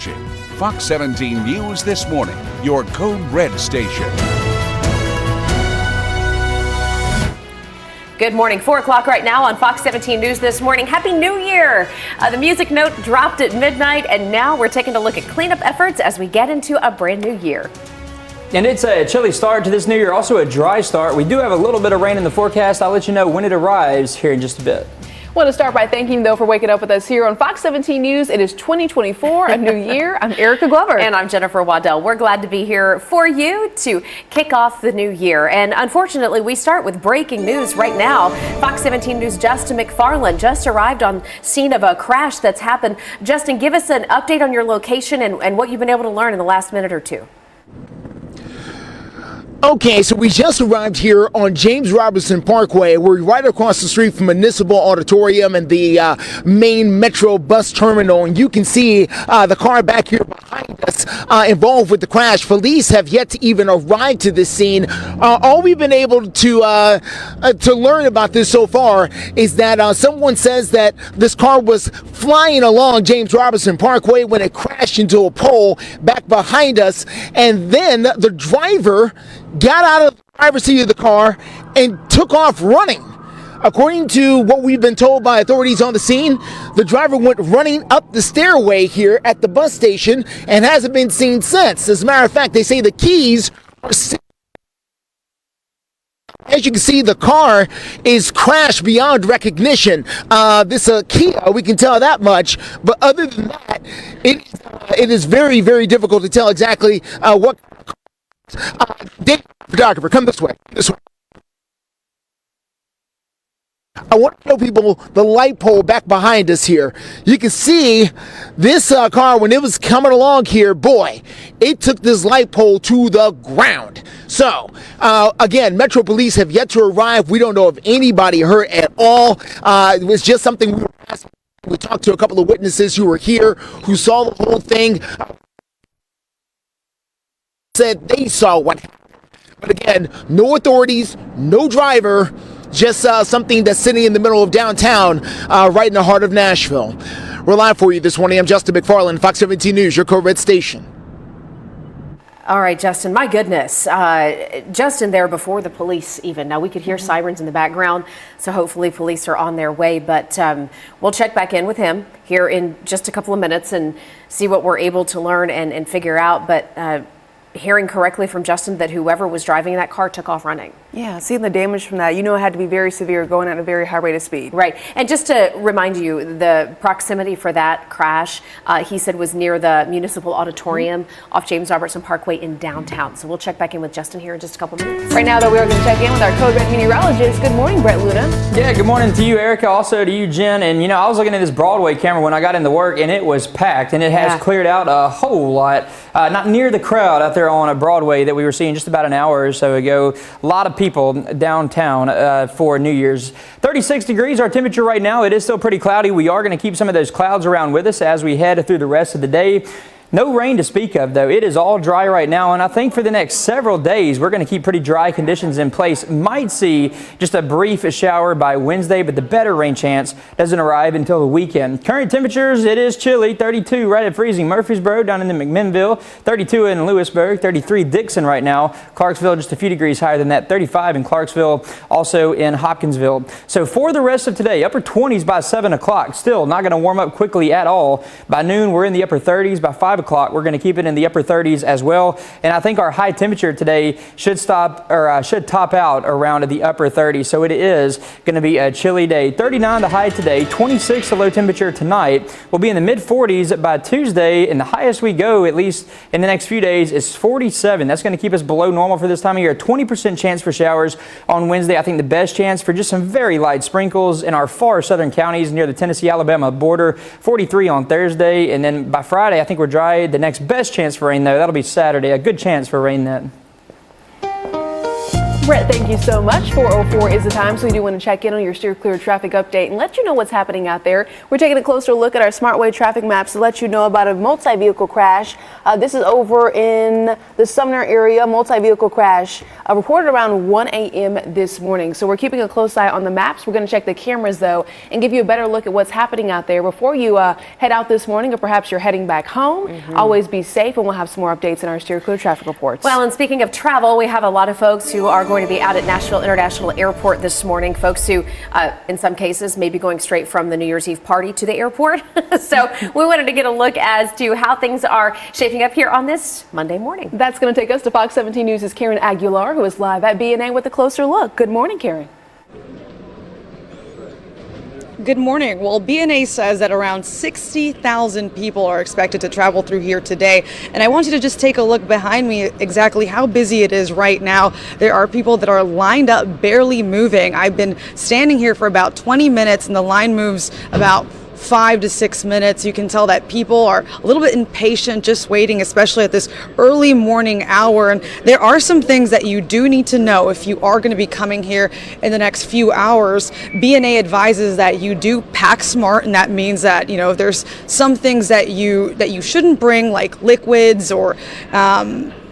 watching Fox 17 News This Morning, your Code Red station. Good morning. 4 o'clock right now on Fox 17 News This Morning. Happy New Year! The music note dropped at midnight, and now we're taking a look at cleanup efforts as we get into a brand new year. And it's a chilly start to this new year, also a dry start. We do have a little bit of rain in the forecast. I'll let you know when it arrives here in just a bit. I want to start by thanking you, though, for waking up with us here on Fox 17 News. It is 2024, a new year. I'm Erica Glover. And I'm Jennifer Waddell. We're glad to be here for you to kick off the new year. And unfortunately, we start with breaking news right now. Fox 17 News' Justin McFarland just arrived on scene of a crash that's happened. Justin, give us an update on your location and what you've been able to learn in the last minute or two. Okay, so we just arrived here on James Robinson Parkway. We're right across the street from Municipal Auditorium and the main Metro bus terminal. And you can see the car back here behind us involved with the crash. Police have yet to even arrive to this scene. All we've been able to learn about this so far is that someone says that this car was flying along James Robinson Parkway when it crashed into a pole back behind us. And then the driver got out of the driver's seat of the car and took off running. According to what we've been told by authorities on the scene, the driver went running up the stairway here at the bus station and hasn't been seen since. As a matter of fact, they say the keys are... As you can see, the car is crashed beyond recognition. This Kia, we can tell that much. But other than that, it is very, very difficult to tell exactly what... Dave, photographer, come this way. I want to show people the light pole back behind us here. You can see this car, when it was coming along here, boy, it took this light pole to the ground. So, again, Metro Police have yet to arrive. We don't know if anybody hurt at all. It was just something we were asking. We talked to a couple of witnesses who were here, who saw the whole thing. Said they saw what happened. But again, no authorities, no driver, just something that's sitting in the middle of downtown, right in the heart of Nashville. We're live for you this morning. I'm Justin McFarland, Fox 17 News, your Code Red station. All right, Justin, my goodness. Justin there before the police even. Now, we could hear sirens in the background, so hopefully police are on their way. But we'll check back in with him here in just a couple of minutes and see what we're able to learn and figure out. But hearing correctly from Justin that whoever was driving that car took off running. Yeah, seeing the damage from that, you know it had to be very severe, going at a very high rate of speed. Right. And just to remind you, the proximity for that crash, he said, was near the Municipal Auditorium off James Robertson Parkway in downtown. So we'll check back in with Justin here in just a couple minutes. Right now, though, we are going to check in with our Code Red meteorologist. Good morning, Brett Luna. Yeah, good morning to you, Erica, also to you, Jen. And, you know, I was looking at this Broadway camera when I got into work, and it was packed, and it has cleared out a whole lot. Not near the crowd out there on a Broadway that we were seeing just about an hour or so ago. A lot of people downtown for New Year's. 36 degrees our temperature right now. It is still pretty cloudy. We are going to keep some of those clouds around with us as we head through the rest of the day. No rain to speak of, though. It is all dry right now, and I think for the next several days, we're going to keep pretty dry conditions in place. Might see just a brief shower by Wednesday, but the better rain chance doesn't arrive until the weekend. Current temperatures, it is chilly, 32 right at freezing Murfreesboro, down in the McMinnville, 32 in Lewisburg, 33 Dickson right now. Clarksville just a few degrees higher than that, 35 in Clarksville, also in Hopkinsville. So for the rest of today, upper 20s by 7 o'clock. Still not going to warm up quickly at all. By noon, we're in the upper 30s. By 5 o'clock, we're going to keep it in the upper 30s as well. And I think our high temperature today should top out around the upper 30s. So it is going to be a chilly day. 39 the high today, 26 the low temperature tonight. We'll be in the mid 40s by Tuesday, and the highest we go, at least in the next few days, is 47. That's going to keep us below normal for this time of year. 20% chance for showers on Wednesday. I think the best chance for just some very light sprinkles in our far southern counties near the Tennessee-Alabama border. 43 on Thursday, and then by Friday, I think we're dry. The next best chance for rain, though, that'll be Saturday. A good chance for rain then. Brett, thank you so much. 4:04 is the time, so we do want to check in on your Steer Clear traffic update and let you know what's happening out there. We're taking a closer look at our SmartWay traffic maps to let you know about a multi-vehicle crash. This is over in the Sumner area, multi-vehicle crash reported around 1 a.m. this morning. So we're keeping a close eye on the maps. We're going to check the cameras, though, and give you a better look at what's happening out there before you head out this morning, or perhaps you're heading back home. Always be safe, and we'll have some more updates in our Steer Clear traffic reports. Well, and speaking of travel, we have a lot of folks who are going to be out at Nashville International Airport this morning. Folks who, in some cases, may be going straight from the New Year's Eve party to the airport. So we wanted to get a look as to how things are shaping up here on this Monday morning. That's going to take us to Fox 17 News' Karen Aguilar, who is live at B&A with a closer look. Good morning, Karen. Good morning. Well, B&A says that around 60,000 people are expected to travel through here today. And I want you to just take a look behind me exactly how busy it is right now. There are people that are lined up, barely moving. I've been standing here for about 20 minutes and the line moves about 5 to 6 minutes. You can tell that people are a little bit impatient, just waiting, especially at this early morning hour. And there are some things that you do need to know if you are going to be coming here in the next few hours. B&A advises that you do pack smart, and that means that, you know, if there's some things that you shouldn't bring, like liquids or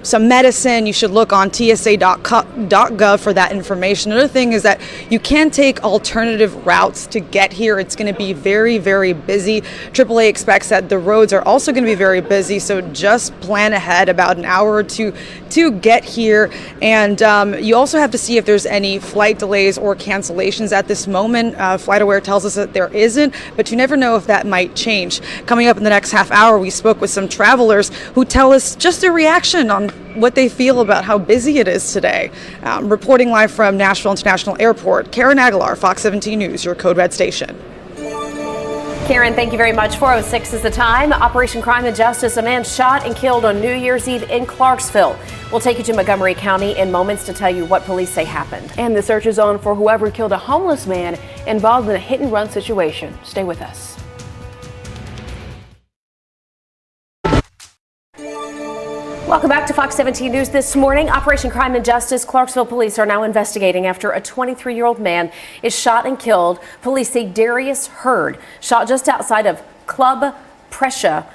some medicine, you should look on tsa.gov for that information. Another thing is that you can take alternative routes to get here. It's going to be very, very busy. AAA expects that the roads are also going to be very busy, so just plan ahead about an hour or two to get here. And you also have to see if there's any flight delays or cancellations at this moment. FlightAware tells us that there isn't, but you never know if that might change. Coming up in the next half hour, we spoke with some travelers who tell us just their reaction on what they feel about how busy it is today. Reporting live from Nashville International Airport, Karen Aguilar, Fox 17 News, your Code Red station. Karen, thank you very much. 4:06 is the time. Operation Crime and Justice, a man shot and killed on New Year's Eve in Clarksville. We'll take you to Montgomery County in moments to tell you what police say happened. And the search is on for whoever killed a homeless man involved in a hit-and-run situation. Stay with us. Welcome back to Fox 17 News this morning. Operation Crime and Justice. Clarksville police are now investigating after a 23-year-old man is shot and killed. Police say Darius Hurd shot just outside of Club Prescia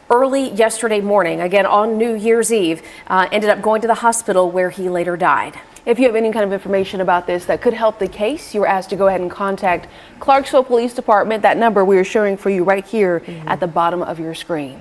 early yesterday morning, again on New Year's Eve, ended up going to the hospital where he later died. If you have any kind of information about this that could help the case, you are asked to go ahead and contact Clarksville Police Department. That number we are showing for you right here at the bottom of your screen.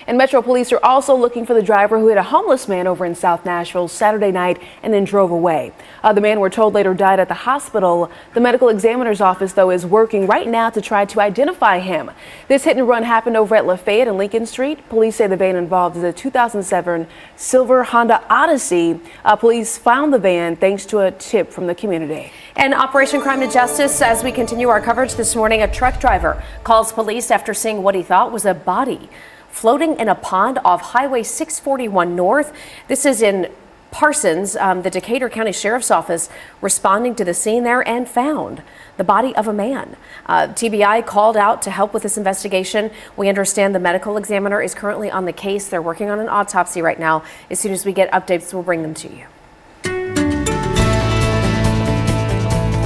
And Metro Police are also looking for the driver who hit a homeless man over in South Nashville Saturday night and then drove away. The man, we're told, later died at the hospital. The medical examiner's office, though, is working right now to try to identify him. This hit and run happened over at Lafayette and Lincoln Street. Police say the van involved is a 2007 silver Honda Odyssey. Police found the van thanks to a tip from the community. And Operation Crime and Justice, as we continue our coverage this morning, a truck driver calls police after seeing what he thought was a body floating in a pond off Highway 641 North. This is in Parsons. The Decatur County Sheriff's Office responding to the scene there and found the body of a man. TBI called out to help with this investigation. We understand the medical examiner is currently on the case. They're working on an autopsy right now. As soon as we get updates, we'll bring them to you.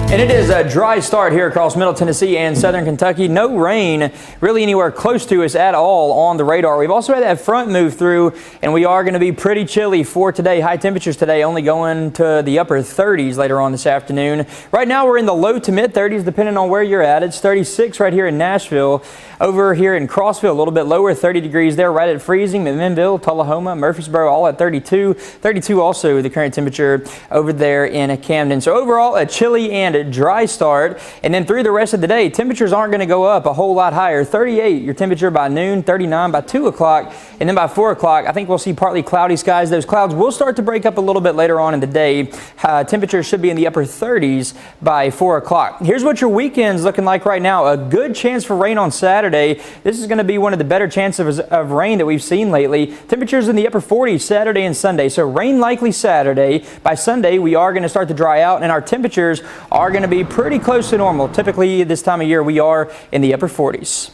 And it is a dry start here across Middle Tennessee and Southern Kentucky. No rain really anywhere close to us at all on the radar. We've also had that front move through, and we are going to be pretty chilly for today. High temperatures today only going to the upper 30s later on this afternoon. Right now we're in the low to mid 30s depending on where you're at. It's 36 right here in Nashville. Over here in Crossville, a little bit lower, 30 degrees there, right at freezing. McMinnville, Tullahoma, Murfreesboro, all at 32. 32 also the current temperature over there in Camden. So overall, a chilly and a dry start. And then through the rest of the day, temperatures aren't going to go up a whole lot higher. 38 your temperature by noon, 39 by 2 o'clock. And then by 4 o'clock, I think we'll see partly cloudy skies. Those clouds will start to break up a little bit later on in the day. Temperatures should be in the upper 30s by 4 o'clock. Here's what your weekend's looking like right now. A good chance for rain on Saturday. This is going to be one of the better chances of rain that we've seen lately. Temperatures in the upper 40s Saturday and Sunday. So rain likely Saturday. By Sunday, we are going to start to dry out, and our temperatures are going to be pretty close to normal. Typically, this time of year, we are in the upper 40s.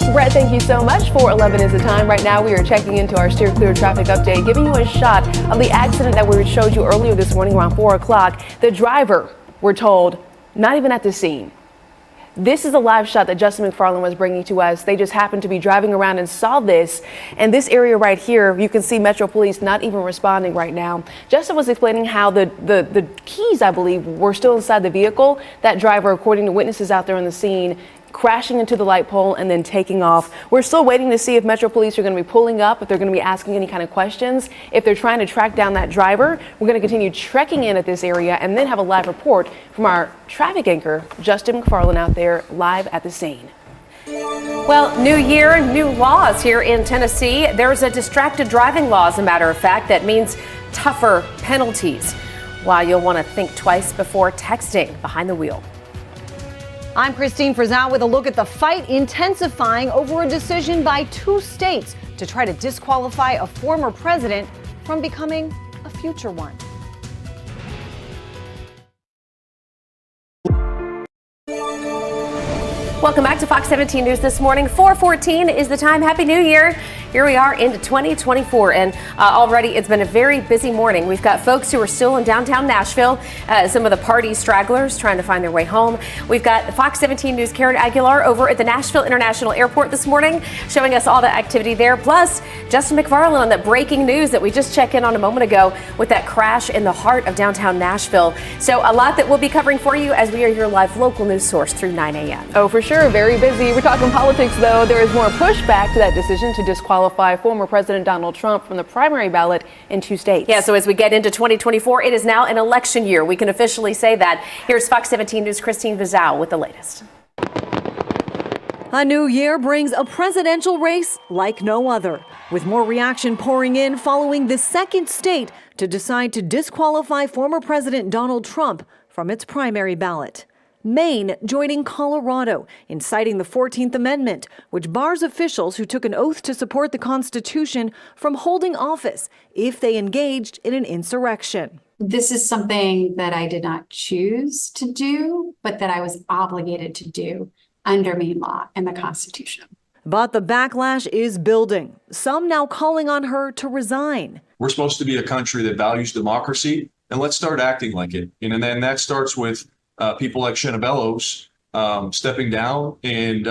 Brett, thank you so much. 4:11 is the time. Right now we are checking into our steer clear traffic update, giving you a shot of the accident that we showed you earlier this morning around 4 o'clock. The driver, we're told, not even at the scene. This is a live shot that Justin McFarland was bringing to us. They just happened to be driving around and saw this. And this area right here, you can see Metro Police not even responding right now. Justin was explaining how the keys, I believe, were still inside the vehicle. That driver, according to witnesses out there on the scene, crashing into the light pole and then taking off. We're still waiting to see if Metro Police are going to be pulling up, if they're going to be asking any kind of questions. If they're trying to track down that driver, we're going to continue trekking in at this area and then have a live report from our traffic anchor, Justin McFarland, out there live at the scene. Well, new year, new laws here in Tennessee. There's a distracted driving law, as a matter of fact, that means tougher penalties. While you'll want to think twice before texting behind the wheel. I'm Christine Frizzell with a look at the fight intensifying over a decision by 2 states to try to disqualify a former president from becoming a future one. Welcome back to Fox 17 News this morning. 4:14 is the time. Happy New Year. Here we are into 2024, and already it's been a very busy morning. We've got folks who are still in downtown Nashville, some of the party stragglers trying to find their way home. We've got Fox 17 News' Karen Aguilar over at the Nashville International Airport this morning, showing us all the activity there. Plus, Justin McFarland on that breaking news that we just checked in on a moment ago with that crash in the heart of downtown Nashville. So a lot that we'll be covering for you as we are your live local news source through 9 a.m. Oh, for sure. Very busy. We're talking politics, though. There is more pushback to that decision to disqualify former President Donald Trump from the primary ballot in 2 states. Yeah, so as we get into 2024, it is now an election year. We can officially say that. Here's Fox 17 News' Christine Frizzell with the latest. A new year brings a presidential race like no other, with more reaction pouring in following the second state to decide to disqualify former President Donald Trump from its primary ballot. Maine joining Colorado in citing the 14th Amendment, which bars officials who took an oath to support the Constitution from holding office if they engaged in an insurrection. This is something that I did not choose to do, but that I was obligated to do under Maine law and the Constitution. But the backlash is building, some now calling on her to resign. We're supposed to be a country that values democracy, and let's start acting like it. And then that starts with people like Shinabelos stepping down and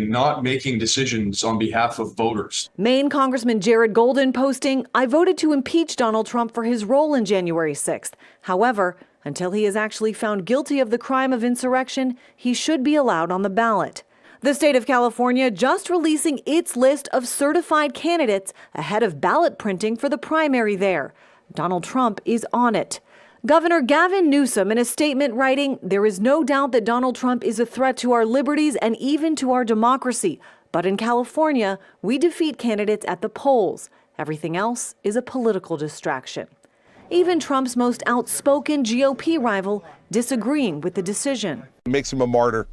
not making decisions on behalf of voters. Maine Congressman Jared Golden posting, "I voted to impeach Donald Trump for his role in January 6th. However, until he is actually found guilty of the crime of insurrection, he should be allowed on the ballot." The state of California just releasing its list of certified candidates ahead of ballot printing for the primary there. Donald Trump is on it. Governor Gavin Newsom in a statement writing, "There is no doubt that Donald Trump is a threat to our liberties and even to our democracy. But in California, we defeat candidates at the polls. Everything else is a political distraction." Even Trump's most outspoken GOP rival disagreeing with the decision. It makes him a martyr.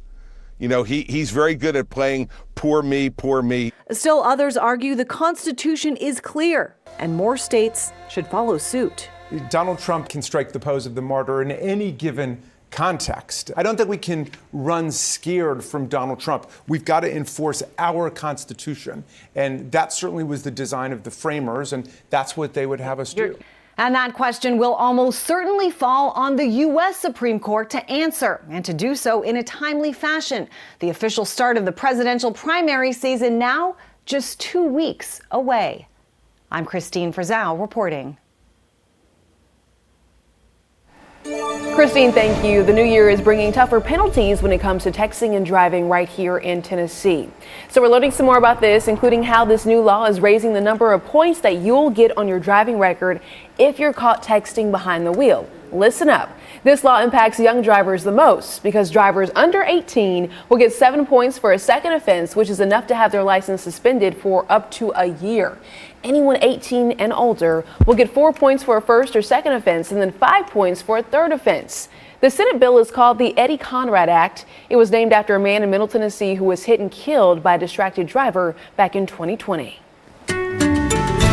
You know, he's very good at playing poor me, poor me. Still, others argue the Constitution is clear and more states should follow suit. Donald Trump can strike the pose of the martyr in any given context. I don't think we can run scared from Donald Trump. We've got to enforce our Constitution. And that certainly was the design of the framers, and that's what they would have us do. And that question will almost certainly fall on the U.S. Supreme Court to answer, and to do so in a timely fashion. The official start of the presidential primary season now just 2 weeks away. I'm Christine Frizzell reporting. Christine, thank you. The new year is bringing tougher penalties when it comes to texting and driving right here in Tennessee. So we're learning some more about this, including how this new law is raising the number of points that you'll get on your driving record if you're caught texting behind the wheel. Listen up. This law impacts young drivers the most because drivers under 18 will get 7 points for a second offense, which is enough to have their license suspended for up to a year. Anyone 18 and older will get 4 points for a first or second offense and then 5 points for a third offense. The Senate bill is called the Eddie Conrad Act. It was named after a man in Middle Tennessee who was hit and killed by a distracted driver back in 2020.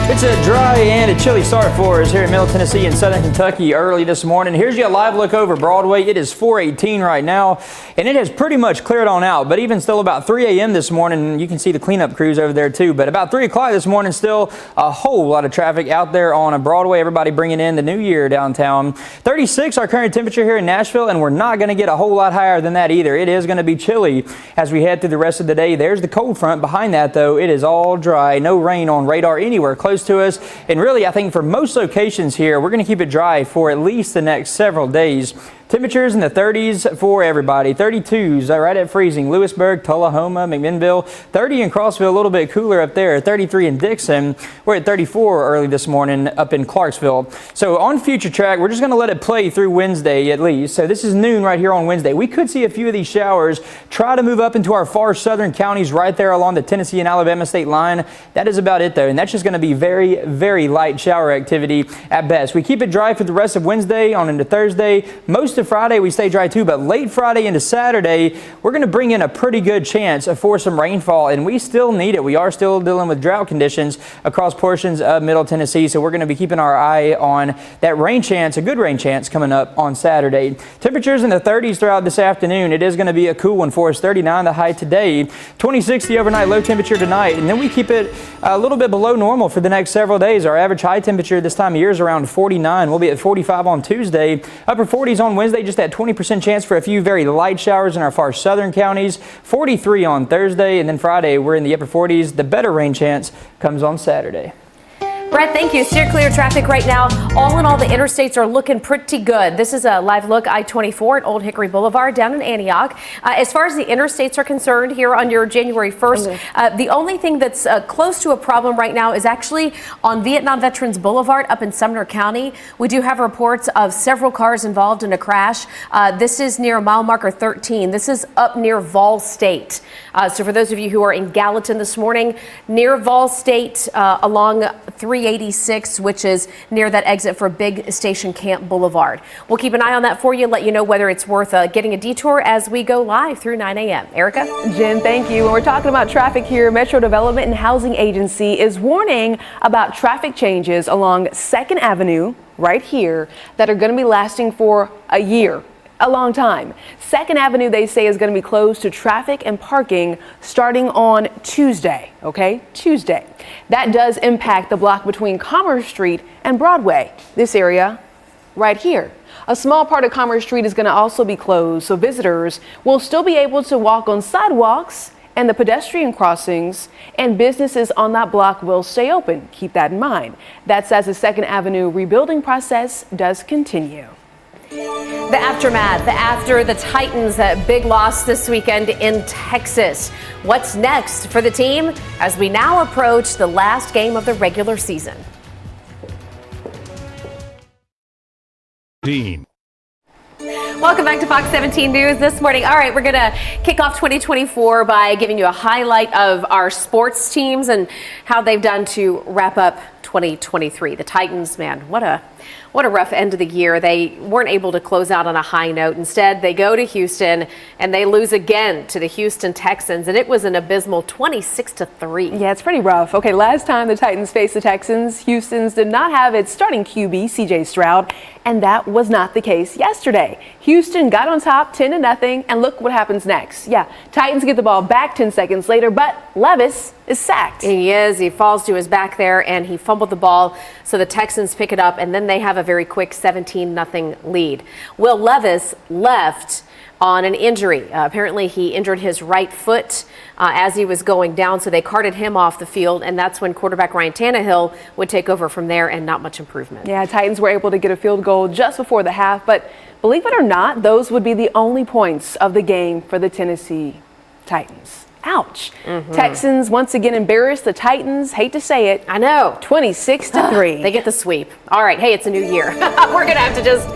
It's a dry and a chilly start for us here in Middle Tennessee and Southern Kentucky early this morning. Here's your live look over Broadway. It is 4:18 right now, and it has pretty much cleared on out. But even still about 3 a.m. this morning, you can see the cleanup crews over there too. But about 3 o'clock this morning, still a whole lot of traffic out there on Broadway. Everybody bringing in the new year downtown. 36 our current temperature here in Nashville, and we're not going to get a whole lot higher than that either. It is going to be chilly as we head through the rest of the day. There's the cold front. Behind that, though, it is all dry. No rain on radar anywhere close to us. And really, I think for most locations here, we're going to keep it dry for at least the next several days. Temperatures in the 30s for everybody. 32s right at freezing. Lewisburg, Tullahoma, McMinnville. 30 in Crossville, a little bit cooler up there. 33 in Dickson. We're at 34 early this morning up in Clarksville. So on Future Track, we're just going to let it play through Wednesday at least. So this is noon right here on Wednesday. We could see a few of these showers try to move up into our far southern counties right there along the Tennessee and Alabama state line. That is about it though. And that's just going to be very, very light shower activity at best. We keep it dry for the rest of Wednesday on into Thursday. Most of Friday we stay dry too, but late Friday into Saturday, we're going to bring in a pretty good chance for some rainfall, and we still need it. We are still dealing with drought conditions across portions of Middle Tennessee, so we're going to be keeping our eye on that rain chance, a good rain chance coming up on Saturday. Temperatures in the 30s throughout this afternoon. It is going to be a cool one for us. 39 the high today, 26 the overnight low temperature tonight, and then we keep it a little bit below normal for the next several days. Our average high temperature this time of year is around 49. We'll be at 45 on Tuesday, upper 40s on Wednesday, just that 20% chance for a few very light showers in our far southern counties. 43 on Thursday, and then Friday we're in the upper 40s. The better rain chance comes on Saturday. Brett, thank you. Steer clear traffic right now. All in all, the interstates are looking pretty good. This is a live look, I-24 at Old Hickory Boulevard down in Antioch. As far as the interstates are concerned here on your January 1st, the only thing that's close to a problem right now is actually on Vietnam Veterans Boulevard up in Sumner County. We do have reports of several cars involved in a crash. This is near mile marker 13. This is up near Vol State. So for those of you who are in Gallatin this morning, near Vol State along 386, which is near that exit for Big Station Camp Boulevard. We'll keep an eye on that for you, let you know whether it's worth getting a detour as we go live through 9 a.m. Erica? Jen, thank you. When we're talking about traffic here, Metro Development and Housing Agency is warning about traffic changes along 2nd Avenue right here that are going to be lasting for a year. A long time. 2nd Avenue, they say, is going to be closed to traffic and parking starting on Tuesday. Okay, Tuesday. That does impact the block between Commerce Street and Broadway. This area right here. A small part of Commerce Street is going to also be closed, so visitors will still be able to walk on sidewalks and the pedestrian crossings, and businesses on that block will stay open. Keep that in mind. That's as the 2nd Avenue rebuilding process does continue. The aftermath after the Titans' big loss this weekend in Texas. What's next for the team as we now approach the last game of the regular season? Dean. Welcome back to Fox 17 News this morning. All right, we're going to kick off 2024 by giving you a highlight of our sports teams and how they've done to wrap up 2023. The Titans, man, what a rough end of the year. They weren't able to close out on a high note. Instead, they go to Houston and they lose again to the Houston Texans, and it was an abysmal 26-3. Yeah, it's pretty rough. Okay, last time the Titans faced the Texans, Houston's did not have its starting QB, CJ Stroud, and that was not the case yesterday. Houston got on top 10-0, and look what happens next. Yeah, Titans get the ball back 10 seconds later, but Levis is sacked. He is. He falls to his back there, and he fumbled the ball, so the Texans pick it up, and then they have a very quick 17-0 lead. Will Levis left on an injury. Apparently, he injured his right foot as he was going down, so they carted him off the field, and that's when quarterback Ryan Tannehill would take over from there, and not much improvement. Yeah, Titans were able to get a field goal just before the half, but believe it or not, those would be the only points of the game for the Tennessee Titans. Ouch. Texans once again embarrassed the Titans. Hate to say it. I know. 26-3. They get the sweep. All right. Hey, it's a new year. We're going to have to just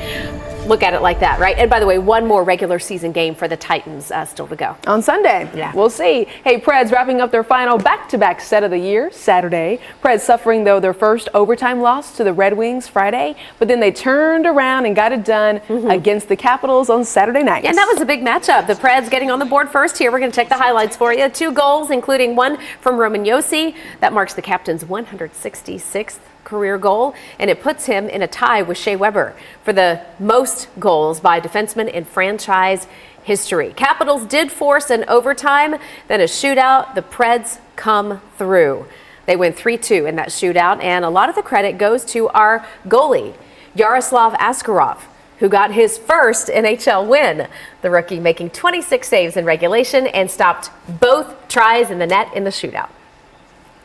look at it like that, right? And by the way, one more regular season game for the Titans still to go. On Sunday. Yeah. We'll see. Hey, Preds wrapping up their final back-to-back set of the year Saturday. Preds suffering, though, their first overtime loss to the Red Wings Friday, but then they turned around and got it done against the Capitals on Saturday night. Yeah, and that was a big matchup. The Preds getting on the board first here. We're going to check the highlights for you. 2 goals, including one from Roman Josi. That marks the captain's 166th career goal, and it puts him in a tie with Shea Weber for the most goals by defenseman in franchise history. Capitals did force an overtime, then a shootout. The Preds come through. They win 3-2 in that shootout, and a lot of the credit goes to our goalie, Yaroslav Askarov, who got his first NHL win. The rookie making 26 saves in regulation and stopped both tries in the net in the shootout.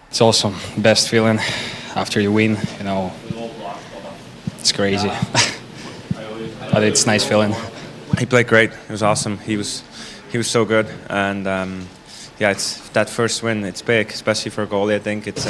It's awesome. Best feeling after you win, you know. It's crazy. But it's nice feeling. He played great. It was awesome. He was so good, and yeah, it's that first win. It's big, especially for a goalie. I think it's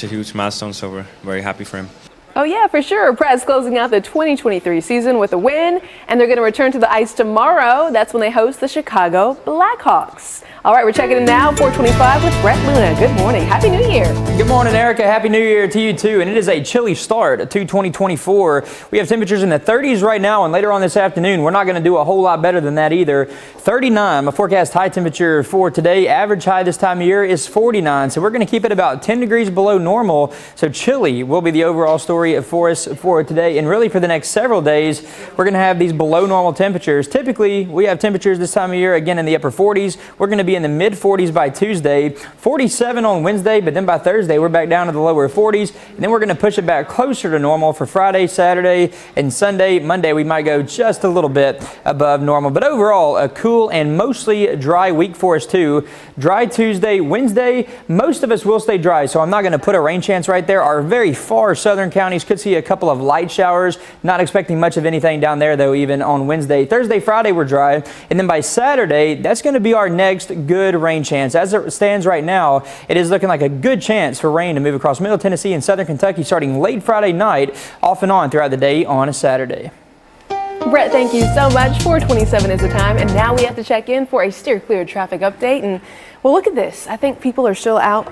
a huge milestone. So we're very happy for him. Oh, yeah, for sure. Preds closing out the 2023 season with a win, and they're going to return to the ice tomorrow. That's when they host the Chicago Blackhawks. All right, we're checking in now, 425 with Brett Luna. Good morning. Happy New Year. Good morning, Erica. Happy New Year to you, too. And it is a chilly start to 2024. We have temperatures in the 30s right now, and later on this afternoon, we're not going to do a whole lot better than that either. 39, a forecast high temperature for today. Average high this time of year is 49, so we're going to keep it about 10 degrees below normal. So chilly will be the overall story for us for today. And really for the next several days, we're going to have these below normal temperatures. Typically, we have temperatures this time of year, again, in the upper 40s. We're going to be in the mid 40s by Tuesday, 47 on Wednesday, but then by Thursday we're back down to the lower 40s, and then we're going to push it back closer to normal for Friday, Saturday, and Sunday. Monday we might go just a little bit above normal, but overall a cool and mostly dry week for us too. Dry Tuesday, Wednesday, most of us will stay dry, so I'm not going to put a rain chance right there. Our very far southern counties could see a couple of light showers, not expecting much of anything down there though, even on Wednesday. Thursday, Friday we're dry, and then by Saturday that's going to be our next good rain chance. As it stands right now, it is looking like a good chance for rain to move across Middle Tennessee and Southern Kentucky starting late Friday night, off and on throughout the day on a Saturday. Brett, thank you so much. 427 is the time, and now we have to check in for a steer clear traffic update. And well, look at this. I think people are still out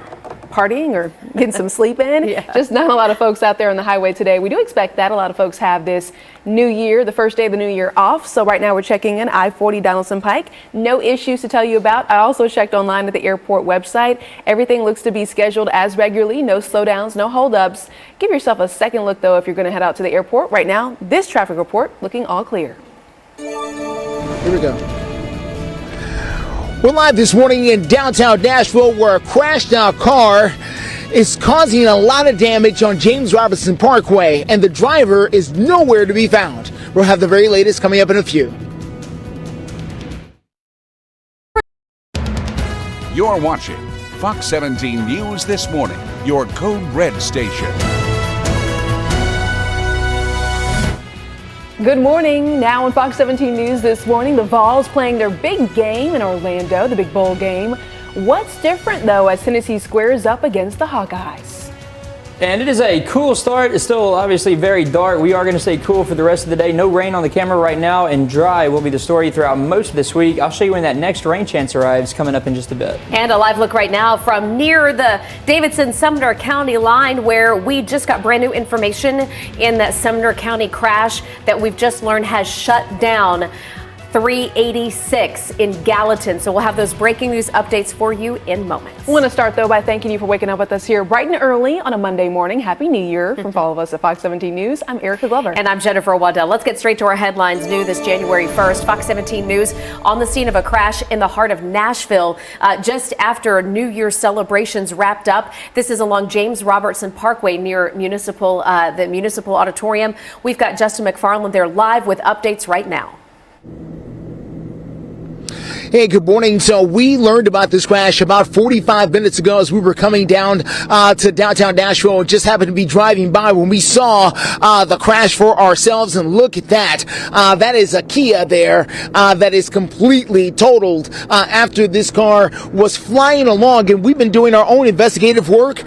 partying or getting some sleep in. Yeah. Just not a lot of folks out there on the highway today. We do expect that. A lot of folks have this new year, the first day of the new year off. So right now we're checking in I-40 Donaldson Pike. No issues to tell you about. I also checked online at the airport website. Everything looks to be scheduled as regularly. No slowdowns, no holdups. Give yourself a second look though if you're going to head out to the airport. Right now, this traffic report looking all clear. Here we go. We're live this morning in downtown Nashville where a crashed out car is causing a lot of damage on James Robinson Parkway, and the driver is nowhere to be found. We'll have the very latest coming up in a few. You're watching Fox 17 News This Morning, your Code Red station. Good morning. Now on Fox 17 News this morning, the Vols playing their big game in Orlando, the big bowl game. What's different, though, as Tennessee squares up against the Hawkeyes? And it is a cool start. It's still obviously very dark. We are going to stay cool for the rest of the day. No rain on the camera right now, and dry will be the story throughout most of this week. I'll show you when that next rain chance arrives coming up in just a bit. And a live look right now from near the Davidson-Sumner County line, where we just got brand new information in that Sumner County crash that we've just learned has shut down 386 in Gallatin. So we'll have those breaking news updates for you in moments. I want to start, though, by thanking you for waking up with us here bright and early on a Monday morning. Happy New Year from all of us at Fox 17 News. I'm Erica Glover. And I'm Jennifer Waddell. Let's get straight to our headlines new this January 1st. Fox 17 News on the scene of a crash in the heart of Nashville just after New Year's celebrations wrapped up. This is along James Robertson Parkway near the Municipal Auditorium. We've got Justin McFarland there live with updates right now. Hey, good morning. So we learned about this crash about 45 minutes ago as we were coming down to downtown Nashville and just happened to be driving by when we saw the crash for ourselves. And look at that. That is a Kia there that is completely totaled after this car was flying along. And we've been doing our own investigative work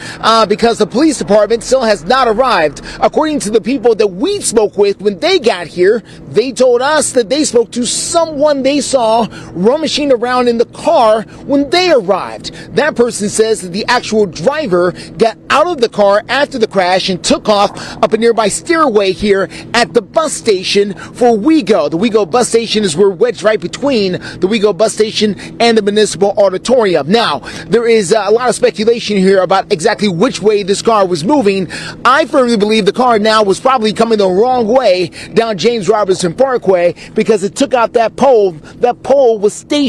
because the police department still has not arrived. According to the people that we spoke with when they got here, they told us that they spoke to someone they saw rummaging around in the car when they arrived. That person says that the actual driver got out of the car after the crash and took off up a nearby stairway here at the bus station for WeGo. The WeGo bus station is we're wedged right between the WeGo bus station and the municipal auditorium. Now, there is a lot of speculation here about exactly which way this car was moving. I firmly believe the car now was probably coming the wrong way down James Robinson Parkway because it took out that pole. That pole was stationed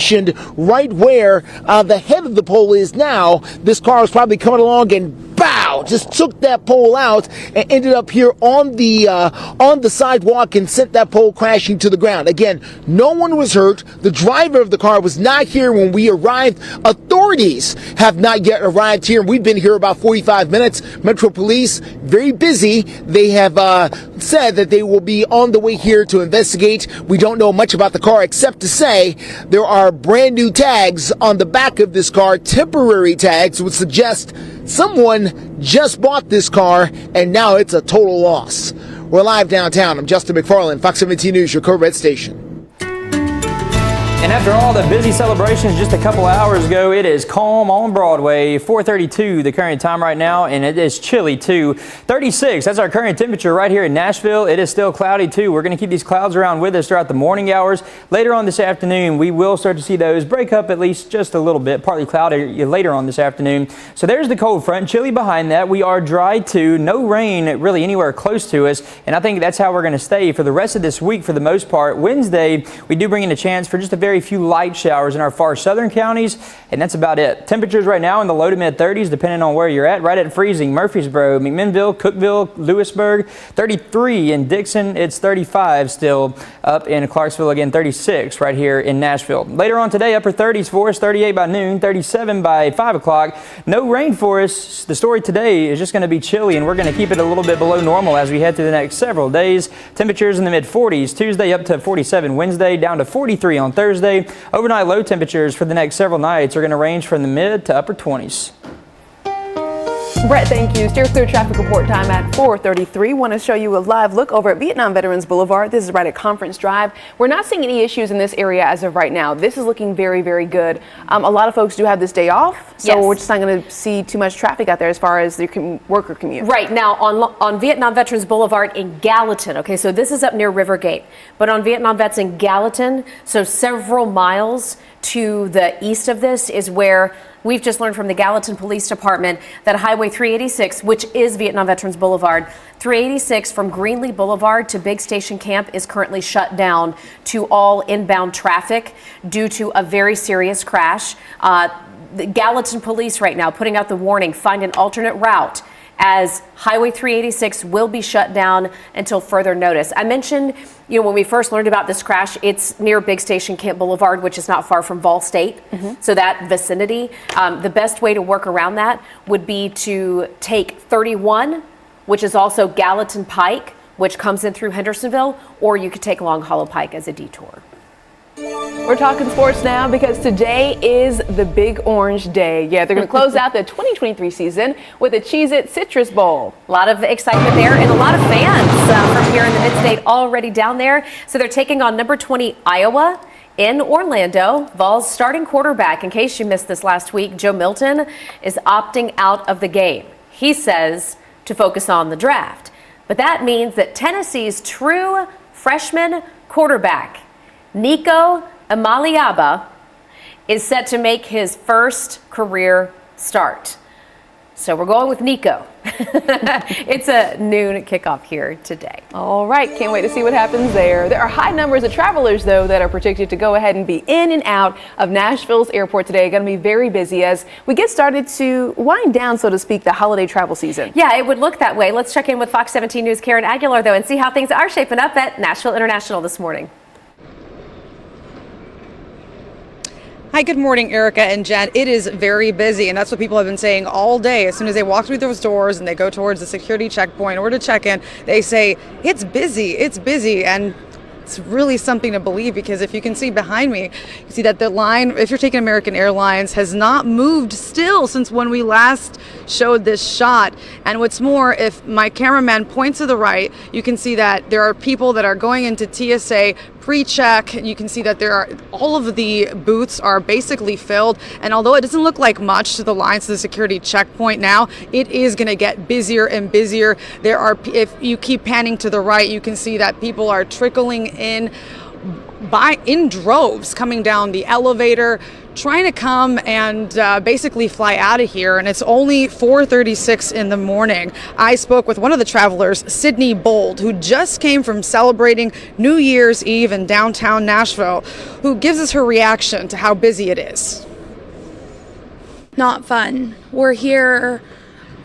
right where the head of the pole is now. This car was probably coming along and bow, just took that pole out and ended up here on the sidewalk and sent that pole crashing to the ground. Again, no one was hurt. The driver of the car was not here when we arrived. Authorities have not yet arrived here. We've been here about 45 minutes. Metro Police, very busy. They have said that they will be on the way here to investigate. We don't know much about the car except to say there are brand new tags on the back of this car. Temporary tags would suggest someone just bought this car and now it's a total loss. We're live downtown. I'm Justin McFarland, Fox 17 News, your Code Red station. And after all the busy celebrations just a couple hours ago, it is calm on Broadway. 4:32 the current time right now, and it is chilly too. 36, that's our current temperature right here in Nashville. It is still cloudy too. We're going to keep these clouds around with us throughout the morning hours. Later on this afternoon, we will start to see those break up at least just a little bit, partly cloudy later on this afternoon. So there's the cold front, chilly behind that. We are dry too. No rain really anywhere close to us, and I think that's how we're going to stay for the rest of this week for the most part. Wednesday, we do bring in a chance for just a very few light showers in our far southern counties, and that's about it. Temperatures right now in the low to mid 30s, depending on where you're at. Right at freezing, Murfreesboro, McMinnville, Cookeville, Lewisburg, 33 in Dickson. It's 35 still up in Clarksville, again 36 right here in Nashville. Later on today, upper 30s for us, 38 by noon, 37 by 5 o'clock. No rain for us. The story today is just going to be chilly, and we're going to keep it a little bit below normal as we head through the next several days. Temperatures in the mid 40s Tuesday, up to 47 Wednesday, down to 43 on Thursday. Overnight low temperatures for the next several nights are going to range from the mid to upper 20s. Brett, thank you. Steer clear traffic report time at 4:33. Want to show you a live look over at Vietnam Veterans Boulevard. This is right at Conference Drive. We're not seeing any issues in this area as of right now. This is looking very, very good. A lot of folks do have this day off, so we're just not going to see too much traffic out there as far as the worker commute. Right now on Vietnam Veterans Boulevard in Gallatin. Okay, so this is up near Rivergate, but on Vietnam Vets in Gallatin, so several miles to the east of this is where we've just learned from the Gallatin Police Department that Highway 386, which is Vietnam Veterans Boulevard, 386 from Greenlee Boulevard to Big Station Camp is currently shut down to all inbound traffic due to a very serious crash. The Gallatin Police right now putting out the warning, find an alternate route, as Highway 386 will be shut down until further notice. I mentioned, when we first learned about this crash, it's near Big Station Camp Boulevard, which is not far from Vol State. So that vicinity, the best way to work around that would be to take 31, which is also Gallatin Pike, which comes in through Hendersonville, or you could take Long Hollow Pike as a detour. We're talking sports now because today is the Big Orange Day. Yeah, they're going to close out the 2023 season with a Cheez-It Citrus Bowl. A lot of excitement there and a lot of fans from here in the Mid-State already down there. So they're taking on number 20 Iowa in Orlando. Vols starting quarterback, in case you missed this last week, Joe Milton, is opting out of the game. He says to focus on the draft. But that means that Tennessee's true freshman quarterback, Nico Amaliaba, is set to make his first career start. So we're going with Nico. It's a noon kickoff here today. All right, can't wait to see what happens there. There are high numbers of travelers, though, that are predicted to go ahead and be in and out of Nashville's airport today. Going to be very busy as we get started to wind down, so to speak, the holiday travel season. Yeah, it would look that way. Let's check in with Fox 17 News' Karen Aguilar, though, and see how things are shaping up at Nashville International this morning. Hi, good morning, Erica and Jen. It is very busy, and that's what people have been saying all day. As soon as they walk through those doors and they go towards the security checkpoint or to check in, they say, it's busy, and it's really something to believe, because if you can see behind me, you see that the line, if you're taking American Airlines, has not moved still since when we last showed this shot. And what's more, if my cameraman points to the right, you can see that there are people that are going into TSA pre-check. You can see that all of the booths are basically filled, and although it doesn't look like much to the lines to the security checkpoint now, it is going to get busier and busier. If you keep panning to the right, you can see that people are trickling in droves, coming down the elevator, trying to come and basically fly out of here, and it's only 4:36 in the morning. I spoke with one of the travelers, Sydney Bold, who just came from celebrating New Year's Eve in downtown Nashville, who gives us her reaction to how busy it is. Not fun. We're here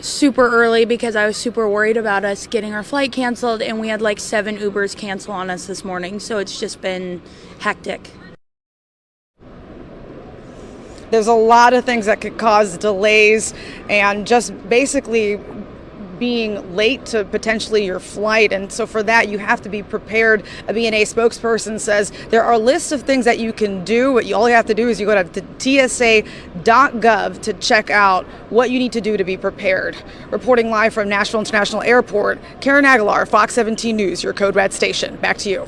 super early because I was super worried about us getting our flight canceled, and we had like 7 Ubers cancel on us this morning, so it's just been hectic. There's a lot of things that could cause delays, and just basically being late to potentially your flight. And so for that, you have to be prepared. A BNA spokesperson says there are lists of things that you can do. All you have to do is you go to tsa.gov to check out what you need to do to be prepared. Reporting live from Nashville International Airport, Karen Aguilar, Fox 17 News, your Code Red station. Back to you.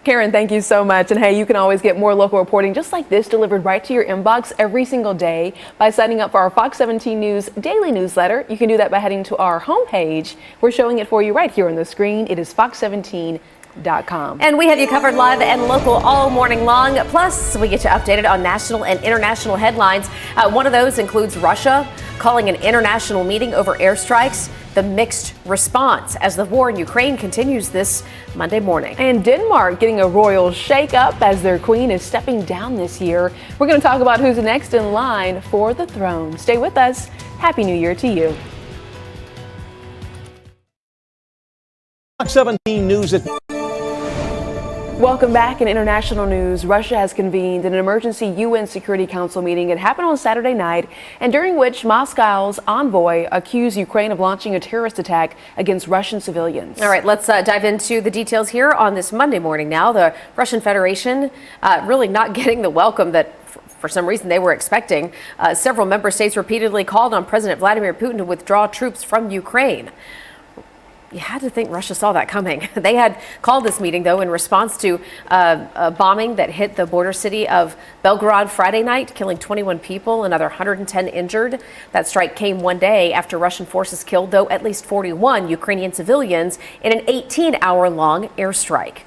Karen, thank you so much. And hey, you can always get more local reporting just like this delivered right to your inbox every single day by signing up for our Fox 17 News daily newsletter. You can do that by heading to our homepage. We're showing it for you right here on the screen. It is fox17.com. And we have you covered live and local all morning long. Plus, we get you updated on national and international headlines. One of those includes Russia calling an international meeting over airstrikes. The mixed response as the war in Ukraine continues this Monday morning. And Denmark getting a royal shake-up as their queen is stepping down this year. We're going to talk about who's next in line for the throne. Stay with us. Happy New Year to you. Fox 17 News at Welcome back. In international news, Russia has convened an emergency UN Security Council meeting. It happened on Saturday night, and during which Moscow's envoy accused Ukraine of launching a terrorist attack against Russian civilians. All right, let's dive into the details here on this Monday morning now. The Russian Federation really not getting the welcome that for some reason they were expecting. Several member states repeatedly called on President Vladimir Putin to withdraw troops from Ukraine. You had to think Russia saw that coming. They had called this meeting, though, in response to a bombing that hit the border city of Belgorod Friday night, killing 21 people, another 110 injured. That strike came one day after Russian forces killed, though, at least 41 Ukrainian civilians in an 18-hour-long airstrike.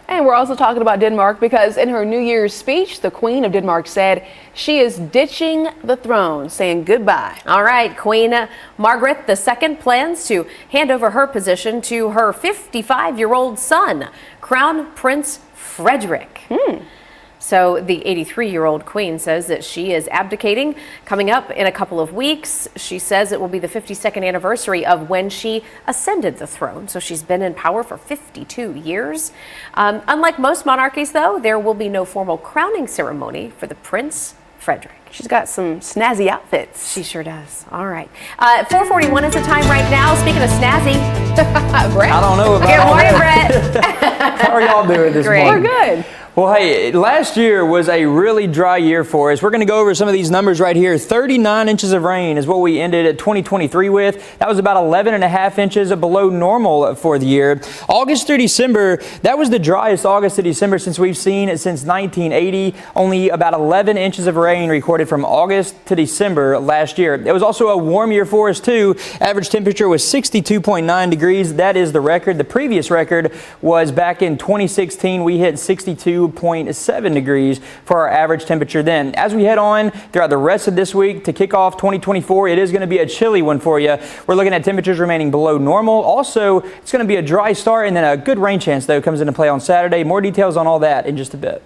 And we're also talking about Denmark because in her New Year's speech, the Queen of Denmark said she is ditching the throne, saying goodbye. All right, Queen Margaret II plans to hand over her position to her 55-year-old son, Crown Prince Frederik. So the 83-year-old queen says that she is abdicating coming up in a couple of weeks. She says it will be the 52nd anniversary of when she ascended the throne. So she's been in power for 52 years. Unlike most monarchies, though, there will be no formal crowning ceremony for the Prince Frederik. She's got some snazzy outfits. She sure does. All right. 4:41 is the time right now. Speaking of snazzy, Brett. I don't know about Good all morning, that. Brett. How are y'all doing this Great. morning? We're good. Well, hey, last year was a really dry year for us. We're going to go over some of these numbers right here. 39 inches of rain is what we ended at 2023 with. That was about 11.5 inches below normal for the year. August through December, that was the driest August to December since we've seen since 1980. Only about 11 inches of rain recorded from August to December last year. It was also a warm year for us, too. Average temperature was 62.9 degrees. That is the record. The previous record was back in 2016. We hit 62.7 degrees for our average temperature then. As we head on throughout the rest of this week to kick off 2024, it is going to be a chilly one for you. We're looking at temperatures remaining below normal. Also, it's going to be a dry start and then a good rain chance, though, comes into play on Saturday. More details on all that in just a bit.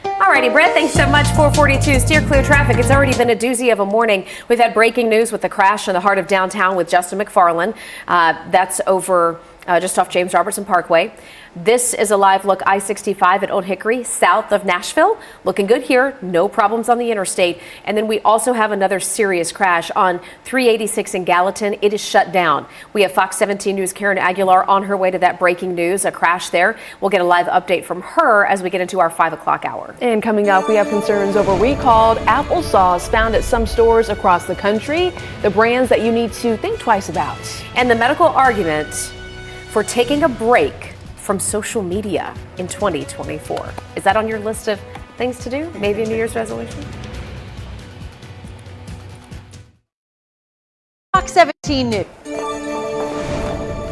Alrighty, Brett, thanks so much. 442, steer clear traffic. It's already been a doozy of a morning. We've had breaking news with the crash in the heart of downtown with Justin McFarland. That's over just off James Robertson Parkway. This is a live look I-65 at Old Hickory, south of Nashville. Looking good here, no problems on the interstate. And then we also have another serious crash on 386 in Gallatin. It is shut down. We have Fox 17 News' Karen Aguilar on her way to that breaking news, a crash there. We'll get a live update from her as we get into our 5 o'clock hour. And coming up, we have concerns over recalled applesauce found at some stores across the country, the brands that you need to think twice about. And the medical argument for taking a break from social media in 2024. Is that on your list of things to do? Maybe a New Year's resolution? Fox 17 News.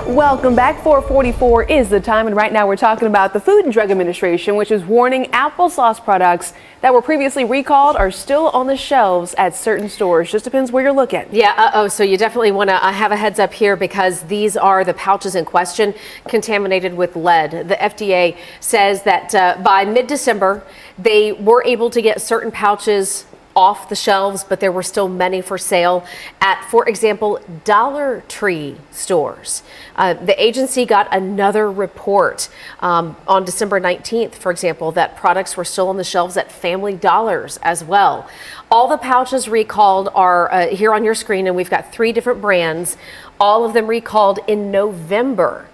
Welcome back. 4:44 is the time, and right now we're talking about the Food and Drug Administration, which is warning applesauce products that were previously recalled are still on the shelves at certain stores. Just depends where you're looking. Yeah, so you definitely want to have a heads up here because these are the pouches in question contaminated with lead. The FDA says that by mid-December, they were able to get certain pouches off the shelves, but there were still many for sale at, for example, Dollar Tree stores. The agency got another report on December 19th, for example, that products were still on the shelves at Family Dollars as well. All the pouches recalled are here on your screen, and we've got 3 different brands, all of them recalled in November.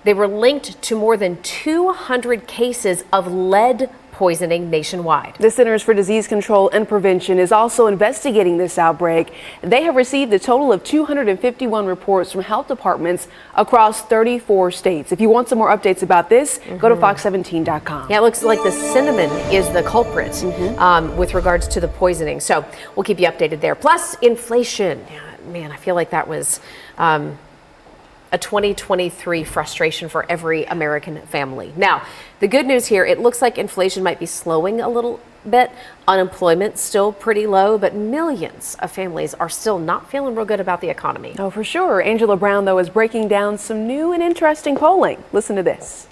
They were linked to more than 200 cases of lead poisoning nationwide. The Centers for Disease Control and Prevention is also investigating this outbreak. They have received a total of 251 reports from health departments across 34 states. If you want some more updates about this, go to fox17.com. Yeah, it looks like the cinnamon is the culprit with regards to the poisoning. So we'll keep you updated there. Plus inflation. Yeah, man, I feel like that was a 2023 frustration for every American family. Now, the good news here, it looks like inflation might be slowing a little bit. Unemployment still pretty low, but millions of families are still not feeling real good about the economy. Oh, for sure. Angela Brown, though, is breaking down some new and interesting polling. Listen to this.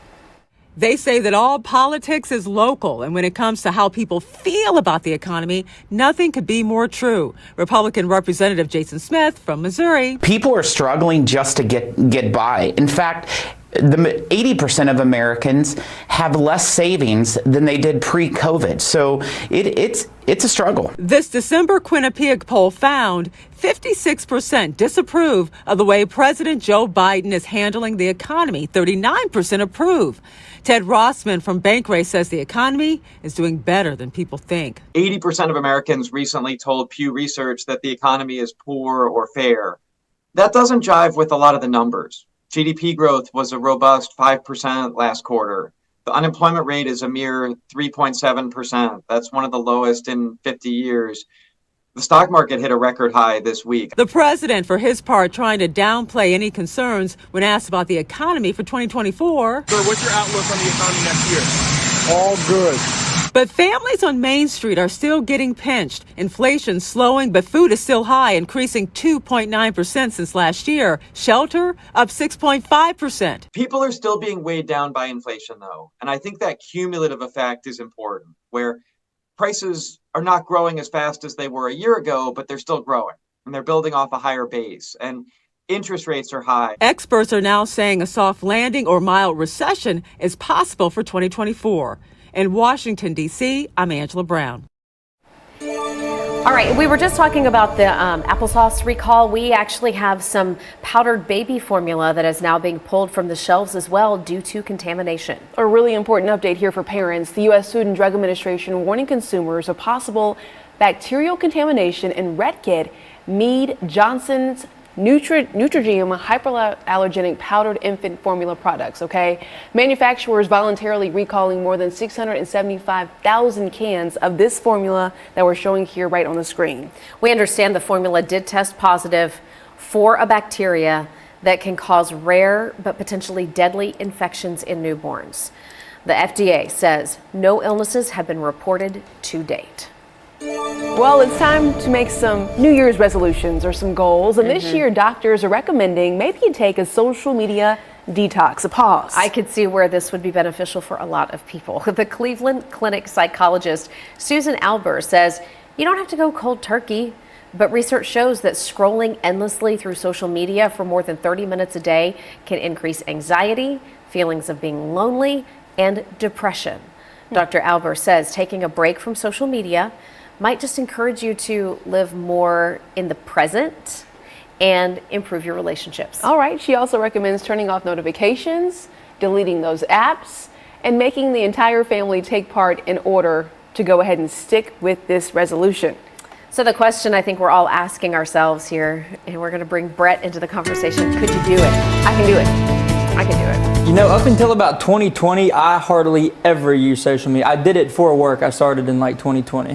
They say that all politics is local, and when it comes to how people feel about the economy, nothing could be more true. Republican Representative Jason Smith from Missouri. People are struggling just to get by. In fact, 80% of Americans have less savings than they did pre-COVID. So it's a struggle. This December Quinnipiac poll found 56% disapprove of the way President Joe Biden is handling the economy. 39% approve. Ted Rossman from Bankrate says the economy is doing better than people think. 80% of Americans recently told Pew Research that the economy is poor or fair. That doesn't jive with a lot of the numbers. GDP growth was a robust 5% last quarter. The unemployment rate is a mere 3.7%. That's one of the lowest in 50 years. The stock market hit a record high this week. The president, for his part, trying to downplay any concerns when asked about the economy for 2024. Sir, what's your outlook on the economy next year? All good. But families on Main Street are still getting pinched. Inflation slowing, but food is still high, increasing 2.9% since last year. Shelter up 6.5%. People are still being weighed down by inflation, though. And I think that cumulative effect is important, where prices are not growing as fast as they were a year ago, but they're still growing, and they're building off a higher base. And interest rates are high. Experts are now saying a soft landing or mild recession is possible for 2024. In Washington, D.C., I'm Angela Brown. All right, we were just talking about the applesauce recall. We actually have some powdered baby formula that is now being pulled from the shelves as well due to contamination. A really important update here for parents. The U.S. Food and Drug Administration warning consumers of possible bacterial contamination in Redkit, Mead Johnson's Neutrogena hyperallergenic powdered infant formula products, okay? Manufacturers voluntarily recalling more than 675,000 cans of this formula that we're showing here right on the screen. We understand the formula did test positive for a bacteria that can cause rare but potentially deadly infections in newborns. The FDA says no illnesses have been reported to date. Well, it's time to make some New Year's resolutions or some goals. And this year, doctors are recommending maybe you take a social media detox, a pause. I could see where this would be beneficial for a lot of people. The Cleveland Clinic psychologist Susan Albers says you don't have to go cold turkey, But research shows that scrolling endlessly through social media for more than 30 minutes a day can increase anxiety, feelings of being lonely, and depression. Dr. Albert says taking a break from social media might just encourage you to live more in the present and improve your relationships. All right. She also recommends turning off notifications, deleting those apps, and making the entire family take part in order to go ahead and stick with this resolution. So the question I think we're all asking ourselves here, and we're going to bring Brett into the conversation, could you do it? I can do it. I can do it. You know, up until about 2020, I hardly ever used social media. I did it for work. I started in like 2020.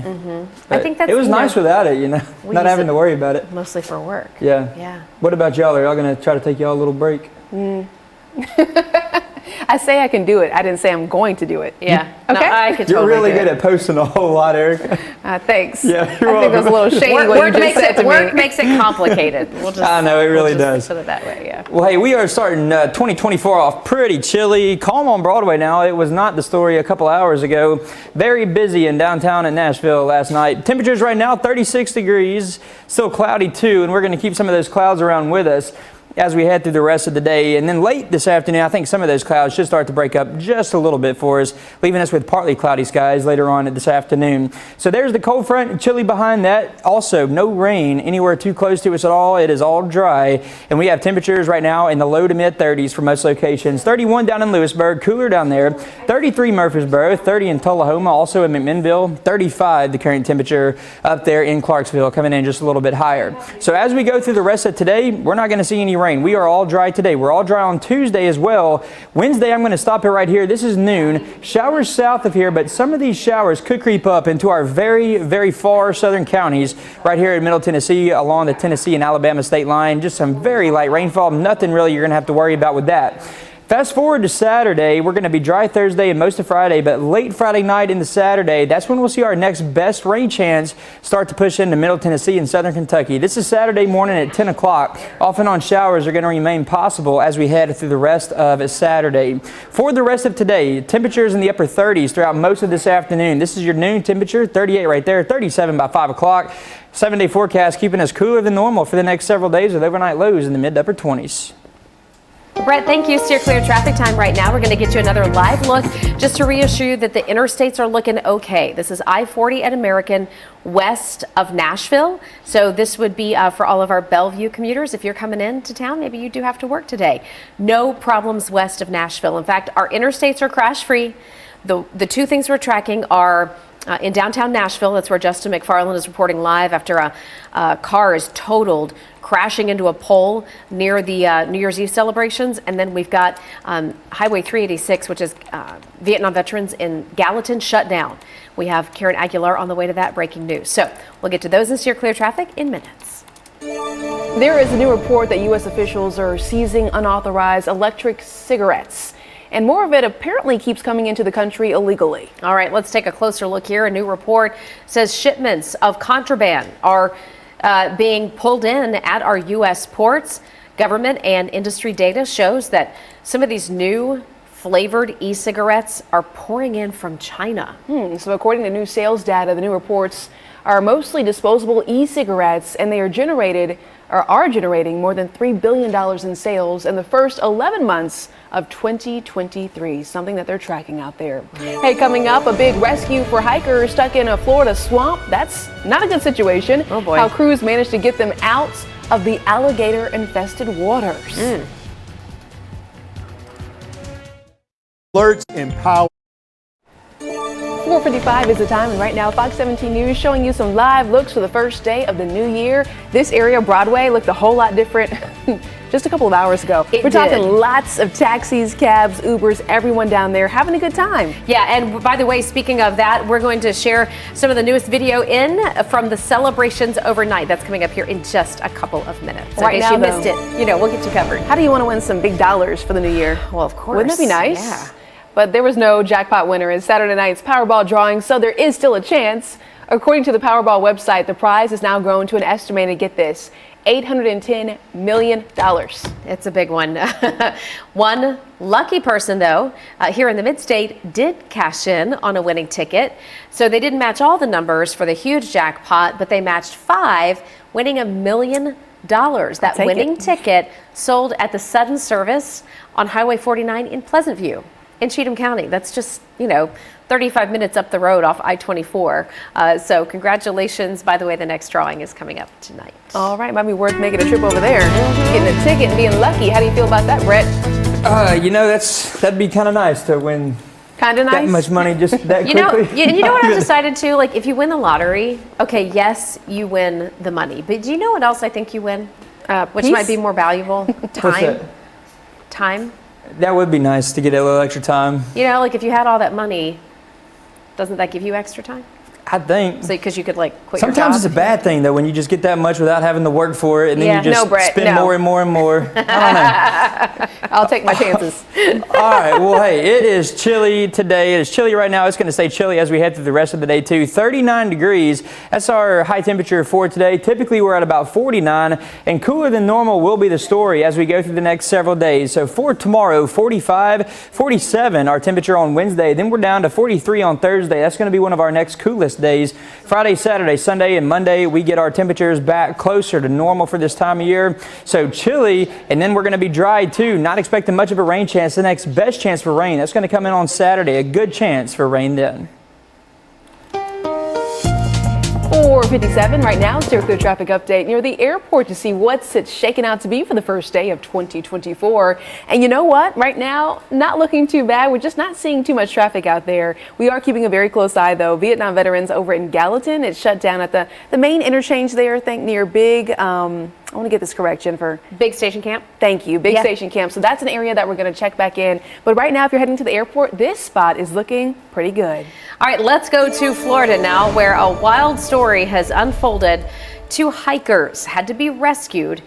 I think that's, it was nice without it, you know, not having to worry about it. Mostly for work. Yeah. Yeah. What about y'all? Are y'all going to try to take y'all a little break? I say I can do it. I didn't say I'm going to do it. Yeah. Okay. No, I could You're totally really do good it. at posting a whole lot, Erica. Thanks. Yeah, you're I think it was a little shady what you just said to me. Work makes it complicated. We'll just, I know, it really does. Put it that way, yeah. Well, hey, we are starting 2024 off pretty chilly. Calm on Broadway now. It was not the story a couple hours ago. Very busy in downtown in Nashville last night. Temperatures right now, 36 degrees. Still cloudy too, and we're going to keep some of those clouds around with us as we head through the rest of the day. And then late this afternoon, I think some of those clouds should start to break up just a little bit for us, leaving us with partly cloudy skies later on this afternoon. So there's the cold front, chilly behind that. Also, no rain anywhere too close to us at all. It is all dry. And we have temperatures right now in the low to mid 30s for most locations. 31 down in Lewisburg, cooler down there. 33 Murfreesboro, 30 in Tullahoma, also in McMinnville. 35 the current temperature up there in Clarksville, coming in just a little bit higher. So as we go through the rest of today, we're not going to see any rain. We are all dry today. We're all dry on Tuesday as well. Wednesday, I'm going to stop it right here. This is noon. Showers south of here, but some of these showers could creep up into our very, very far southern counties right here in Middle Tennessee along the Tennessee and Alabama state line. Just some very light rainfall. Nothing really you're going to have to worry about with that. Fast forward to Saturday, we're going to be dry Thursday and most of Friday, but late Friday night into Saturday, that's when we'll see our next best rain chance start to push into Middle Tennessee and Southern Kentucky. This is Saturday morning at 10 o'clock. Off and on showers are going to remain possible as we head through the rest of Saturday. For the rest of today, temperatures in the upper 30s throughout most of this afternoon. This is your noon temperature, 38 right there, 37 by 5 o'clock. 7-day forecast keeping us cooler than normal for the next several days with overnight lows in the mid to upper 20s. Brett, thank you. Steer clear traffic time right now. We're going to get you another live look just to reassure you that the interstates are looking okay. This is I-40 at American west of Nashville. So this would be for all of our Bellevue commuters. If you're coming into town, maybe you do have to work today. No problems west of Nashville. In fact, our interstates are crash free. The two things we're tracking are in downtown Nashville. That's where Justin McFarland is reporting live after a car is totaled, crashing into a pole near the New Year's Eve celebrations. And then we've got Highway 386, which is Vietnam veterans in Gallatin, shut down. We have Karen Aguilar on the way to that breaking news. So we'll get to those in Steer Clear Traffic in minutes. There is a new report that U.S. officials are seizing unauthorized electric cigarettes. And more of it apparently keeps coming into the country illegally. All right, let's take a closer look here. A new report says shipments of contraband are being pulled in at our U.S. ports. Government and industry data shows that some of these new flavored e-cigarettes are pouring in from China. So according to new sales data, the new reports are mostly disposable e-cigarettes, and they are generating more than $3 billion in sales in the first 11 months of 2023, something that they're tracking out there. Hey, coming up, a big rescue for hikers stuck in a Florida swamp. That's not a good situation. Oh boy. How crews managed to get them out of the alligator-infested waters. Alerts empower. 4:55 is the time, and right now Fox 17 News showing you some live looks for the first day of the new year. This area, Broadway, looked a whole lot different just a couple of hours ago. We're talking lots of taxis, cabs, Ubers, everyone down there having a good time. Yeah, and by the way, speaking of that, we're going to share some of the newest video from the celebrations overnight. That's coming up here in just a couple of minutes. Right in case now, you missed it, we'll get you covered. How do you want to win some big dollars for the new year? Well, of course. Wouldn't that be nice? Yeah. But there was no jackpot winner in Saturday night's Powerball drawing, so there is still a chance. According to the Powerball website, the prize has now grown to an estimated, get this, $810 million. It's a big one. One lucky person, though, here in the mid-state did cash in on a winning ticket. So they didn't match all the numbers for the huge jackpot, but they matched 5, winning $1 million. That winning ticket sold at the Sudden Service on Highway 49 in Pleasant View in Cheatham County. That's just, 35 minutes up the road off I-24. So congratulations. By the way, the next drawing is coming up tonight. All right, might be worth making a trip over there, getting a ticket and being lucky. How do you feel about that, Brett? That'd be kind of nice to win. Kind of nice. That much money just that you quickly. You know what I've decided to? Like, if you win the lottery, okay, yes, you win the money. But do you know what else I think you win? Which peace? might be more valuable? Time. Time. That would be nice to get a little extra time. Like if you had all that money, doesn't that give you extra time? I think. So because you could quit your job. Sometimes it's a bad thing though when you just get that much without having to work for it, and then you just spend more and more and more. I don't know. I'll take my chances. All right. Well, hey, it is chilly today. It is chilly right now. It's going to stay chilly as we head through the rest of the day too. 39 degrees. That's our high temperature for today. Typically we're at about 49, and cooler than normal will be the story as we go through the next several days. So for tomorrow, 45, 47 our temperature on Wednesday. Then we're down to 43 on Thursday. That's going to be one of our next coolest days. Friday, Saturday, Sunday, and Monday, we get our temperatures back closer to normal for this time of year. So chilly, and then we're going to be dry too. Not expecting much of a rain chance. The next best chance for rain, that's going to come in on Saturday. A good chance for rain then. 4:57 right now. Let's take a traffic update near the airport to see what's it's shaking out to be for the first day of 2024. And you know what? Right now, not looking too bad. We're just not seeing too much traffic out there. We are keeping a very close eye, though. Vietnam veterans over in Gallatin, it's shut down at the main interchange there, I think near Big. I want to get this correct, Jennifer. Big Station Camp. Thank you. Big Station Camp. So that's an area that we're going to check back in. But right now, if you're heading to the airport, this spot is looking pretty good. All right, let's go to Florida now, where a wild story has unfolded. 2 hikers had to be rescued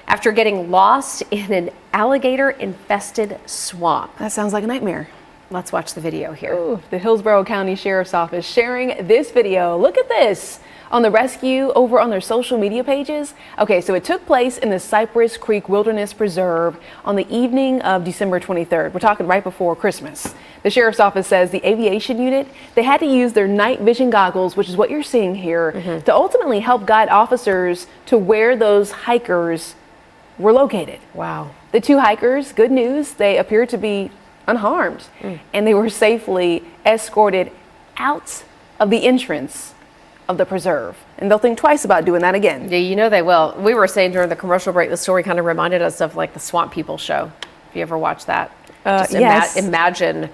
after getting lost in an alligator-infested swamp. That sounds like a nightmare. Let's watch the video here. Ooh, the Hillsborough County Sheriff's Office sharing this video. Look at this on the rescue over on their social media pages. Okay, so it took place in the Cypress Creek Wilderness Preserve on the evening of December 23rd. We're talking right before Christmas. The Sheriff's Office says the aviation unit, they had to use their night vision goggles, which is what you're seeing here, to ultimately help guide officers to where those hikers were located. Wow. The 2 hikers, good news, they appear to be unharmed, and they were safely escorted out of the entrance of the preserve, and they'll think twice about doing that again. Yeah, they will. We were saying during the commercial break, the story kind of reminded us of like the Swamp People show. If you ever watched that, yes. Imagine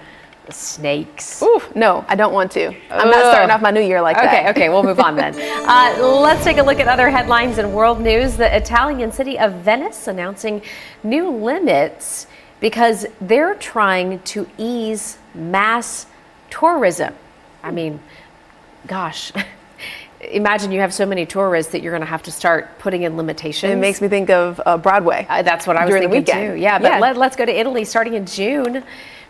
the snakes. Ooh, no, I don't want to. I'm not starting off my new year like that. Okay, we'll move on then. Let's take a look at other headlines in world news. The Italian city of Venice announcing new limits because they're trying to ease mass tourism. I mean, gosh. Imagine you have so many tourists that you're going to have to start putting in limitations. It makes me think of Broadway. That's what I was thinking too. Yeah, but let's go to Italy. Starting in June,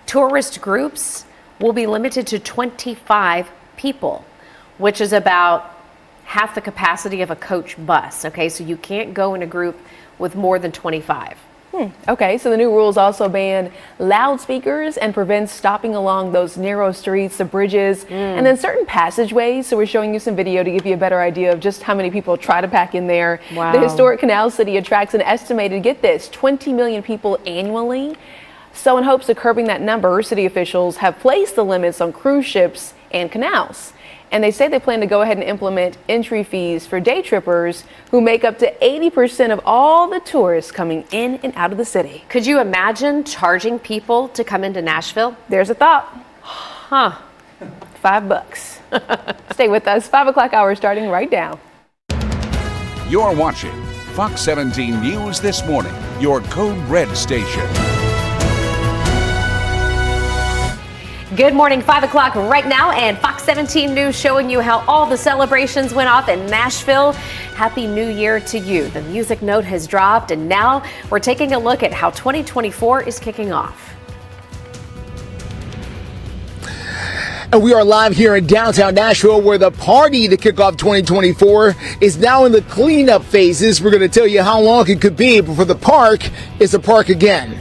tourist groups will be limited to 25 people, which is about half the capacity of a coach bus. Okay, so you can't go in a group with more than 25. Okay, so the new rules also ban loudspeakers and prevent stopping along those narrow streets, the bridges, and then certain passageways. So we're showing you some video to give you a better idea of just how many people try to pack in there. Wow. The historic canal city attracts an estimated, get this, 20 million people annually. So in hopes of curbing that number, city officials have placed the limits on cruise ships and canals. And they say they plan to go ahead and implement entry fees for day trippers who make up to 80% of all the tourists coming in and out of the city. Could you imagine charging people to come into Nashville? There's a thought. $5. Stay with us. 5 o'clock hour starting right now. You're watching Fox 17 News This Morning, your Code Red station. Good morning, 5 o'clock right now, and Fox 17 News showing you how all the celebrations went off in Nashville. Happy New Year to you. The music note has dropped, and now we're taking a look at how 2024 is kicking off. And we are live here in downtown Nashville, where the party to kick off 2024 is now in the cleanup phases. We're going to tell you how long it could be before the park is a park again.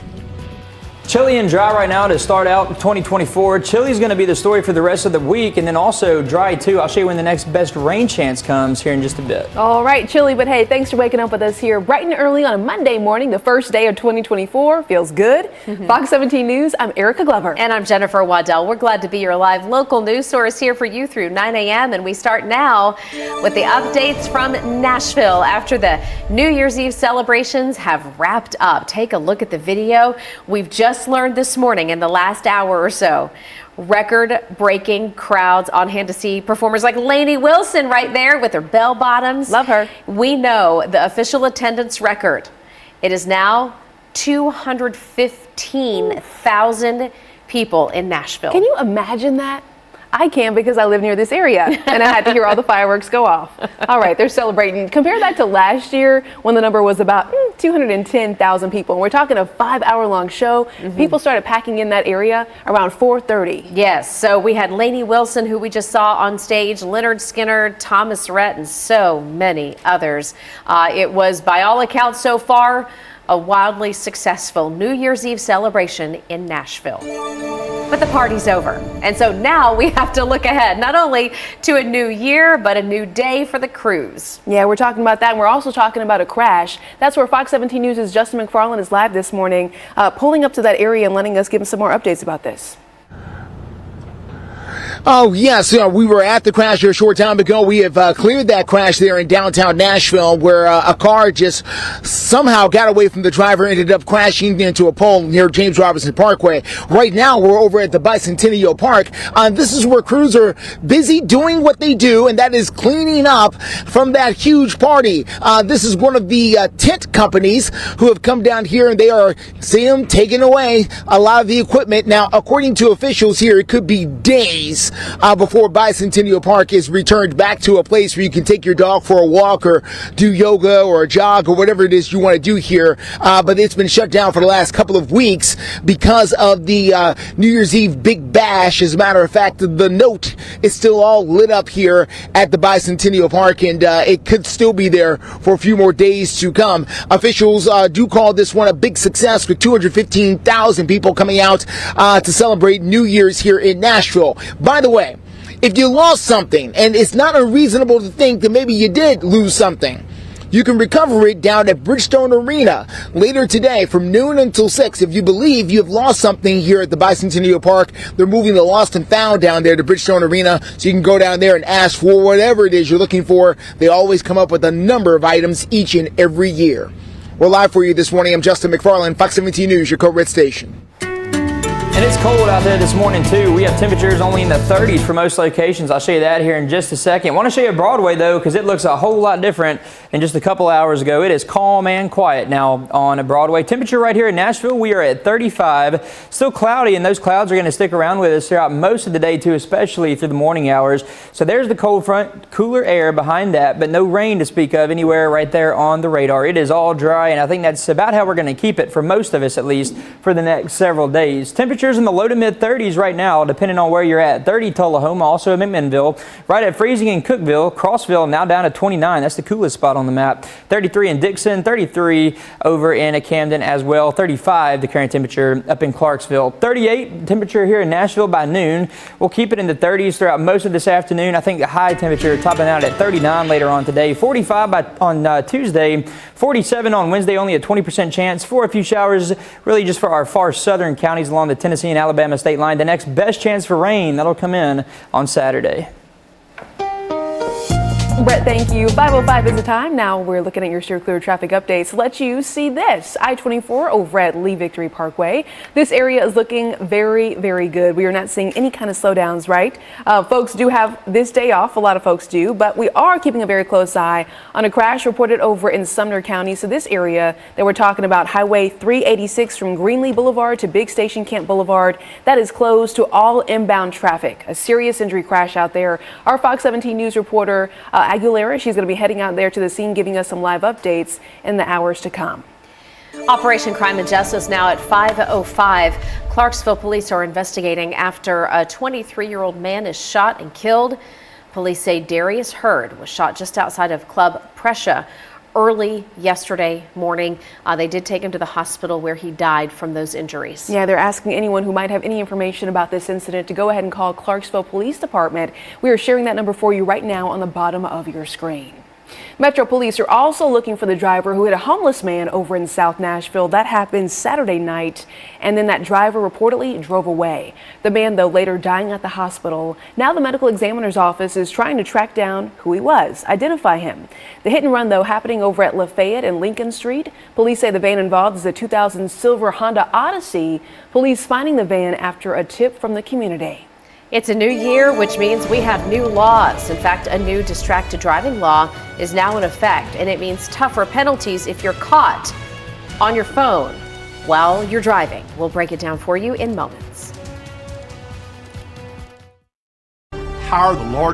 Chilly and dry right now to start out 2024. Chilly is going to be the story for the rest of the week, and then also dry too. I'll show you when the next best rain chance comes here in just a bit. All right, chilly, but hey, thanks for waking up with us here bright and early on a Monday morning, the first day of 2024. Feels good. Fox 17 News, I'm Erica Glover. And I'm Jennifer Waddell. We're glad to be your live local news source here for you through 9 a.m. And we start now with the updates from Nashville after the New Year's Eve celebrations have wrapped up. Take a look at the video we've just learned this morning in the last hour or so. Record-breaking crowds on hand to see performers like Lainey Wilson right there with her bell bottoms. Love her. We know the official attendance record. It is now 215,000 people in Nashville. Can you imagine that? I can, because I live near this area and I had to hear all the fireworks go off. All right, they're celebrating. Compare that to last year when the number was about 210,000 people. And we're talking a 5-hour-long show. People started packing in that area around 4:30. Yes, so we had Lainey Wilson, who we just saw on stage, Leonard Skinner, Thomas Rhett, and so many others. It was, by all accounts so far, a wildly successful New Year's Eve celebration in Nashville. But the party's over. And so now we have to look ahead, not only to a new year, but a new day for the cruise. Yeah, we're talking about that. And we're also talking about a crash. That's where Fox 17 News' Justin McFarland is live this morning, pulling up to that area and letting us give him some more updates about this. Oh, yes. We were at the crash here a short time ago. We have cleared that crash there in downtown Nashville, where a car just somehow got away from the driver, ended up crashing into a pole near James Robinson Parkway. Right now, we're over at the Bicentennial Park. This is where crews are busy doing what they do, and that is cleaning up from that huge party. This is one of the tent companies who have come down here, and they are, see them, taking away a lot of the equipment. Now, according to officials here, it could be days before Bicentennial Park is returned back to a place where you can take your dog for a walk or do yoga or a jog or whatever it is you want to do here. But it's been shut down for the last couple of weeks because of the New Year's Eve Big Bash. As a matter of fact, the note is still all lit up here at the Bicentennial Park, and it could still be there for a few more days to come. Officials do call this one a big success, with 215,000 people coming out to celebrate New Year's here in Nashville. By the way, if you lost something, and it's not unreasonable to think that maybe you did lose something, you can recover it down at Bridgestone Arena later today from noon until 6. If you believe you have lost something here at the Bicentennial Park, they're moving the lost and found down there to Bridgestone Arena, so you can go down there and ask for whatever it is you're looking for. They always come up with a number of items each and every year. We're live for you this morning. I'm Justin McFarland, Fox 17 News, your co-red station. And it's cold out there this morning, too. We have temperatures only in the 30s for most locations. I'll show you that here in just a second. I want to show you Broadway, though, because it looks a whole lot different than just a couple hours ago. It is calm and quiet now on Broadway. Temperature right here in Nashville, we are at 35. Still cloudy, and those clouds are going to stick around with us throughout most of the day, too, especially through the morning hours. So there's the cold front, cooler air behind that, but no rain to speak of anywhere right there on the radar. It is all dry, and I think that's about how we're going to keep it, for most of us at least, for the next several days. Temperatures in the low to mid 30s right now, depending on where you're at. 30 Tullahoma, also McMinnville, right at freezing in Cookeville. Crossville now down to 29. That's the coolest spot on the map. 33 in Dickson, 33 over in Camden as well. 35 the current temperature up in Clarksville. 38 temperature here in Nashville by noon. We'll keep it in the 30s throughout most of this afternoon. I think the high temperature topping out at 39 later on today. 45 on Tuesday. 47 on Wednesday, only a 20% chance for a few showers, really just for our far southern counties along the Tennessee and Alabama state line. The next best chance for rain, that'll come in on Saturday. Brett, thank you. 5:05 is the time. Now we're looking at your steer clear traffic updates. Let you see this. I-24 over at Lee Victory Parkway. This area is looking very, very good. We are not seeing any kind of slowdowns, right? Folks do have this day off. A lot of folks do, but we are keeping a very close eye on a crash reported over in Sumner County. So this area that we're talking about, Highway 386 from Greenlee Boulevard to Big Station Camp Boulevard, that is closed to all inbound traffic. A serious injury crash out there. Our Fox 17 News reporter, Aguilera, she's going to be heading out there to the scene, giving us some live updates in the hours to come. Operation Crime and Justice now at 5:05. Clarksville police are investigating after a 23-year-old man is shot and killed. Police say Darius Hurd was shot just outside of Club Prussia early yesterday morning. They did take him to the hospital where he died from those injuries. Yeah, they're asking anyone who might have any information about this incident to go ahead and call Clarksville Police Department. We are sharing that number for you right now on the bottom of your screen. Metro Police are also looking for the driver who hit a homeless man over in South Nashville. That happened Saturday night, and then that driver reportedly drove away. The man, though, later dying at the hospital. Now the medical examiner's office is trying to track down who he was, identify him. The hit and run, though, happening over at Lafayette and Lincoln Street. Police say the van involved is a 2000 silver Honda Odyssey. Police finding the van after a tip from the community. It's a new year, which means we have new laws. In fact, a new distracted driving law is now in effect, and it means tougher penalties if you're caught on your phone while you're driving. We'll break it down for you in moments. How are the Lord?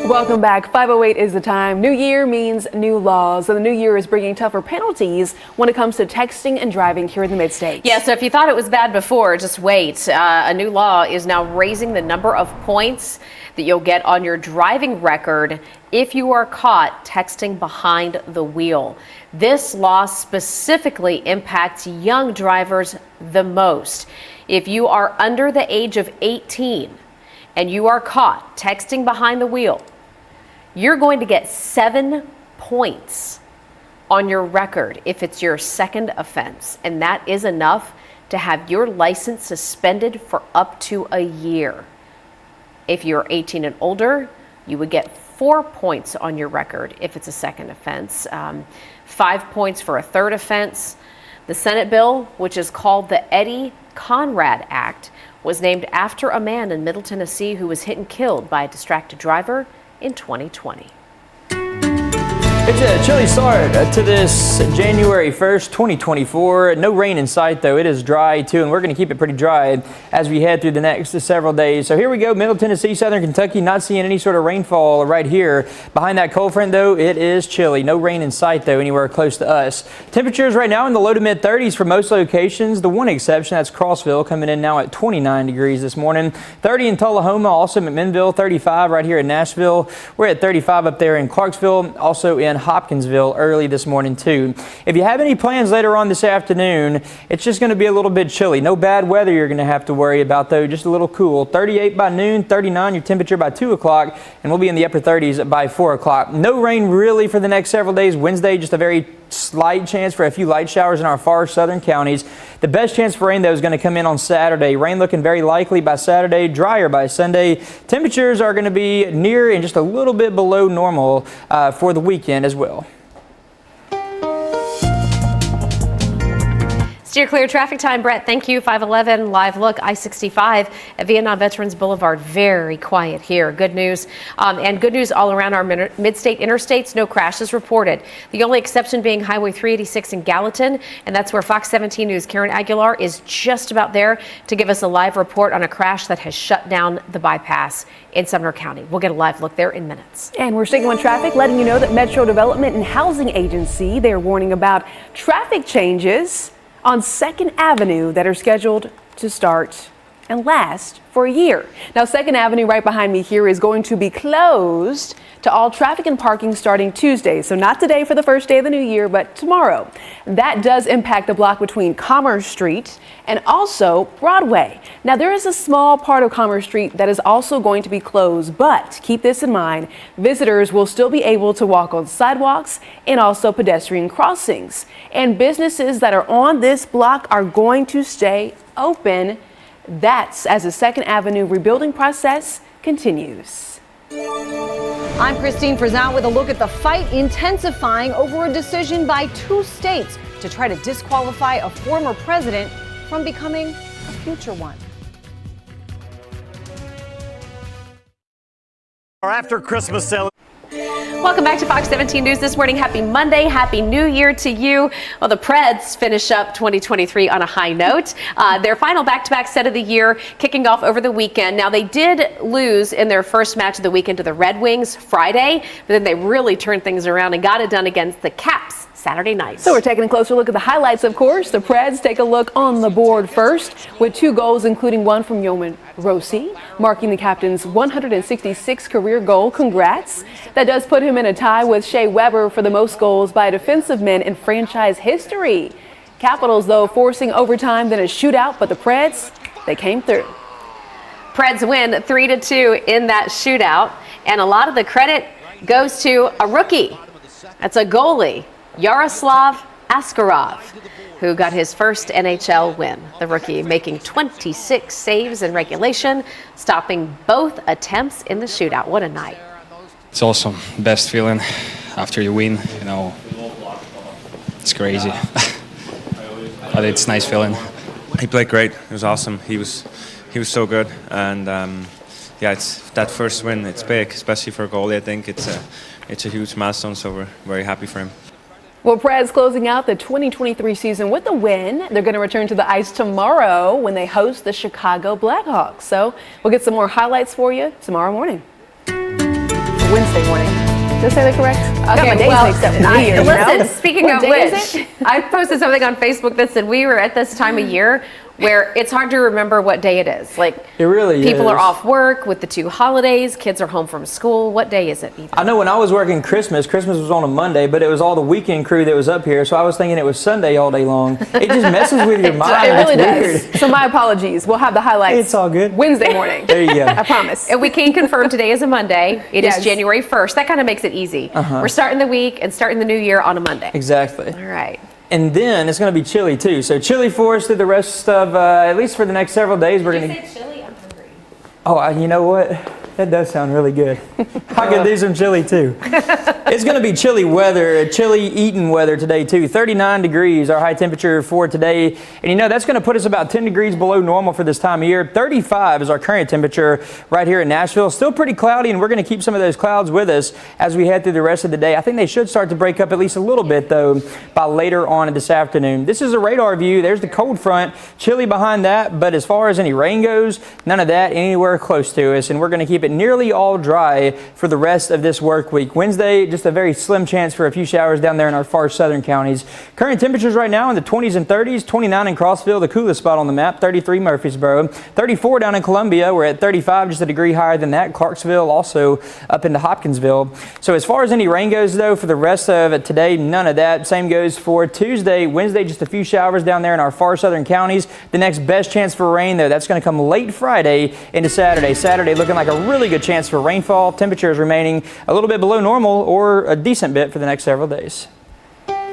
Welcome back. 5:08 is the time. New year means new laws. So the new year is bringing tougher penalties when it comes to texting and driving here in the Mid-States. Yeah, so if you thought it was bad before, just wait. A new law is now raising the number of points that you'll get on your driving record if you are caught texting behind the wheel. This law specifically impacts young drivers the most. If you are under the age of 18 and you are caught texting behind the wheel, you're going to get 7 points on your record if it's your second offense. And that is enough to have your license suspended for up to a year. If you're 18 and older, you would get 4 points on your record if it's a second offense, 5 points for a third offense. The Senate bill, which is called the Eddie Conrad Act, was named after a man in Middle Tennessee who was hit and killed by a distracted driver in 2020. It's a chilly start to this January 1st, 2024. No rain in sight, though. It is dry, too, and we're going to keep it pretty dry as we head through the next several days. So here we go. Middle Tennessee, Southern Kentucky, not seeing any sort of rainfall right here. Behind that cold front, though, it is chilly. No rain in sight, though, anywhere close to us. Temperatures right now in the low to mid 30s for most locations. The one exception, that's Crossville, coming in now at 29 degrees this morning. 30 in Tullahoma, also McMinnville, 35 right here in Nashville. We're at 35 up there in Clarksville, also in Hopkinsville early this morning too. If you have any plans later on this afternoon, it's just going to be a little bit chilly. No bad weather you're going to have to worry about, though. Just a little cool. 38 by noon, 39 your temperature by 2 o'clock, and we'll be in the upper 30s by 4 o'clock. No rain really for the next several days. Wednesday, just a very slight chance for a few light showers in our far southern counties. The best chance for rain, though, is going to come in on Saturday. Rain looking very likely by Saturday, drier by Sunday. Temperatures are going to be near and just a little bit below normal for the weekend as well. Steer clear traffic time, Brett. Thank you. 511 live look, I-65 at Vietnam Veterans Boulevard. Very quiet here. Good news. And good news all around our mid-state interstates. No crashes reported. The only exception being Highway 386 in Gallatin. And that's where Fox 17 News' Karen Aguilar is just about there to give us a live report on a crash that has shut down the bypass in Sumner County. We'll get a live look there in minutes. And we're sticking with traffic, letting you know that Metro Development and Housing Agency, they're warning about traffic changes on 2nd Avenue that are scheduled to start and last for a year. Now, 2nd Avenue right behind me here is going to be closed to all traffic and parking starting Tuesday. So not today for the first day of the new year, but tomorrow. That does impact the block between Commerce Street and also Broadway. Now, there is a small part of Commerce Street that is also going to be closed, but keep this in mind, visitors will still be able to walk on sidewalks and also pedestrian crossings. And businesses that are on this block are going to stay open. That's as the 2nd Avenue rebuilding process continues. I'm Christine Frizzant with a look at the fight intensifying over a decision by 2 states to try to disqualify a former president from becoming a future one. After Christmas sale. Welcome back to Fox 17 News this morning. Happy Monday. Happy New Year to you. Well, the Preds finish up 2023 on a high note. Their final back-to-back set of the year kicking off over the weekend. Now, they did lose in their first match of the weekend to the Red Wings Friday, but then they really turned things around and got it done against the Caps Saturday night. So we're taking a closer look at the highlights, of course. The Preds take a look on the board first with 2 goals, including one from Yoman Rossi, marking the captain's 166th career goal. Congrats. That does put him in a tie with Shea Weber for the most goals by a defensive man in franchise history. Capitals, though, forcing overtime, then a shootout, but the Preds, they came through. Preds win 3-2 in that shootout, and a lot of the credit goes to a rookie. That's a goalie, Yaroslav Askarov, who got his first NHL win. The rookie making 26 saves in regulation, stopping both attempts in the shootout. What a night. It's awesome. Best feeling after you win, you know. It's crazy. But it's a nice feeling. He played great. It was awesome. He was so good. And yeah, it's that first win. It's big, especially for a goalie. I think it's a huge milestone. So we're very happy for him. Well, Preds closing out the 2023 season with a win. They're going to return to the ice tomorrow when they host the Chicago Blackhawks. So we'll get some more highlights for you tomorrow morning. Wednesday morning. Did I say that correct? I got my days mixed up with New Year's, listen, speaking of which, I posted something on Facebook that said we were at this time of year where it's hard to remember what day it is. Like, it really people is. are off work with the 2 holidays, kids are home from school. What day is it, Ethan? I know when I was working Christmas was on a Monday, but it was all the weekend crew that was up here, so I was thinking it was Sunday all day long. It just messes with your mind. It really does. So my apologies. We'll have the highlights. It's all good. Wednesday morning. There you go. I promise. And we can confirm today is a Monday. It Yes. is January 1st. That kind of makes it easy. We're starting the week and starting the new year on a Monday. Exactly. All right. And then it's going to be chilly too. So chilly for us through the rest of, at least for the next several days. We're going to. Chilly? I'm hungry. Oh, you know what? That does sound really good. I could do some chili too. It's going to be chilly weather, chilly eating weather today too. 39 degrees, our high temperature for today. And you know, that's going to put us about 10 degrees below normal for this time of year. 35 is our current temperature right here in Nashville. Still pretty cloudy, and we're going to keep some of those clouds with us as we head through the rest of the day. I think they should start to break up at least a little bit though by later on this afternoon. This is a radar view. There's the cold front, chilly behind that. But as far as any rain goes, none of that anywhere close to us. And we're going to keep it nearly all dry for the rest of this work week. Wednesday, just a very slim chance for a few showers down there in our far southern counties. Current temperatures right now in the 20s and 30s, 29 in Crossville, the coolest spot on the map, 33 Murfreesboro, 34 down in Columbia. We're at 35, just a degree higher than that. Clarksville also up into Hopkinsville. So as far as any rain goes though, for the rest of it today, none of that. Same goes for Tuesday, Wednesday, just a few showers down there in our far southern counties. The next best chance for rain though, that's going to come late Friday into Saturday. Saturday looking like a really good chance for rainfall. Temperatures remaining a little bit below normal or a decent bit for the next several days.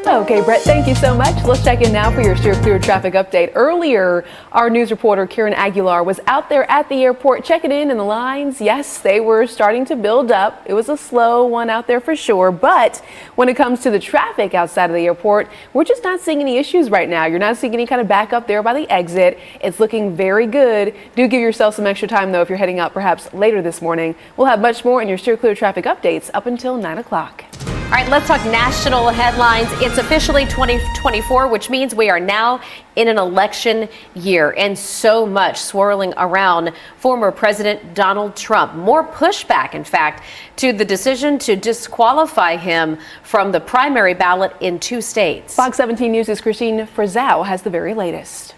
Okay, Brett, thank you so much. Let's check in now for your Steer Clear traffic update. Earlier, our news reporter, Kieran Aguilar, was out there at the airport checking in, and the lines, yes, they were starting to build up. It was a slow one out there for sure, but when it comes to the traffic outside of the airport, we're just not seeing any issues right now. You're not seeing any kind of backup there by the exit. It's looking very good. Do give yourself some extra time, though, if you're heading out perhaps later this morning. We'll have much more in your Steer Clear traffic updates up until 9 o'clock. All right, let's talk national headlines. It's officially 2024, which means we are now in an election year, and so much swirling around former President Donald Trump. More pushback, in fact, to the decision to disqualify him from the primary ballot in 2 states. Fox 17 News' Christine Frizzell has the very latest.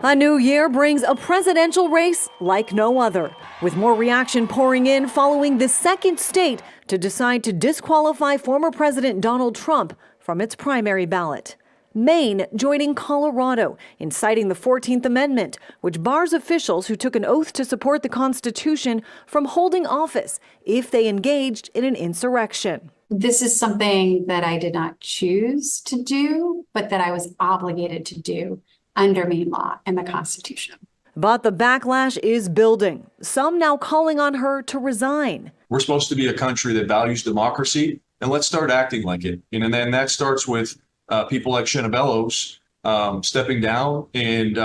A new year brings a presidential race like no other, with more reaction pouring in following the second state to decide to disqualify former President Donald Trump from its primary ballot. Maine joining Colorado in citing the 14th Amendment, which bars officials who took an oath to support the Constitution from holding office if they engaged in an insurrection. This is something that I did not choose to do, but that I was obligated to do under Maine law and the Constitution. But the backlash is building, some now calling on her to resign. We're supposed to be a country that values democracy, and let's start acting like it. And then that starts with people like Shelbyville stepping down and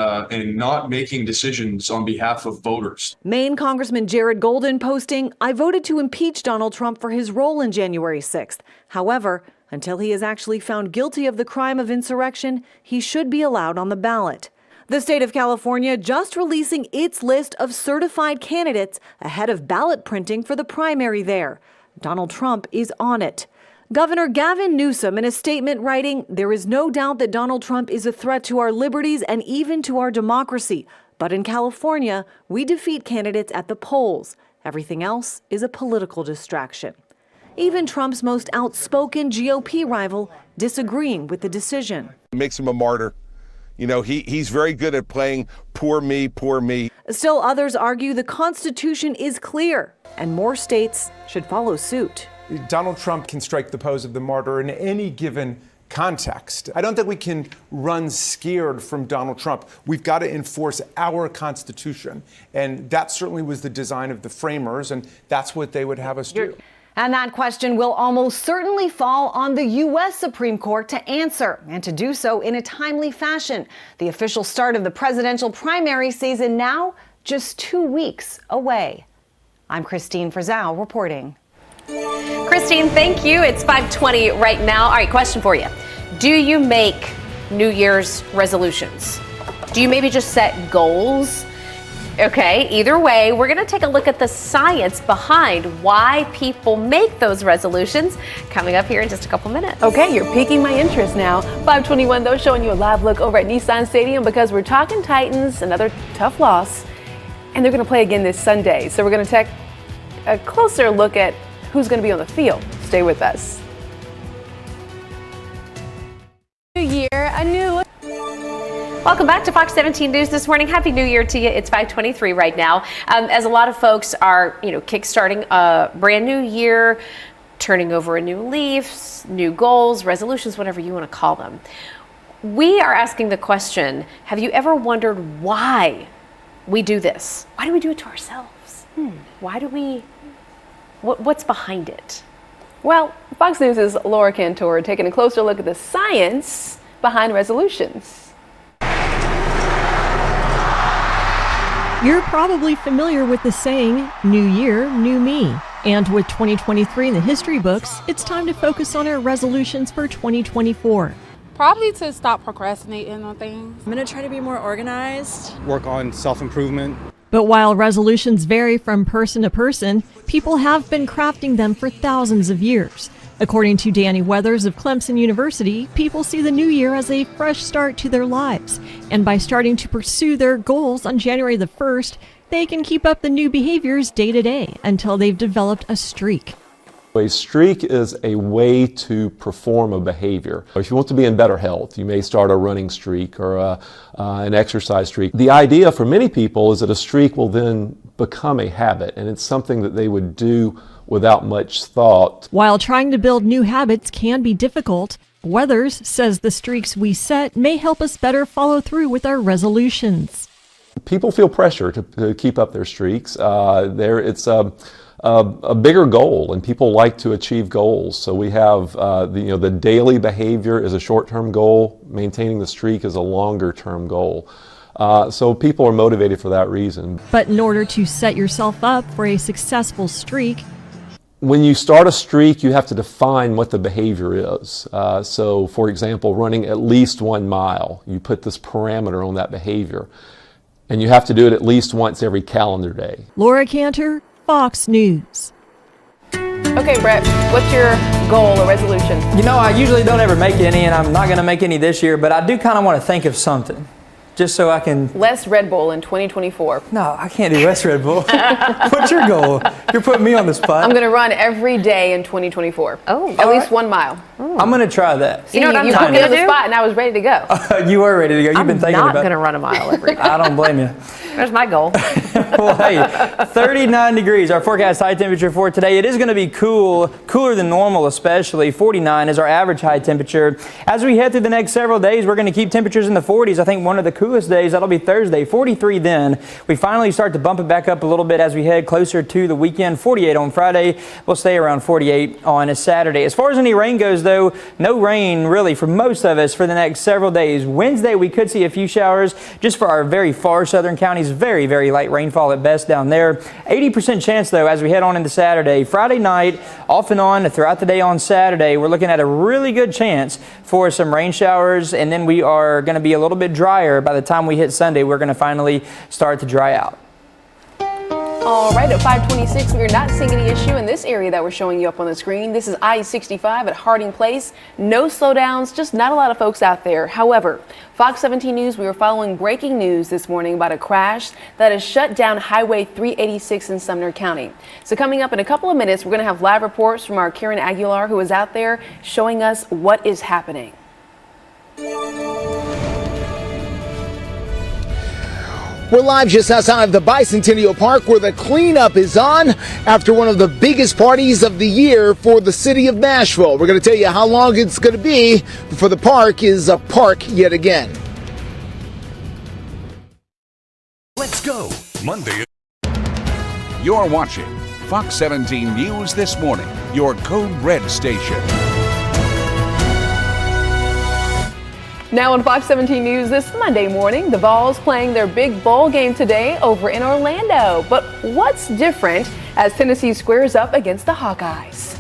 not making decisions on behalf of voters. Maine Congressman Jared Golden posting, "I voted to impeach Donald Trump for his role in January 6th. However, until he is actually found guilty of the crime of insurrection, he should be allowed on the ballot." The state of California just releasing its list of certified candidates ahead of ballot printing for the primary there. Donald Trump is on it. Governor Gavin Newsom in a statement writing, "There is no doubt that Donald Trump is a threat to our liberties and even to our democracy. But in California, we defeat candidates at the polls. Everything else is a political distraction." Even Trump's most outspoken GOP rival disagreeing with the decision. It makes him a martyr. You know, he's very good at playing poor me, poor me. Still, others argue the Constitution is clear and more states should follow suit. Donald Trump can strike the pose of the martyr in any given context. I don't think we can run scared from Donald Trump. We've got to enforce our Constitution. And that certainly was the design of the framers, and that's what they would have us do. And that question will almost certainly fall on the U.S. Supreme Court to answer, and to do so in a timely fashion. The official start of the presidential primary season now just 2 weeks away. I'm Christine Frizzell reporting. Christine, thank you. It's 5:20 right now. All right, question for you. Do you make New Year's resolutions? Do you maybe just set goals? Okay, either way, we're going to take a look at the science behind why people make those resolutions coming up here in just a couple minutes. Okay, you're piquing my interest now. 521 though, showing you a live look over at Nissan Stadium because we're talking Titans, another tough loss, and they're going to play again this Sunday. So we're going to take a closer look at who's going to be on the field. Stay with us. New year, a new... Welcome back to Fox 17 News this morning. Happy New Year to you. It's 5:23 right now. As a lot of folks are, kickstarting a brand new year, turning over a new leaf, new goals, resolutions, whatever you want to call them. We are asking the question, have you ever wondered why we do this? Why do we do it to ourselves? Why do we, what's behind it? Well, Fox News' Laura Cantor taking a closer look at the science behind resolutions. You're probably familiar with the saying, "New Year, new me." And with 2023 in the history books, it's time to focus on our resolutions for 2024. Probably to stop procrastinating on things. I'm going to try to be more organized. Work on self-improvement. But while resolutions vary from person to person, people have been crafting them for thousands of years. According to Danny Weathers of Clemson University, people see the new year as a fresh start to their lives. And by starting to pursue their goals on January the 1st, they can keep up the new behaviors day to day until they've developed a streak. A streak is a way to perform a behavior. If you want to be in better health, you may start a running streak or an exercise streak. The idea for many people is that a streak will then become a habit, and it's something that they would do without much thought. While trying to build new habits can be difficult, Weathers says the streaks we set may help us better follow through with our resolutions. People feel pressure to keep up their streaks. It's a bigger goal, and people like to achieve goals. So we have the daily behavior is a short-term goal. Maintaining the streak is a longer-term goal. So people are motivated for that reason. But in order to set yourself up for a successful streak, when you start a streak, you have to define what the behavior is. So, for example, running at least 1 mile, you put this parameter on that behavior. And you have to do it at least once every calendar day. Laura Cantor, Fox News. Okay, Brett, what's your goal or resolution? I usually don't ever make any, and I'm not going to make any this year, but I do kind of want to think of something. Just so I can... Less Red Bull in 2024. No, I can't do less Red Bull. What's your goal? You're putting me on the spot. I'm going to run every day in 2024. Oh, at least 1 mile. I'm going to try that. You know what I'm put me on the spot, and I was ready to go. You were ready to go. You've been thinking about it. I'm not going to run a mile every day. I don't blame you. There's my goal. Well, hey, 39 degrees, our forecast high temperature for today. It is going to be cooler than normal especially. 49 is our average high temperature. As we head through the next several days, we're going to keep temperatures in the 40s. I think one of the coolest coolest days, that'll be Thursday, 43 then. We finally start to bump it back up a little bit as we head closer to the weekend. 48 on Friday. We'll stay around 48 on a Saturday. As far as any rain goes, though, no rain really for most of us for the next several days. Wednesday, we could see a few showers just for our very far southern counties. Very, very light rainfall at best down there. 80% chance, though, as we head on into Saturday. Friday night, off and on throughout the day on Saturday, we're looking at a really good chance for some rain showers, and then we are going to be a little bit drier. By the time we hit Sunday, we're going to finally start to dry out. All right, at 526, we are not seeing any issue in this area that we're showing you up on the screen. This is I-65 at Harding Place. No slowdowns, just not a lot of folks out there. However, Fox 17 News, we were following breaking news this morning about a crash that has shut down Highway 386 in Sumner County. So coming up in a couple of minutes, we're going to have live reports from our Karen Aguilar, who is out there showing us what is happening. We're live just outside of the Bicentennial Park where the cleanup is on after one of the biggest parties of the year for the city of Nashville. We're going to tell you how long it's going to be before the park is a park yet again. Let's go. Monday. You're watching Fox 17 News This Morning, your Code Red station. Now on Fox 17 News this Monday morning, the Vols playing their big bowl game today over in Orlando. But what's different as Tennessee squares up against the Hawkeyes?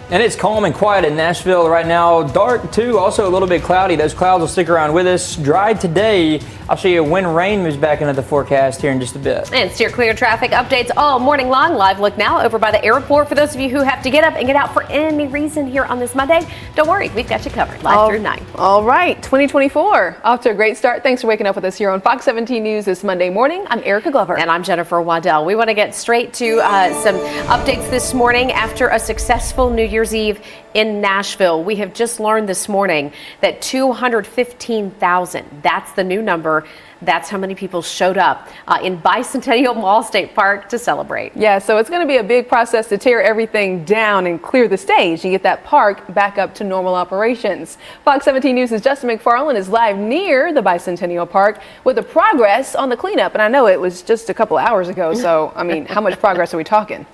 And it's calm and quiet in Nashville right now. Dark, too, also a little bit cloudy. Those clouds will stick around with us. Dry today. I'll show you when rain moves back into the forecast here in just a bit. And steer clear traffic updates all morning long. Live look now over by the airport for those of you who have to get up and get out for any reason here on this Monday. Don't worry, we've got you covered live through 9. All right, 2024 off to a great start. Thanks for waking up with us here on Fox 17 News this Monday morning. I'm Erica Glover. And I'm Jennifer Waddell. We want to get straight to some updates this morning after a successful New Year's Eve in Nashville. We have just learned this morning that 215,000, that's the new number. That's how many people showed up in Bicentennial Mall State Park to celebrate. Yeah, so it's going to be a big process to tear everything down and clear the stage and get that park back up to normal operations. Fox 17 News' Justin McFarland is live near the Bicentennial Park with the progress on the cleanup. And I know it was just a couple of hours ago, so I mean, how much progress are we talking?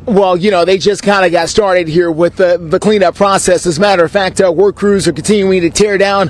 Well, you know, they just kind of got started here with the cleanup process. As a matter of fact, work crews are continuing to tear down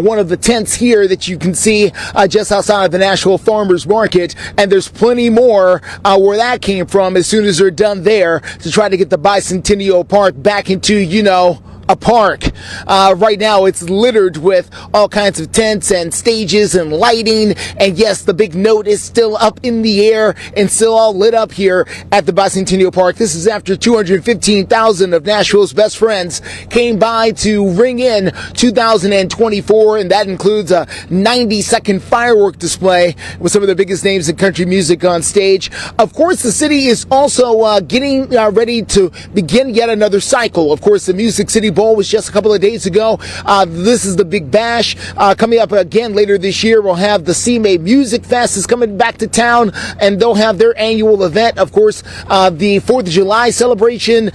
one of the tents here that you can see just outside of the Nashville Farmers Market. And there's plenty more where that came from as soon as they're done there to try to get the Bicentennial Park back into, you know, a park. Right now it's littered with all kinds of tents and stages and lighting, and yes, the big note is still up in the air and still all lit up here at the Bicentennial Park. This is after 215,000 of Nashville's best friends came by to ring in 2024, and that includes a 90-second firework display with some of the biggest names in country music on stage. Of course, the city is also getting ready to begin yet another cycle. Of course, the Music City Bowl was just a couple of days ago. This is the Big Bash coming up again later this year. We'll have the CMA Music Fest is coming back to town, and they'll have their annual event. Of course, the 4th of July celebration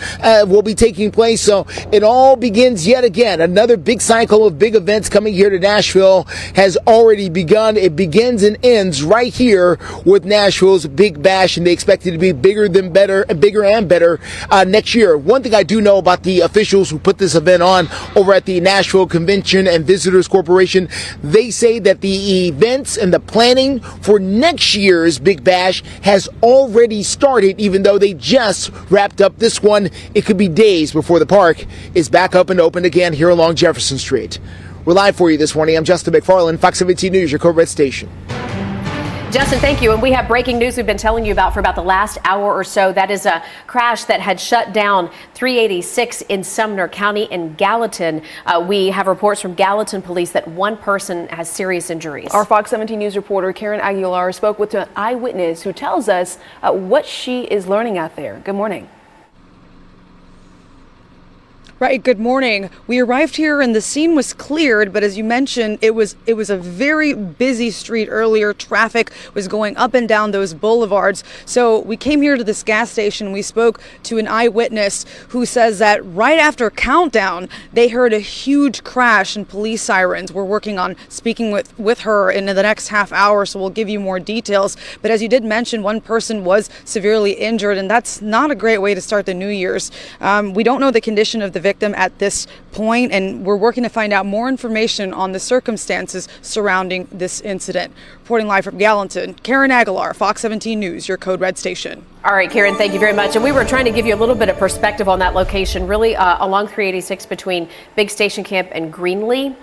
will be taking place. So it all begins yet again. Another big cycle of big events coming here to Nashville has already begun. It begins and ends right here with Nashville's Big Bash, and they expect it to be bigger and better next year. One thing I do know about the officials who put this event on over at the Nashville Convention and Visitors Corporation, they say that the events and the planning for next year's Big Bash has already started, even though they just wrapped up this one. It could be days before the park is back up and open again here along Jefferson Street. We're live for you this morning. I'm Justin McFarland, Fox 17 News, your Code Red station. Justin, thank you. And we have breaking news we've been telling you about for about the last hour or so. That is a crash that had shut down 386 in Sumner County in Gallatin. We have reports from Gallatin police that one person has serious injuries. Our Fox 17 News reporter Karen Aguilar spoke with an eyewitness who tells us what she is learning out there. Good morning. Right, good morning. We arrived here and the scene was cleared, but as you mentioned, it was a very busy street earlier. Traffic was going up and down those boulevards. So we came here to this gas station. We spoke to an eyewitness who says that right after countdown, they heard a huge crash and police sirens. We're working on speaking with her in the next half hour, so we'll give you more details. But as you did mention, one person was severely injured, and that's not a great way to start the New Year's. We don't know the condition of the victim at this point, and we're working to find out more information on the circumstances surrounding this incident. Reporting live from Gallatin, Karen Aguilar, Fox 17 News, your Code Red station. All right, Karen, thank you very much. And we were trying to give you a little bit of perspective on that location, really along 386 between Big Station Camp and Greenlee.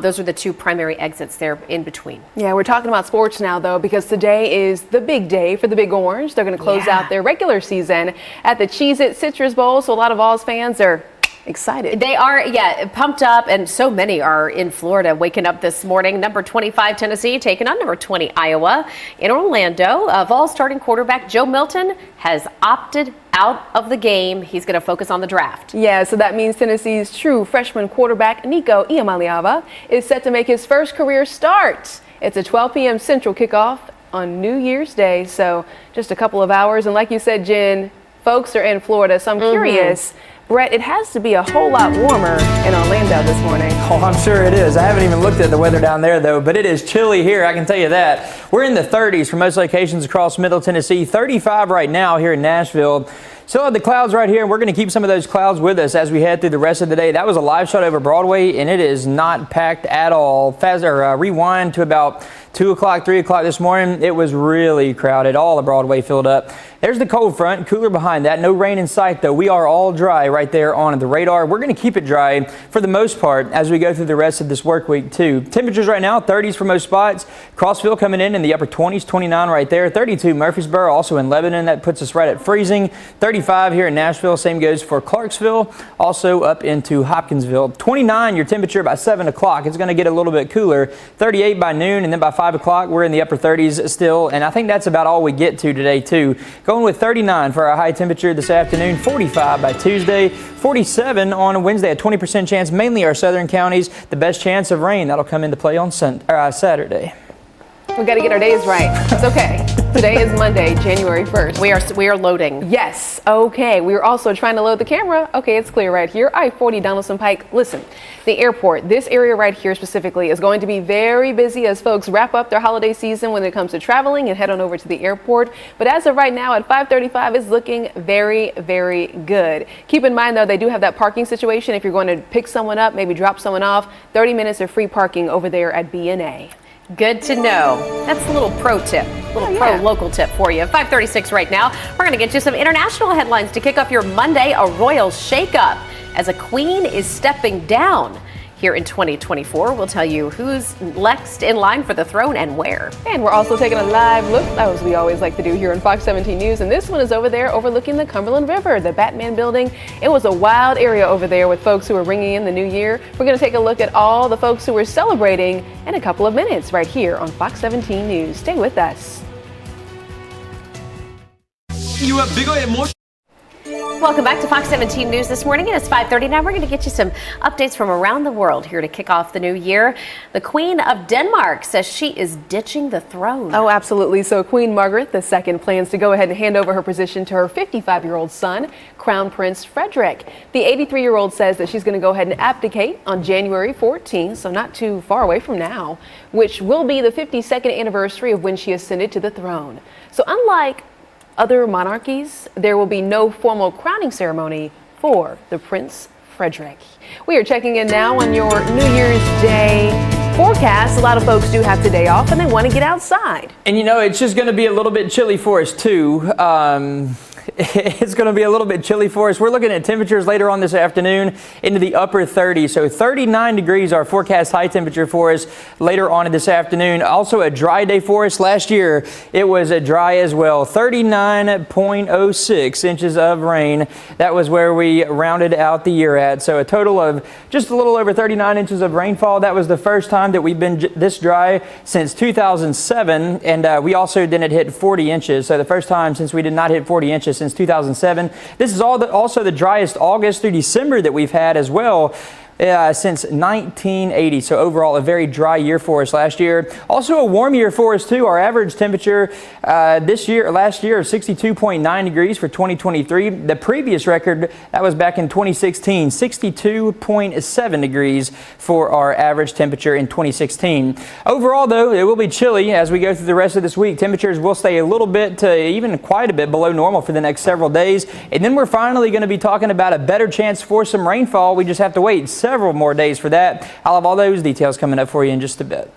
Those are the two primary exits there in between. Yeah, we're talking about sports now, though, because today is the big day for the Big Orange. They're going to close out their regular season at the Cheez-It Citrus Bowl, so a lot of Vols fans are excited. They are, pumped up, and so many are in Florida waking up this morning. Number 25 Tennessee taking on number 20 Iowa. In Orlando, Vols starting quarterback Joe Milton has opted out of the game. He's going to focus on the draft. Yeah, so that means Tennessee's true freshman quarterback Nico Iamaleava is set to make his first career start. It's a 12 p.m. Central kickoff on New Year's Day, so just a couple of hours. And like you said, Jen, folks are in Florida, so I'm curious. Brett, it has to be a whole lot warmer in Orlando this morning. Oh, I'm sure it is. I haven't even looked at the weather down there, though, but it is chilly here, I can tell you that. We're in the 30s for most locations across Middle Tennessee, 35 right now here in Nashville. Still have the clouds right here, and we're going to keep some of those clouds with us as we head through the rest of the day. That was a live shot over Broadway, and it is not packed at all. Rewind to about 2 o'clock, 3 o'clock this morning, it was really crowded. All of Broadway filled up. There's the cold front, cooler behind that. No rain in sight, though. We are all dry right there on the radar. We're going to keep it dry for the most part as we go through the rest of this work week, too. Temperatures right now, 30s for most spots. Crossville coming in the upper 20s, 29 right there. 32 Murfreesboro, also in Lebanon. That puts us right at freezing. 35 here in Nashville. Same goes for Clarksville, also up into Hopkinsville. 29 your temperature by 7 o'clock. It's going to get a little bit cooler. 38 by noon, and then by 5 o'clock, we're in the upper 30s still. And I think that's about all we get to today, too. Going with 39 for our high temperature this afternoon, 45 by Tuesday, 47 on Wednesday, a 20% chance, mainly our southern counties. The best chance of rain, that'll come into play on Saturday. We got to get our days right. It's okay. Today is Monday, January 1st. We are loading. Yes. Okay. We are also trying to load the camera. Okay, it's clear right here. I-40 Donaldson Pike. Listen, the airport, this area right here specifically, is going to be very busy as folks wrap up their holiday season when it comes to traveling and head on over to the airport. But as of right now at 5:35, it's looking very, very good. Keep in mind, though, they do have that parking situation. If you're going to pick someone up, maybe drop someone off, 30 minutes of free parking over there at B&A. Good to know. That's a little pro tip, pro local tip for you. 5:36 right now. We're going to get you some international headlines to kick off your Monday. A royal shakeup as a queen is stepping down. Here in 2024, we'll tell you who's next in line for the throne and where. And we're also taking a live look, as we always like to do here on Fox 17 News. And this one is over there overlooking the Cumberland River, the Batman building. It was a wild area over there with folks who are ringing in the new year. We're going to take a look at all the folks who are celebrating in a couple of minutes right here on Fox 17 News. Stay with us. You have bigger emotions. Welcome back to Fox 17 News this morning. It is 5:39. We're going to get you some updates from around the world here to kick off the new year. The Queen of Denmark says she is ditching the throne. Oh, absolutely. So Queen Margaret II plans to go ahead and hand over her position to her 55-year-old son, Crown Prince Frederick. The 83-year-old says that she's going to go ahead and abdicate on January 14th, so not too far away from now, which will be the 52nd anniversary of when she ascended to the throne. So unlike other monarchies, there will be no formal crowning ceremony for the Prince Frederick. We are checking in now on your New Year's Day forecast. A lot of folks do have today off and they want to get outside. And you know, it's just going to be a little bit chilly for us too. It's going to be a little bit chilly for us. We're looking at temperatures later on this afternoon into the upper 30s. So 39 degrees, our forecast high temperature for us later on this afternoon. Also a dry day for us. Last year, it was a dry as well. 39.06 inches of rain. That was where we rounded out the year at. So a total of just a little over 39 inches of rainfall. That was the first time that we've been this dry since 2007. And we also didn't hit 40 inches. So the first time since we did not hit 40 inches since 2007. This is also the driest August through December that we've had as well. Since 1980. So overall, a very dry year for us last year. Also a warm year for us too. Our average temperature last year, of 62.9 degrees for 2023. The previous record, that was back in 2016, 62.7 degrees for our average temperature in 2016. Overall though, it will be chilly as we go through the rest of this week. Temperatures will stay a little bit to even quite a bit below normal for the next several days. And then we're finally going to be talking about a better chance for some rainfall. We just have to wait several more days for that. I'll have all those details coming up for you in just a bit.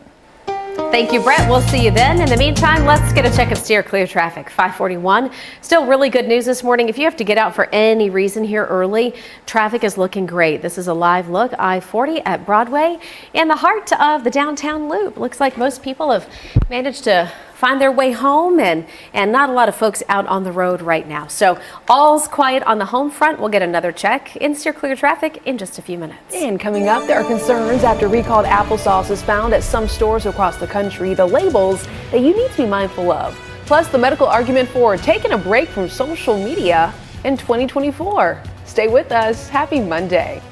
Thank you, Brett. We'll see you then. In the meantime, let's get a check of steer clear traffic. 541. Still really good news this morning. If you have to get out for any reason here early, traffic is looking great. This is a live look. I-40 at Broadway in the heart of the downtown loop. Looks like most people have managed to find their way home and not a lot of folks out on the road right now. So all's quiet on the home front. We'll get another check in steer clear traffic in just a few minutes. And coming up, there are concerns after recalled applesauce is found at some stores across the country. The labels that you need to be mindful of. Plus the medical argument for taking a break from social media in 2024. Stay with us. Happy Monday.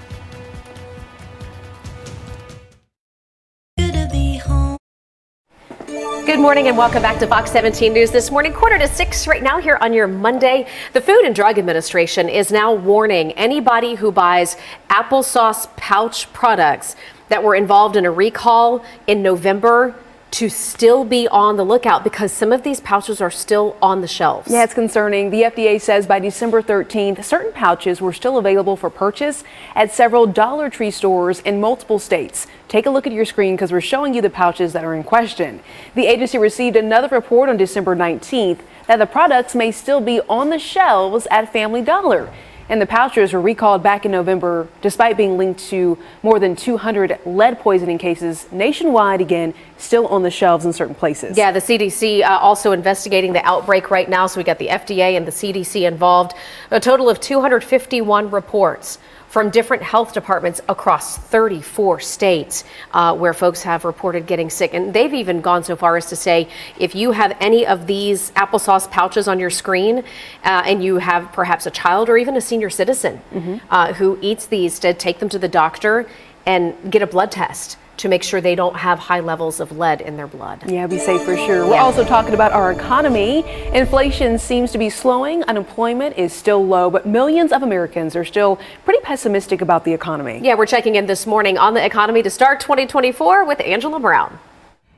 Good morning and welcome back to Fox 17 News this morning, 5:45 right now here on your Monday. The Food and Drug Administration is now warning anybody who buys applesauce pouch products that were involved in a recall in November to still be on the lookout because some of these pouches are still on the shelves. Yeah, it's concerning. The FDA says by December 13th, certain pouches were still available for purchase at several Dollar Tree stores in multiple states. Take a look at your screen because we're showing you the pouches that are in question. The agency received another report on December 19th that the products may still be on the shelves at Family Dollar. And the pouches were recalled back in November despite being linked to more than 200 lead poisoning cases nationwide, again, still on the shelves in certain places. Yeah, the CDC also investigating the outbreak right now. So we got the FDA and the CDC involved. A total of 251 reports from different health departments across 34 states where folks have reported getting sick. And they've even gone so far as to say, if you have any of these applesauce pouches on your screen and you have perhaps a child or even a senior citizen who eats these, to take them to the doctor and get a blood test to make sure they don't have high levels of lead in their blood. Yeah, be safe for sure. We're also talking about our economy. Inflation seems to be slowing. Unemployment is still low, but millions of Americans are still pretty pessimistic about the economy. Yeah, we're checking in this morning on the economy to start 2024 with Angela Brown.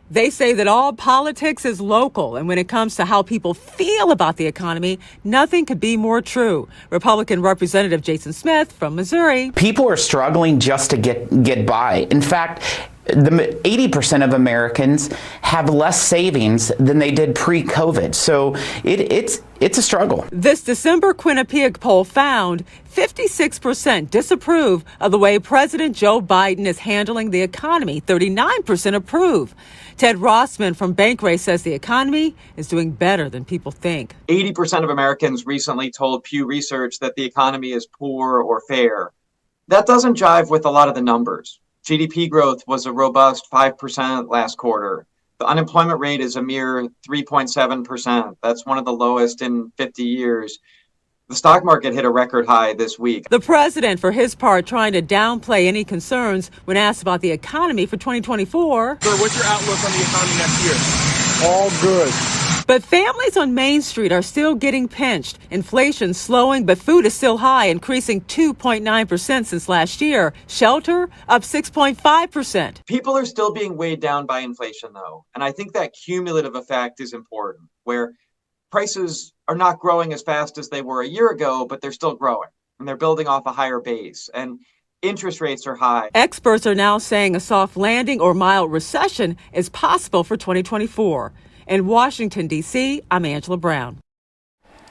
They say that all politics is local, and when it comes to how people feel about the economy, nothing could be more true. Republican Representative Jason Smith from Missouri. People are struggling just to get by. In fact, 80% of Americans have less savings than they did pre-COVID. So it's a struggle. This December Quinnipiac poll found 56% disapprove of the way President Joe Biden is handling the economy. 39% approve. Ted Rossman from Bankrate says the economy is doing better than people think. 80% of Americans recently told Pew Research that the economy is poor or fair. That doesn't jive with a lot of the numbers. GDP growth was a robust 5% last quarter. The unemployment rate is a mere 3.7%. That's one of the lowest in 50 years. The stock market hit a record high this week. The president, for his part, trying to downplay any concerns when asked about the economy for 2024. Sir, what's your outlook on the economy next year? All good. But families on Main Street are still getting pinched. Inflation slowing, but food is still high, increasing 2.9% since last year. Shelter up 6.5%. People are still being weighed down by inflation, though. And I think that cumulative effect is important, where prices are not growing as fast as they were a year ago, but they're still growing. And they're building off a higher base. And interest rates are high. Experts are now saying a soft landing or mild recession is possible for 2024. In Washington, D.C., I'm Angela Brown.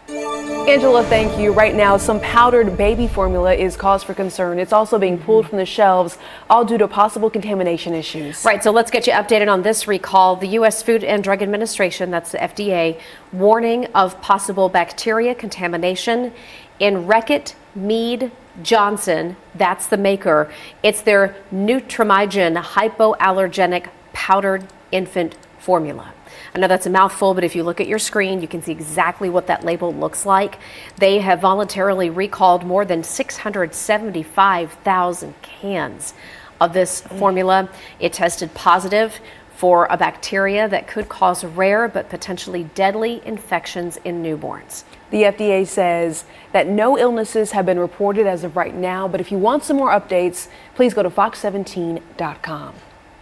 Angela, thank you. Right now, some powdered baby formula is cause for concern. It's also being pulled from the shelves, all due to possible contamination issues. Right, so let's get you updated on this recall. The U.S. Food and Drug Administration, that's the FDA, warning of possible bacteria contamination in Reckitt Mead Johnson. That's the maker. It's their Nutramigen hypoallergenic powdered infant formula. I know that's a mouthful, but if you look at your screen, you can see exactly what that label looks like. They have voluntarily recalled more than 675,000 cans of this formula. It tested positive for a bacteria that could cause rare but potentially deadly infections in newborns. The FDA says that no illnesses have been reported as of right now, but if you want some more updates, please go to fox17.com.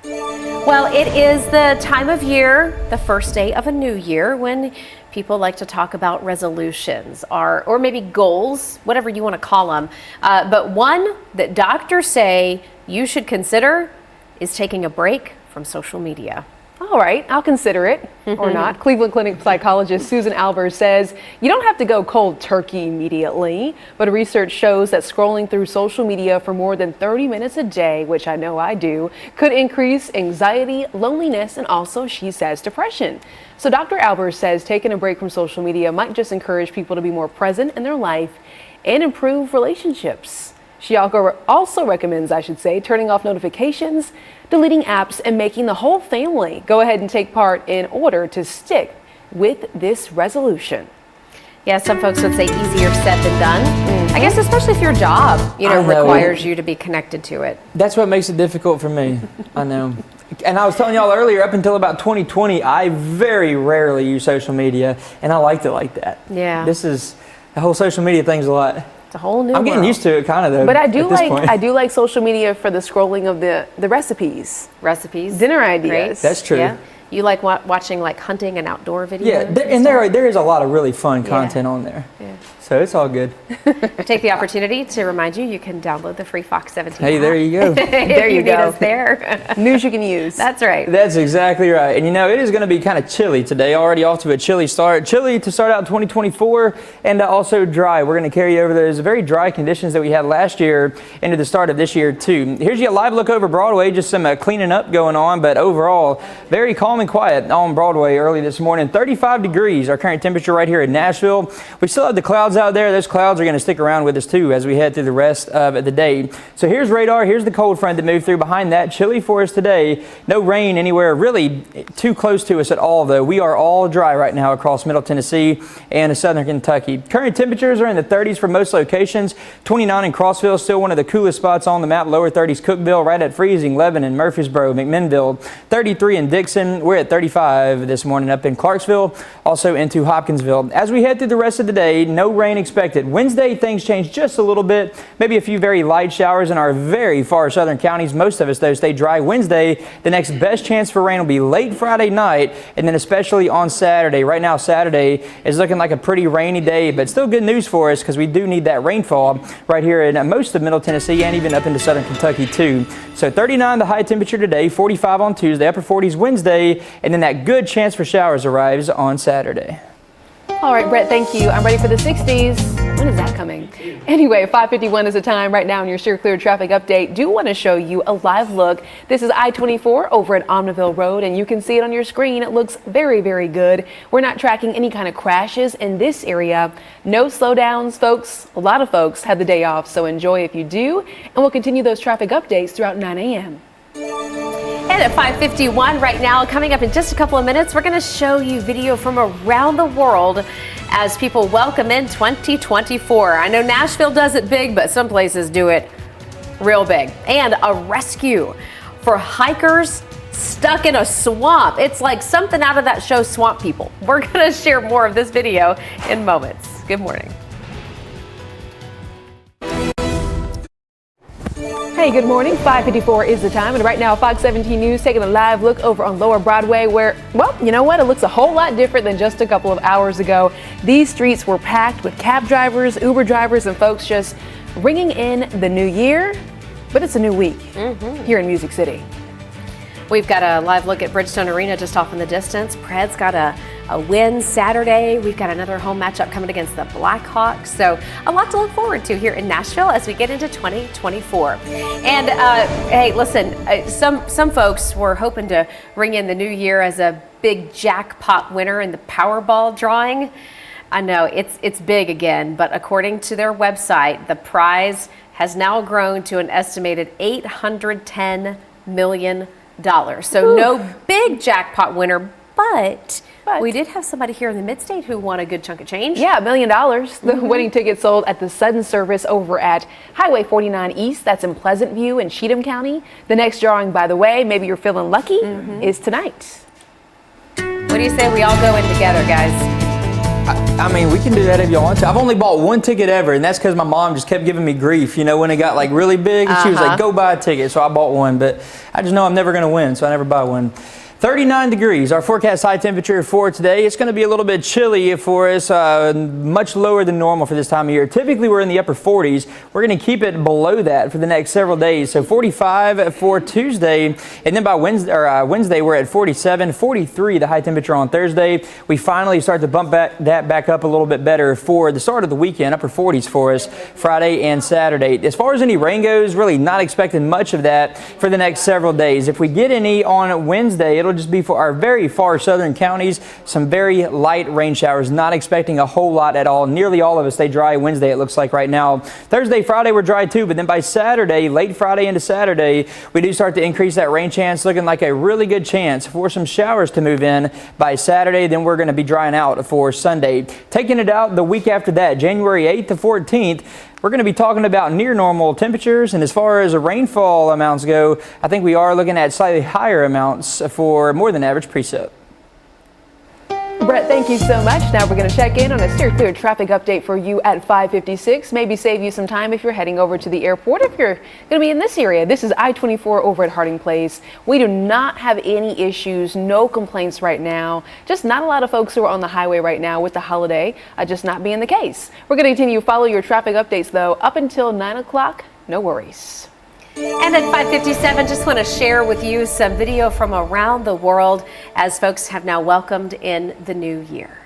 Well, it is the time of year, the first day of a new year, when people like to talk about resolutions or maybe goals, whatever you want to call them. But one that doctors say you should consider is taking a break from social media. All right, I'll consider it or not. Cleveland Clinic psychologist Susan Albers says you don't have to go cold turkey immediately, but research shows that scrolling through social media for more than 30 minutes a day, which I know I do, could increase anxiety, loneliness, and also, she says, depression. So Dr. Albers says taking a break from social media might just encourage people to be more present in their life and improve relationships. She also recommends, turning off notifications, deleting apps, and making the whole family go ahead and take part in order to stick with this resolution. Yeah, some folks would say easier said than done. I guess especially if your job, requires you to be connected to it. That's what makes it difficult for me. I know. And I was telling y'all earlier, up until about 2020, I very rarely use social media, and I liked it like that. Yeah. The whole social media thing's a lot. It's a whole new I'm getting world. used to it, kind of, though. But I do like social media for the scrolling of the recipes, dinner ideas. Great. That's true. Yeah. You like watching like hunting and outdoor videos? Yeah, there is a lot of really fun content on there. Yeah. So it's all good. Take the opportunity to remind you can download the free Fox 17 Hey, there you go. There you go. There. News you can use. That's right. That's exactly right. And it is going to be kind of chilly today. Already off to a chilly start. Chilly to start out 2024 and also dry. We're going to carry over those very dry conditions that we had last year into the start of this year too. Here's your live look over Broadway. Just some cleaning up going on, but overall very calm and quiet on Broadway early this morning. 35 degrees, our current temperature right here in Nashville. We still have the clouds out there. Those clouds are going to stick around with us too as we head through the rest of the day. So here's radar. Here's the cold front that moved through behind that. Chilly for us today. No rain anywhere really too close to us at all, though. We are all dry right now across Middle Tennessee and southern Kentucky. Current temperatures are in the 30s for most locations. 29 in Crossville, still one of the coolest spots on the map. Lower 30s Cookeville, right at freezing. Lebanon, Murfreesboro, McMinnville. 33 in Dickson. We're at 35 this morning up in Clarksville, also into Hopkinsville. As we head through the rest of the day, no rain expected. Wednesday, things change just a little bit. Maybe a few very light showers in our very far southern counties. Most of us, though, stay dry. Wednesday, the next best chance for rain will be late Friday night, and then especially on Saturday. Right now, Saturday is looking like a pretty rainy day, but still good news for us because we do need that rainfall right here in most of Middle Tennessee and even up into southern Kentucky, too. So 39 the high temperature today, 45 on Tuesday, upper 40s Wednesday, and then that good chance for showers arrives on Saturday. All right, Brett, thank you. I'm ready for the 60s. When is that coming? Anyway, 5:51 is the time right now in your Steer Clear traffic update. Do want to show you a live look. This is I-24 over at Omniville Road, and you can see it on your screen. It looks very, very good. We're not tracking any kind of crashes in this area. No slowdowns, folks. A lot of folks have the day off, so enjoy if you do. And we'll continue those traffic updates throughout 9 a.m. And at 5:51 right now, coming up in just a couple of minutes, we're going to show you video from around the world as people welcome in 2024. I know Nashville does it big, but some places do it real big. And a rescue for hikers stuck in a swamp. It's like something out of that show Swamp People. We're going to share more of this video in moments. Good morning. Hey, good morning. 5:54 is the time, and right now Fox 17 News taking a live look over on Lower Broadway where, well, you know what? It looks a whole lot different than just a couple of hours ago. These streets were packed with cab drivers, Uber drivers, and folks just ringing in the new year, but it's a new week here in Music City. We've got a live look at Bridgestone Arena just off in the distance. Pred's got a win Saturday. We've got another home matchup coming against the Blackhawks. So a lot to look forward to here in Nashville as we get into 2024. And hey, listen, some folks were hoping to ring in the new year as a big jackpot winner in the Powerball drawing. I know it's big again, but according to their website, the prize has now grown to an estimated $810 million. So no big big jackpot winner, but we did have somebody here in the mid-state who won a good chunk of change. Yeah, $1 million. The winning ticket sold at the Sudden Service over at Highway 49 East. That's in Pleasant View in Cheatham County. The next drawing, by the way, maybe you're feeling lucky, is tonight. What do you say we all go in together, guys? I mean, we can do that if you want to. I've only bought one ticket ever, and that's because my mom just kept giving me grief, you know, when it got like really big. She was like, go buy a ticket. So I bought one, but I just know I'm never going to win, so I never buy one. 39 degrees, our forecast high temperature for today. It's going to be a little bit chilly for us, much lower than normal for this time of year. Typically, we're in the upper 40s. We're going to keep it below that for the next several days. So 45 for Tuesday, and then by Wednesday, we're at 47, 43 the high temperature on Thursday. We finally start to bump that back up a little bit better for the start of the weekend, upper 40s for us Friday and Saturday. As far as any rain goes, really not expecting much of that for the next several days. If we get any on Wednesday, it'll just be for our very far southern counties, some very light rain showers, not expecting a whole lot at all. Nearly all of us stay dry Wednesday, it looks like right now. Thursday, Friday, we're dry too, but then by Saturday, late Friday into Saturday, we do start to increase that rain chance, looking like a really good chance for some showers to move in by Saturday. Then we're going to be drying out for Sunday. Taking it out the week after that, January 8th to 14th, we're going to be talking about near normal temperatures, and as far as rainfall amounts go, I think we are looking at slightly higher amounts for more than average precip. Brett, thank you so much. Now we're going to check in on a steer clear traffic update for you at 5:56. Maybe save you some time if you're heading over to the airport. If you're going to be in this area, this is I-24 over at Harding Place. We do not have any issues, no complaints right now. Just not a lot of folks who are on the highway right now with the holiday, just not being the case. We're going to continue to follow your traffic updates though up until 9 o'clock. No worries. And at 5:57, just want to share with you some video from around the world as folks have now welcomed in the new year.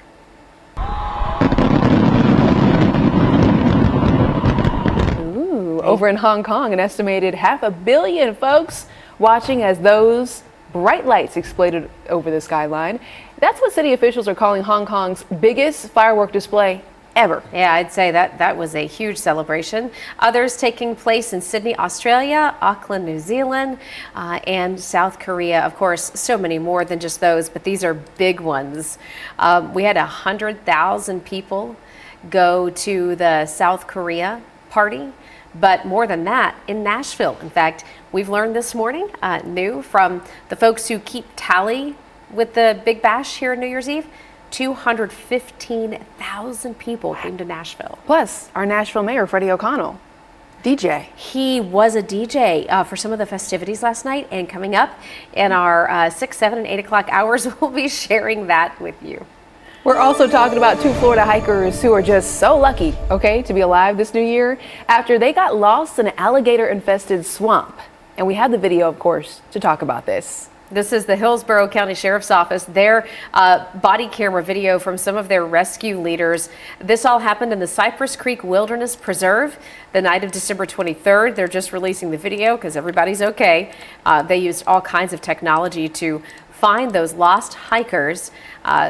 Ooh, over in Hong Kong, an estimated 500 million folks watching as those bright lights exploded over the skyline. That's what city officials are calling Hong Kong's biggest firework display ever. Yeah, I'd say that was a huge celebration. Others taking place in Sydney, Australia, Auckland, New Zealand, and South Korea. Of course, so many more than just those, but these are big ones. We had 100,000 people go to the South Korea party, but more than that, in Nashville. In fact, we've learned this morning, new from the folks who keep tally with the Big Bash here on New Year's Eve, 215,000 people came to Nashville. Plus, our Nashville mayor, Freddie O'Connell, DJ. He was a DJ for some of the festivities last night, and coming up in our 6, 7, and 8 o'clock hours, we'll be sharing that with you. We're also talking about 2 Florida hikers who are just so lucky, to be alive this new year after they got lost in an alligator-infested swamp. And we have the video, of course, to talk about this. This is the Hillsborough County Sheriff's Office, their body camera video from some of their rescue leaders. This all happened in the Cypress Creek Wilderness Preserve the night of December 23rd. They're just releasing the video because everybody's okay. They used all kinds of technology to find those lost hikers.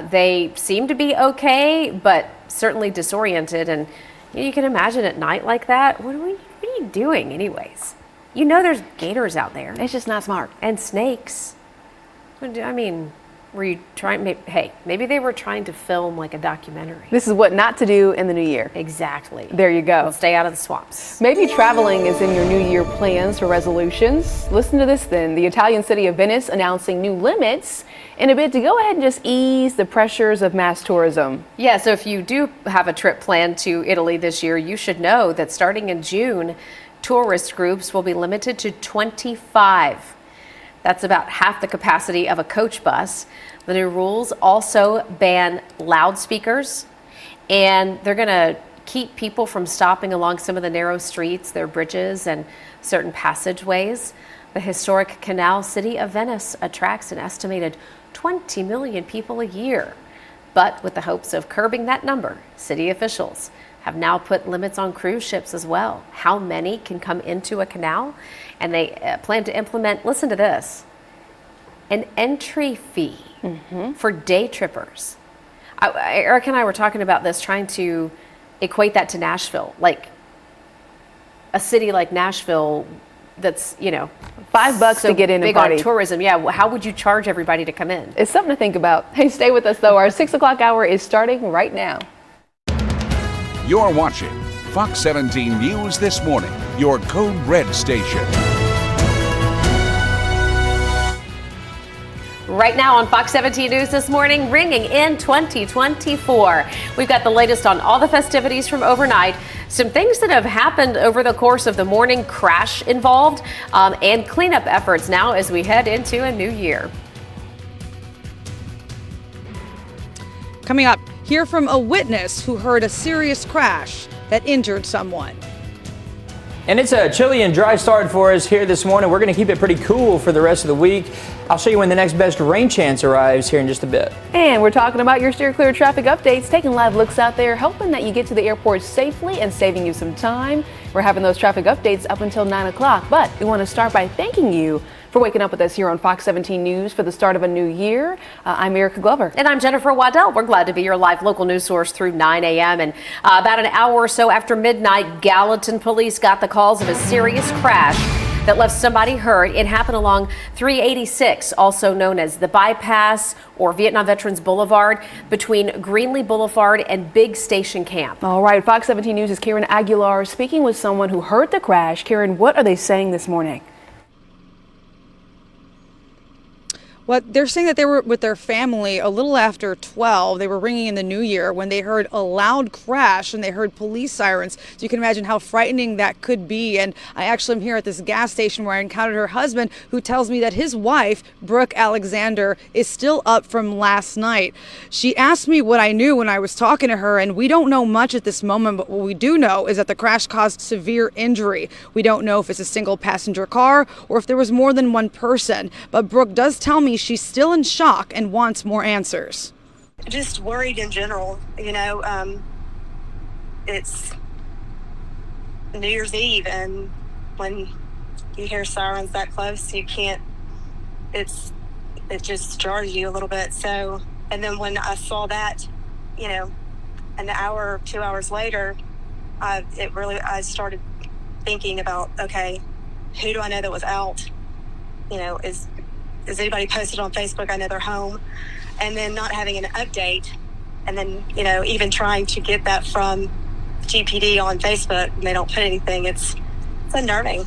They seem to be okay, but certainly disoriented. And you can imagine at night like that, what are you doing anyways? You know there's gators out there. It's just not smart. And snakes. I mean, were you trying, maybe they were trying to film like a documentary. This is what not to do in the new year. Exactly. There you go. Stay out of the swamps. Maybe traveling is in your new year plans or resolutions. Listen to this then. The Italian city of Venice announcing new limits in a bid to go ahead and just ease the pressures of mass tourism. Yeah, so if you do have a trip planned to Italy this year, you should know that starting in June, tourist groups will be limited to 25. That's about half the capacity of a coach bus. The new rules also ban loudspeakers, and they're going to keep people from stopping along some of the narrow streets, their bridges, and certain passageways. The historic canal city of Venice attracts an estimated 20 million people a year. But with the hopes of curbing that number, city officials have now put limits on cruise ships as well. How many can come into a canal? And they plan to implement, listen to this, an entry fee for day trippers. Eric and I were talking about this, trying to equate that to Nashville. Like a city like Nashville, that's, $5 to get in and big party. on tourism. Yeah, how would you charge everybody to come in? It's something to think about. Hey, stay with us though. Our 6 o'clock hour is starting right now. You're watching Fox 17 News This Morning, your Code Red station. Right now on Fox 17 News This Morning, ringing in 2024. We've got the latest on all the festivities from overnight, some things that have happened over the course of the morning, crash involved, and cleanup efforts now as we head into a new year. Coming up, hear from a witness who heard a serious crash that injured someone. And it's a chilly and dry start for us here this morning. We're going to keep it pretty cool for the rest of the week. I'll show you when the next best rain chance arrives here in just a bit. And we're talking about your steer clear traffic updates, taking live looks out there, hoping that you get to the airport safely and saving you some time. We're having those traffic updates up until 9 o'clock, but we want to start by thanking you for waking up with us here on Fox 17 News for the start of a new year. I'm Erica Glover. And I'm Jennifer Waddell. We're glad to be your live local news source through 9 a.m. And about an hour or so after midnight, Gallatin police got the calls of a serious crash that left somebody hurt. It happened along 386, also known as the bypass or Vietnam Veterans Boulevard, between Greenlee Boulevard and Big Station Camp. All right, Fox 17 News' Karen Aguilar speaking with someone who heard the crash. Karen, what are they saying this morning? Well, they're saying that they were with their family a little after 12. They were ringing in the new year when they heard a loud crash and they heard police sirens. So you can imagine how frightening that could be. And I actually am here at this gas station where I encountered her husband, who tells me that his wife, Brooke Alexander, is still up from last night. She asked me what I knew when I was talking to her, and we don't know much at this moment, but what we do know is that the crash caused severe injury. We don't know if it's a single passenger car or if there was more than one person. But Brooke does tell me she's still in shock and wants more answers. Just worried in general. It's New Year's Eve, and when you hear sirens that close, you can't, it just jars you a little bit. So, and then when I saw that, an hour, 2 hours later, I started thinking about, okay, who do I know that was out? Is anybody posted on Facebook? I know they're home. And then not having an update. And then, even trying to get that from GPD on Facebook, and they don't put anything. It's unnerving.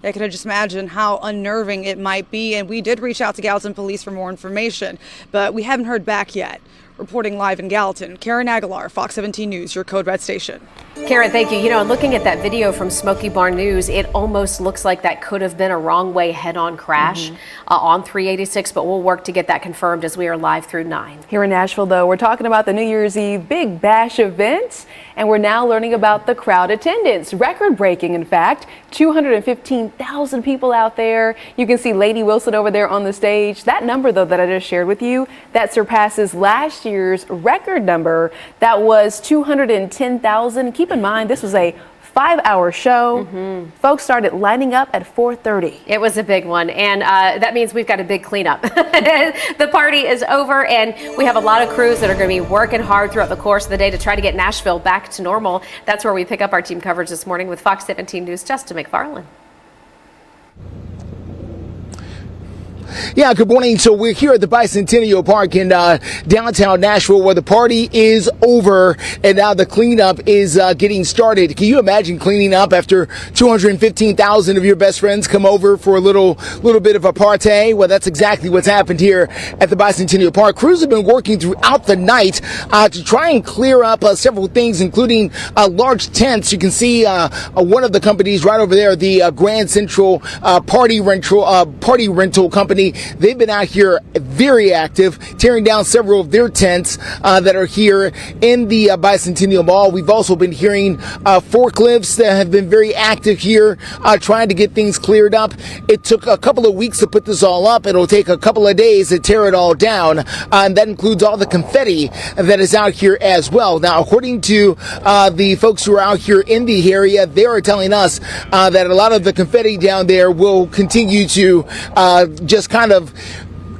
I can just imagine how unnerving it might be. And we did reach out to Gallatin Police for more information, but we haven't heard back yet. Reporting live in Gallatin, Karen Aguilar, Fox 17 News, your Code Red station. Karen, thank you. Looking at that video from Smoky Barn News, it almost looks like that could have been a wrong way head-on crash on 386, but we'll work to get that confirmed as we are live through 9. Here in Nashville, though, we're talking about the New Year's Eve Big Bash event, and we're now learning about the crowd attendance. Record-breaking, in fact, 215,000 people out there. You can see Lady Wilson over there on the stage. That number, though, that I just shared with you, that surpasses last year's record number. That was 210,000. Keep in mind, this was a 5-hour show. Folks started lining up at 4:30. It was a big one, and that means we've got a big cleanup. The party is over, and we have a lot of crews that are going to be working hard throughout the course of the day to try to get Nashville back to normal. That's where we pick up our team coverage this morning with Fox 17 News' Justin McFarland. Yeah, good morning. So we're here at the Bicentennial Park in downtown Nashville, where the party is over and now the cleanup is getting started. Can you imagine cleaning up after 215,000 of your best friends come over for a little bit of a party? Well, that's exactly what's happened here at the Bicentennial Park. Crews have been working throughout the night to try and clear up several things, including large tents. You can see one of the companies right over there, the Grand Central Party Rental Company. They've been out here very active, tearing down several of their tents that are here in the Bicentennial Mall. We've also been hearing forklifts that have been very active here, trying to get things cleared up. It took a couple of weeks to put this all up. It'll take a couple of days to tear it all down, and that includes all the confetti that is out here as well. Now, according to the folks who are out here in the area, they are telling us that a lot of the confetti down there will continue to just kind of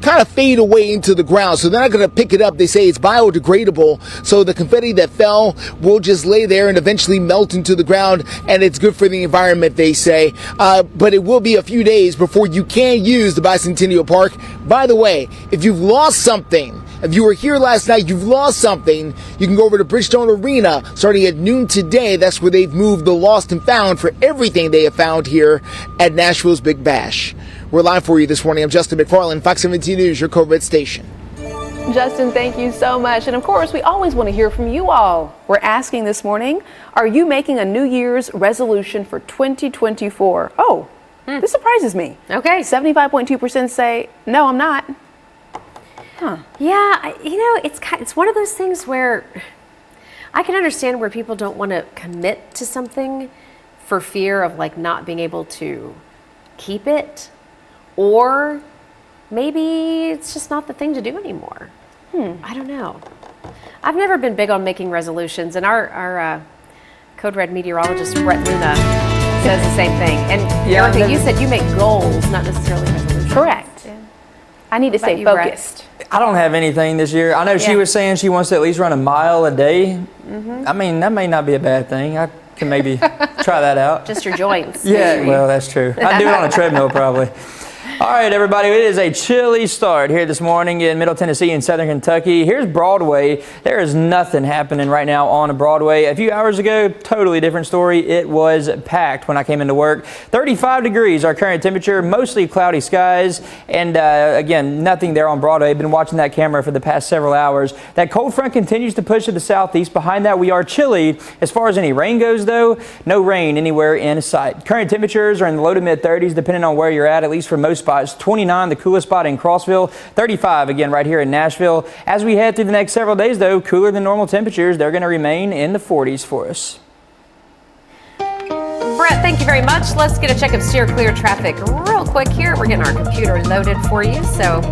kind of fade away into the ground. So they're not going to pick it up. They say it's biodegradable. So the confetti that fell will just lay there and eventually melt into the ground. And it's good for the environment, they say. But it will be a few days before you can use the Bicentennial Park. By the way, if you've lost something, if you were here last night, you've lost something, you can go over to Bridgestone Arena starting at noon today. That's where they've moved the lost and found for everything they have found here at Nashville's Big Bash. We're live for you this morning. I'm Justin McFarland, Fox 17 News, your Code Red station. Justin, thank you so much. And of course, we always want to hear from you all. We're asking this morning, are you making a New Year's resolution for 2024? Oh, this surprises me. Okay. 75.2% say, no, I'm not. Huh. Yeah, it's one of those things where I can understand where people don't want to commit to something for fear of like not being able to keep it, or maybe it's just not the thing to do anymore. I don't know. I've never been big on making resolutions, and our Code Red meteorologist Brett Luna says the same thing. And Yeah, Erica, you said you make goals, not necessarily resolutions. Correct. Yeah. I need to What stay about you, Brett? focused. I don't have anything this year. I know she was saying she wants to at least run a mile a day. I mean, that may not be a bad thing. I can maybe try that out. Just your joints. Yeah, well, that's true. I'd do it on a treadmill probably. All right, everybody, it is a chilly start here this morning in Middle Tennessee and Southern Kentucky. Here's Broadway. There is nothing happening right now on Broadway. A few hours ago, totally different story. It was packed when I came into work. 35 degrees, our current temperature, mostly cloudy skies. And again, nothing there on Broadway. Been watching that camera for the past several hours. That cold front continues to push to the southeast. Behind that, we are chilly. As far as any rain goes, though, no rain anywhere in sight. Current temperatures are in the low to mid 30s, depending on where you're at least for most spots. 29, the coolest spot in Clarksville. 35 again right here in Nashville. As we head through the next several days, though, cooler than normal temperatures. They're going to remain in the 40s for us. Brett, thank you very much. Let's get a check of steer clear traffic real quick here. We're getting our computer loaded for you, so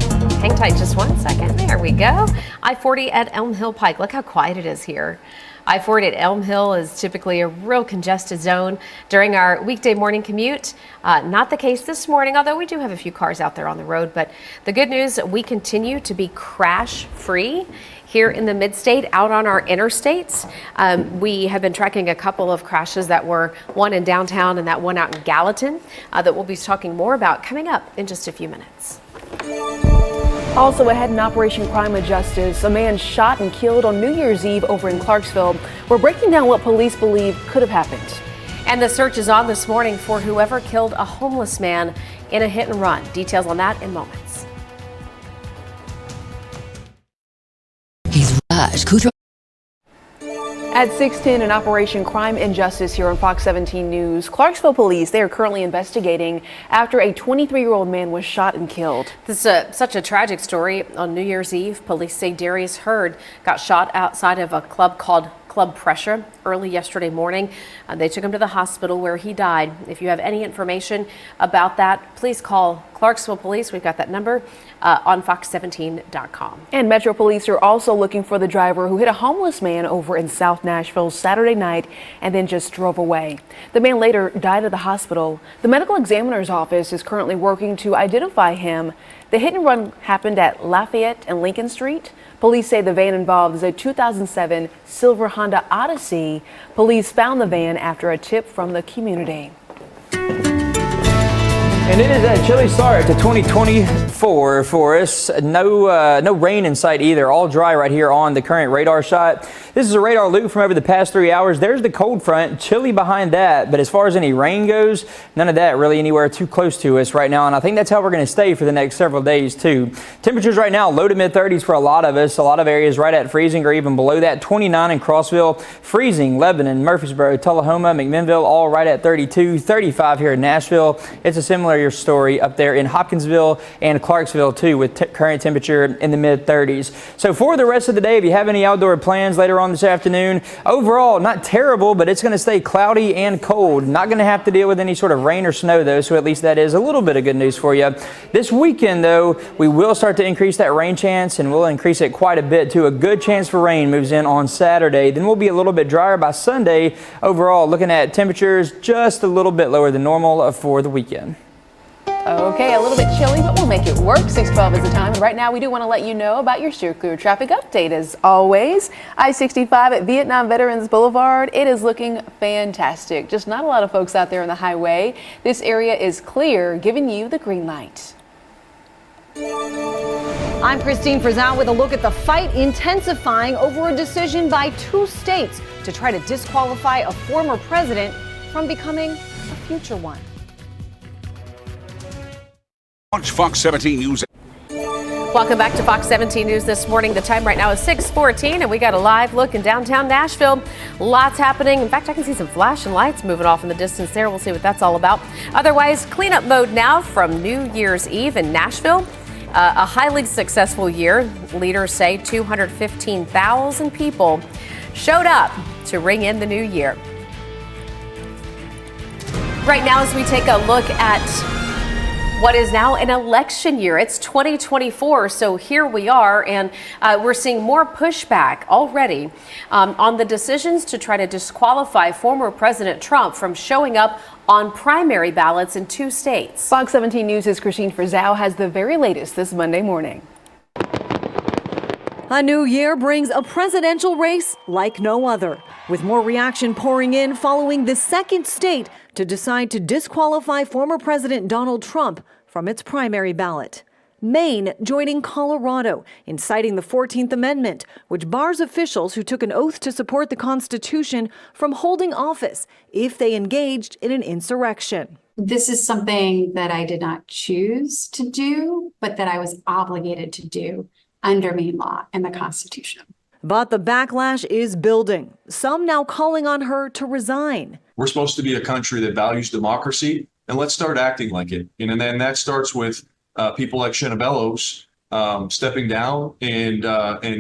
hang tight just 1 second. There we go. I-40 at Elm Hill Pike. Look how quiet it is here. I-40 at Elm Hill is typically a real congested zone during our weekday morning commute. Not the case this morning, although we do have a few cars out there on the road. But the good news, we continue to be crash-free here in the mid-state, out on our interstates. We have been tracking a couple of crashes that were one in downtown and that one out in Gallatin that we'll be talking more about coming up in just a few minutes. Also ahead in Operation Crime and Justice, a man shot and killed on New Year's Eve over in Clarksville. We're breaking down what police believe could have happened. And the search is on this morning for whoever killed a homeless man in a hit and run. Details on that in moments. At 6:10 in Operation Crime and Justice here on Fox 17 News, Clarksville police, they are currently investigating after a 23-year-old man was shot and killed. This is such a tragic story. On New Year's Eve, police say Darius Hurd got shot outside of a club called Club Pressure early yesterday morning. They took him to the hospital where he died. If you have any information about that, please call Clarksville Police. We've got that number on fox17.com. And Metro Police are also looking for the driver who hit a homeless man over in South Nashville Saturday night and then just drove away. The man later died at the hospital. The medical examiner's office is currently working to identify him. The hit and run happened at Lafayette and Lincoln Street. Police say the van involved is a 2007 silver Honda Odyssey. Police found the van after a tip from the community. And it is a chilly start to 2024 for us. No rain in sight either. All dry right here on the current radar shot. This is a radar loop from over the past 3 hours. There's the cold front, chilly behind that. But as far as any rain goes, none of that really anywhere too close to us right now. And I think that's how we're going to stay for the next several days too. Temperatures right now, low to mid 30s for a lot of us. A lot of areas right at freezing or even below that. 29 in Crossville, freezing, Lebanon, Murfreesboro, Tullahoma, McMinnville, all right at 32, 35 here in Nashville. It's a similar story up there in Hopkinsville and Clarksville too, with current temperature in the mid 30s. So for the rest of the day, if you have any outdoor plans later on this afternoon, overall not terrible, but it's going to stay cloudy and cold. Not going to have to deal with any sort of rain or snow though, so at least that is a little bit of good news for you. This weekend though, we will start to increase that rain chance, and we'll increase it quite a bit too. A good chance for rain moves in on Saturday. Then we'll be a little bit drier by Sunday. Overall, looking at temperatures just a little bit lower than normal for the weekend. Okay, a little bit chilly, but we'll make it work. 6:12 is the time. And right now, we do want to let you know about your Steer Clear traffic update. As always, I-65 at Vietnam Veterans Boulevard. It is looking fantastic. Just not a lot of folks out there on the highway. This area is clear, giving you the green light. I'm Christine Frizzell with a look at the fight intensifying over a decision by 2 states to try to disqualify a former president from becoming a future one. Watch Fox 17 News. Welcome back to Fox 17 News this morning. The time right now is 6:14, and we got a live look in downtown Nashville. Lots happening. In fact, I can see some flashing lights moving off in the distance there. We'll see what that's all about. Otherwise, cleanup mode now from New Year's Eve in Nashville. A highly successful year. Leaders say 215,000 people showed up to ring in the new year. Right now, as we take a look at what is now an election year. It's 2024, so here we are, and we're seeing more pushback already on the decisions to try to disqualify former President Trump from showing up on primary ballots in 2 states. Fox 17 News' Christine Frizzell has the very latest this Monday morning. A new year brings a presidential race like no other, with more reaction pouring in following the second state to decide to disqualify former President Donald Trump from its primary ballot. Maine joining Colorado in citing the 14th Amendment, which bars officials who took an oath to support the Constitution from holding office if they engaged in an insurrection. This is something that I did not choose to do, but that I was obligated to do under Maine law and the Constitution. But the backlash is building, some now calling on her to resign. We're supposed to be a country that values democracy, and let's start acting like it. And then that starts with people like Shenabellos stepping down and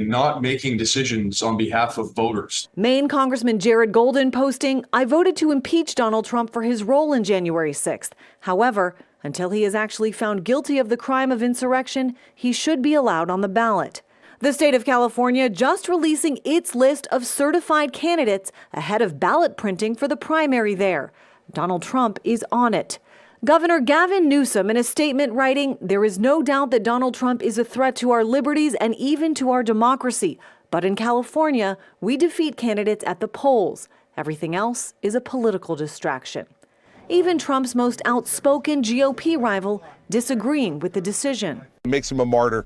not making decisions on behalf of voters. Maine Congressman Jared Golden posting, "I voted to impeach Donald Trump for his role in January 6th. However, until he is actually found guilty of the crime of insurrection, he should be allowed on the ballot." The state of California just releasing its list of certified candidates ahead of ballot printing for the primary there. Donald Trump is on it. Governor Gavin Newsom in a statement writing, "There is no doubt that Donald Trump is a threat to our liberties and even to our democracy. But in California, we defeat candidates at the polls. Everything else is a political distraction." Even Trump's most outspoken GOP rival disagreeing with the decision. It makes him a martyr.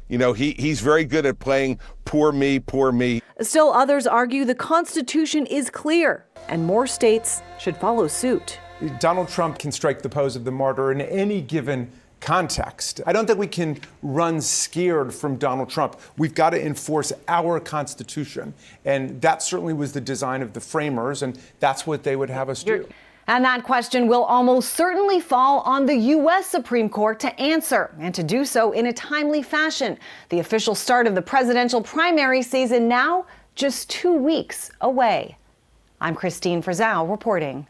You know, he's very good at playing poor me, poor me. Still, others argue the Constitution is clear and more states should follow suit. Donald Trump can strike the pose of the martyr in any given context. I don't think we can run scared from Donald Trump. We've got to enforce our Constitution. And that certainly was the design of the framers, and that's what they would have us do. And that question will almost certainly fall on the U.S. Supreme Court to answer, and to do so in a timely fashion. The official start of the presidential primary season now just 2 weeks away. I'm Christine Frizzell reporting.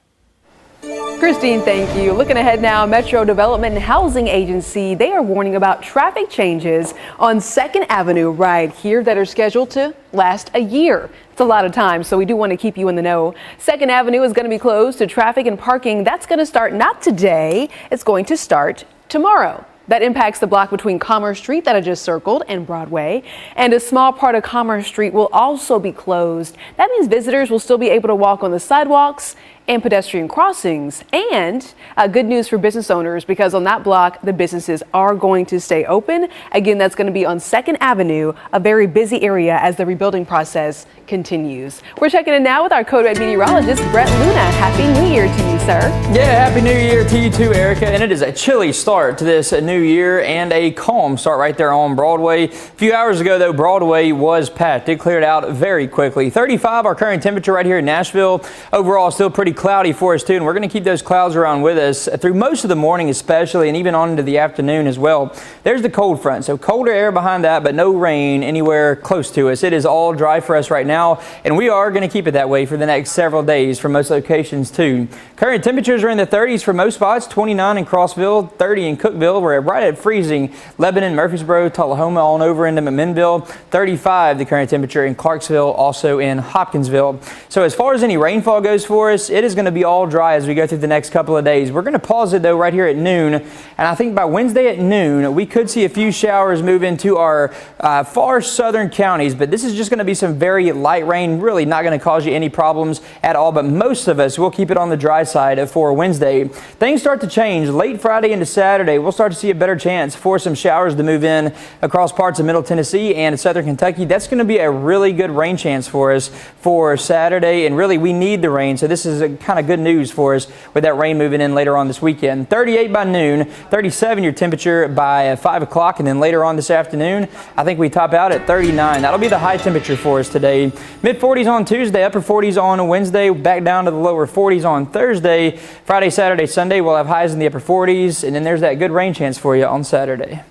Christine, thank you. Looking ahead now, Metro Development and Housing Agency, they are warning about traffic changes on 2nd Avenue right here that are scheduled to last a year. It's a lot of time, so we do want to keep you in the know. 2nd Avenue is going to be closed to traffic and parking. That's going to start not today. It's going to start tomorrow. That impacts the block between Commerce Street that I just circled and Broadway. And a small part of Commerce Street will also be closed. That means visitors will still be able to walk on the sidewalks and pedestrian crossings. And good news for business owners, because on that block, the businesses are going to stay open. Again, that's going to be on 2nd Avenue, a very busy area as the rebuilding process continues. We're checking in now with our Code Red meteorologist, Brett Luna. Happy New Year to you, sir. Yeah, Happy New Year to you too, Erica. And it is a chilly start to this new year and a calm start right there on Broadway. A few hours ago, though, Broadway was packed. It cleared out very quickly. 35 our current temperature right here in Nashville. Overall, still pretty cloudy for us too, and we're going to keep those clouds around with us through most of the morning especially, and even on into the afternoon as well. There's the cold front, so colder air behind that, but no rain anywhere close to us. It is all dry for us right now, and we are going to keep it that way for the next several days for most locations too. Current Current temperatures are in the 30s for most spots, 29 in Crossville, 30 in Cookeville. We're right at freezing. Lebanon, Murfreesboro, Tullahoma, on over into McMinnville. 35 the current temperature in Clarksville, also in Hopkinsville. So as far as any rainfall goes for us, it is going to be all dry as we go through the next couple of days. We're going to pause it though right here at noon, and I think by Wednesday at noon we could see a few showers move into our far southern counties, but this is just going to be some very light rain, really not going to cause you any problems at all, but most of us will keep it on the dry side for Wednesday. Things start to change late Friday into Saturday. We'll start to see a better chance for some showers to move in across parts of Middle Tennessee and southern Kentucky. That's going to be a really good rain chance for us for Saturday, and really we need the rain, so this is a kind of good news for us with that rain moving in later on this weekend. 38 by noon, 37 your temperature by 5 o'clock, and then later on this afternoon I think we top out at 39. That'll be the high temperature for us today. Mid 40s on Tuesday, upper 40s on Wednesday, back down to the lower 40s on Thursday. Friday, Saturday, Sunday we'll have highs in the upper 40s, and then there's that good rain chance for you on Saturday.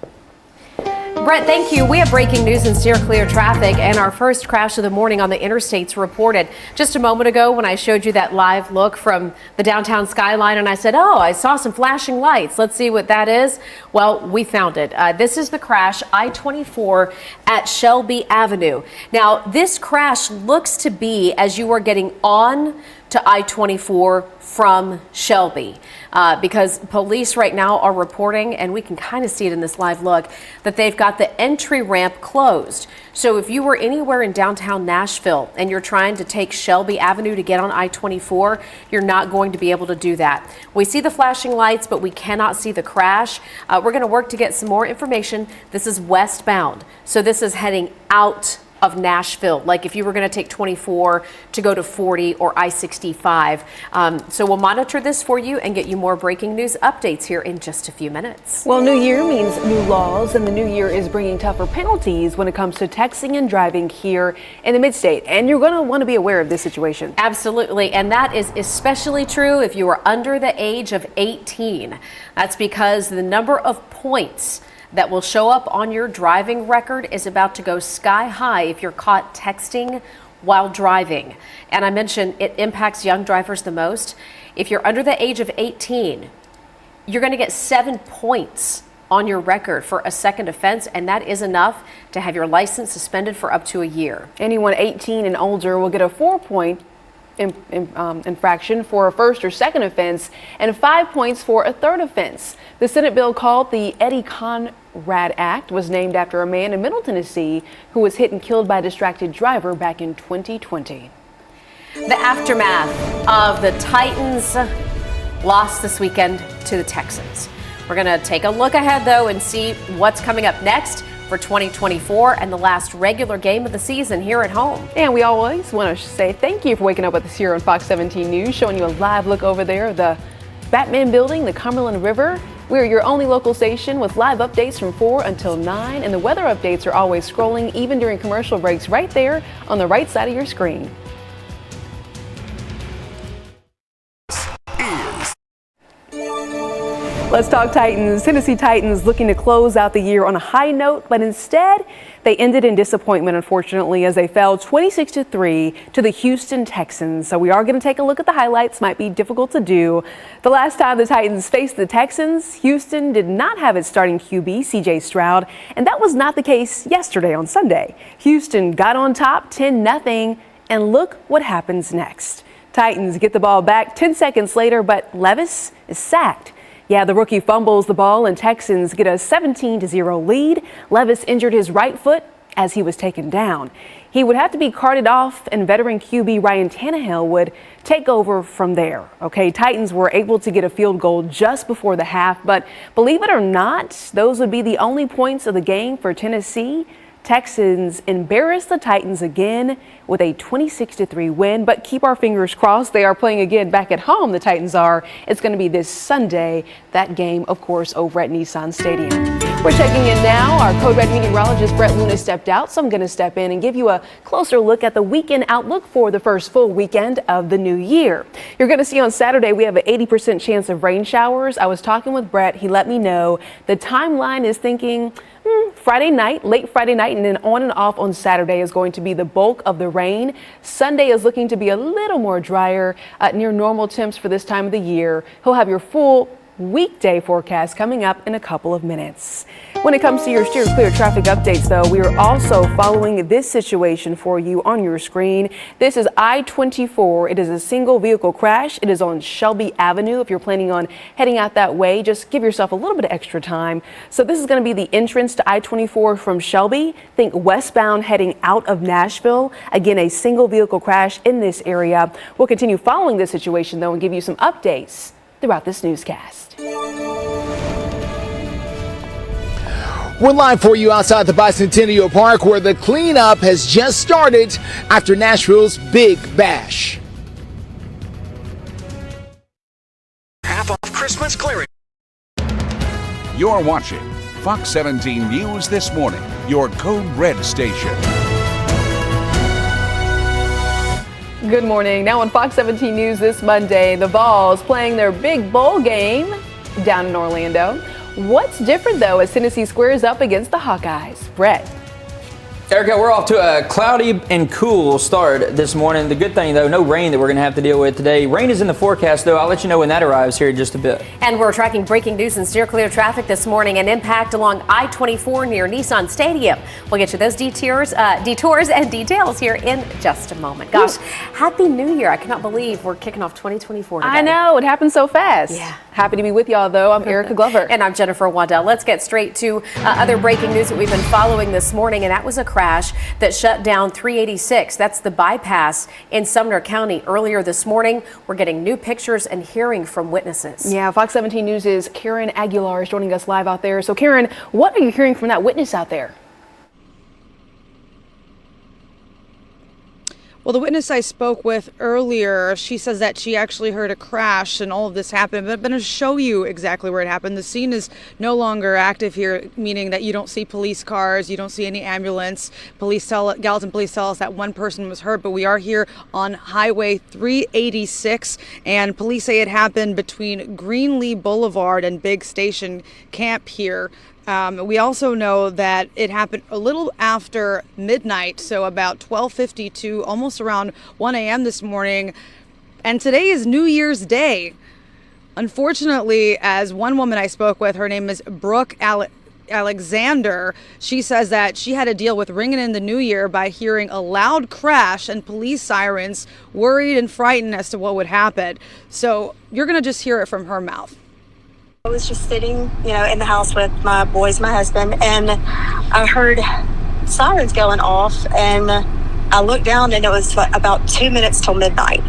Brett, thank you. We have breaking news in steer clear traffic, and our first crash of the morning on the interstates reported just a moment ago when I showed you that live look from the downtown skyline, and I said, oh, I saw some flashing lights. Let's see what that is. Well, we found it. This is the crash, I-24 at Shelby Avenue. Now, this crash looks to be as you are getting on to I-24 from Shelby, because police right now are reporting, and we can kind of see it in this live look, that they've got the entry ramp closed. So if you were anywhere in downtown Nashville and you're trying to take Shelby Avenue to get on I-24, you're not going to be able to do that. We see the flashing lights, but we cannot see the crash. We're going to work to get some more information. This is westbound, so this is heading out of Nashville, like if you were going to take 24 to go to 40 or I-65. So we'll monitor this for you and get you more breaking news updates here in just a few minutes. Well, new year means new laws, and the new year is bringing tougher penalties when it comes to texting and driving here in the mid-state. And you're going to want to be aware of this situation. Absolutely, and that is especially true if you are under the age of 18. That's because the number of points that will show up on your driving record is about to go sky high if you're caught texting while driving. And I mentioned it impacts young drivers the most. If you're under the age of 18, you're going to get 7 points on your record for a second offense, and that is enough to have your license suspended for up to a year. Anyone 18 and older will get a 4-point infraction for a first or second offense and 5 points for a third offense. The Senate bill called the Eddie Conrad Act was named after a man in Middle Tennessee who was hit and killed by a distracted driver back in 2020. The aftermath of the Titans' loss this weekend to the Texans. We're going to take a look ahead, though, and see what's coming up next for 2024 and the last regular game of the season here at home. And we always want to say thank you for waking up with us here on Fox 17 News, showing you a live look over there, the Batman Building, the Cumberland River. We're your only local station with live updates from 4 until 9, and the weather updates are always scrolling, even during commercial breaks, right there on the right side of your screen. Let's talk Titans. Tennessee Titans looking to close out the year on a high note, but instead they ended in disappointment, unfortunately, as they fell 26-3 to the Houston Texans. So we are going to take a look at the highlights. Might be difficult to do. The last time the Titans faced the Texans, Houston did not have its starting QB, C.J. Stroud, and that was not the case yesterday on Sunday. Houston got on top 10-0, and look what happens next. Titans get the ball back 10 seconds later, but Levis is sacked. Yeah, the rookie fumbles the ball and Texans get a 17-0 lead. Levis injured his right foot as he was taken down. He would have to be carted off, and veteran QB Ryan Tannehill would take over from there. Okay, Titans were able to get a field goal just before the half, but believe it or not, those would be the only points of the game for Tennessee. Texans embarrass the Titans again with a 26-3 win, but keep our fingers crossed. They are playing again back at home, the Titans are. It's going to be this Sunday. That game, of course, over at Nissan Stadium. We're checking in now. Our Code Red meteorologist Brett Luna stepped out, so I'm going to step in and give you a closer look at the weekend outlook for the first full weekend of the new year. You're going to see on Saturday we have an 80% chance of rain showers. I was talking with Brett. He let me know the timeline is thinking Friday night, late Friday night, and then on and off on Saturday is going to be the bulk of the rain. Sunday is looking to be a little more drier, near normal temps for this time of the year. He'll have your full weekday forecast coming up in a couple of minutes. When it comes to your steer clear traffic updates, though, we are also following this situation for you on your screen. This is I-24. It is a single vehicle crash. It is on Shelby Avenue. If you're planning on heading out that way, just give yourself a little bit of extra time. So this is going to be the entrance to I-24 from Shelby. Think westbound heading out of Nashville. Again, a single vehicle crash in this area. We'll continue following this situation, though, and give you some updates throughout this newscast. We're live for you outside the Bicentennial Park, where the cleanup has just started after Nashville's Big Bash. Half off Christmas clearance. You're watching Fox 17 News This Morning, your Code Red station. Good morning. Now on Fox 17 News this Monday, the Vols playing their big bowl game down in Orlando. What's different, though, as Tennessee squares up against the Hawkeyes? Brett. Erica, we're off to a cloudy and cool start this morning. The good thing, though, no rain that we're going to have to deal with today. Rain is in the forecast, though. I'll let you know when that arrives here in just a bit. And we're tracking breaking news and steer clear traffic this morning. An impact along I-24 near Nissan Stadium. We'll get you those detours and details here in just a moment. Gosh, Happy New Year. I cannot believe we're kicking off 2024 today. I know. It happened so fast. Yeah. Happy to be with y'all, though. I'm Erica Glover. And I'm Jennifer Waddell. Let's get straight to other breaking news that we've been following this morning. And that was a crash that shut down 386. That's the bypass in Sumner County earlier this morning. We're getting new pictures and hearing from witnesses. Yeah, Fox 17 News' Karen Aguilar is joining us live out there. So, Karen, what are you hearing from that witness out there? Well, the witness I spoke with earlier, she says that she actually heard a crash and all of this happened, but I'm going to show you exactly where it happened. The scene is no longer active here, meaning that you don't see police cars, you don't see any ambulance. Gallatin police tell us that one person was hurt, but we are here on Highway 386, and police say it happened between Greenlee Boulevard and Big Station Camp here. We also know that it happened a little after midnight, so about 12:52, almost around 1 a.m. this morning. And today is New Year's Day. Unfortunately, as one woman I spoke with, her name is Brooke Alexander, she says that she had to deal with ringing in the new year by hearing a loud crash and police sirens, worried and frightened as to what would happen. So you're going to just hear it from her mouth. I was just sitting, in the house with my boys, my husband, and I heard sirens going off, and I looked down, and it was about 2 minutes till midnight.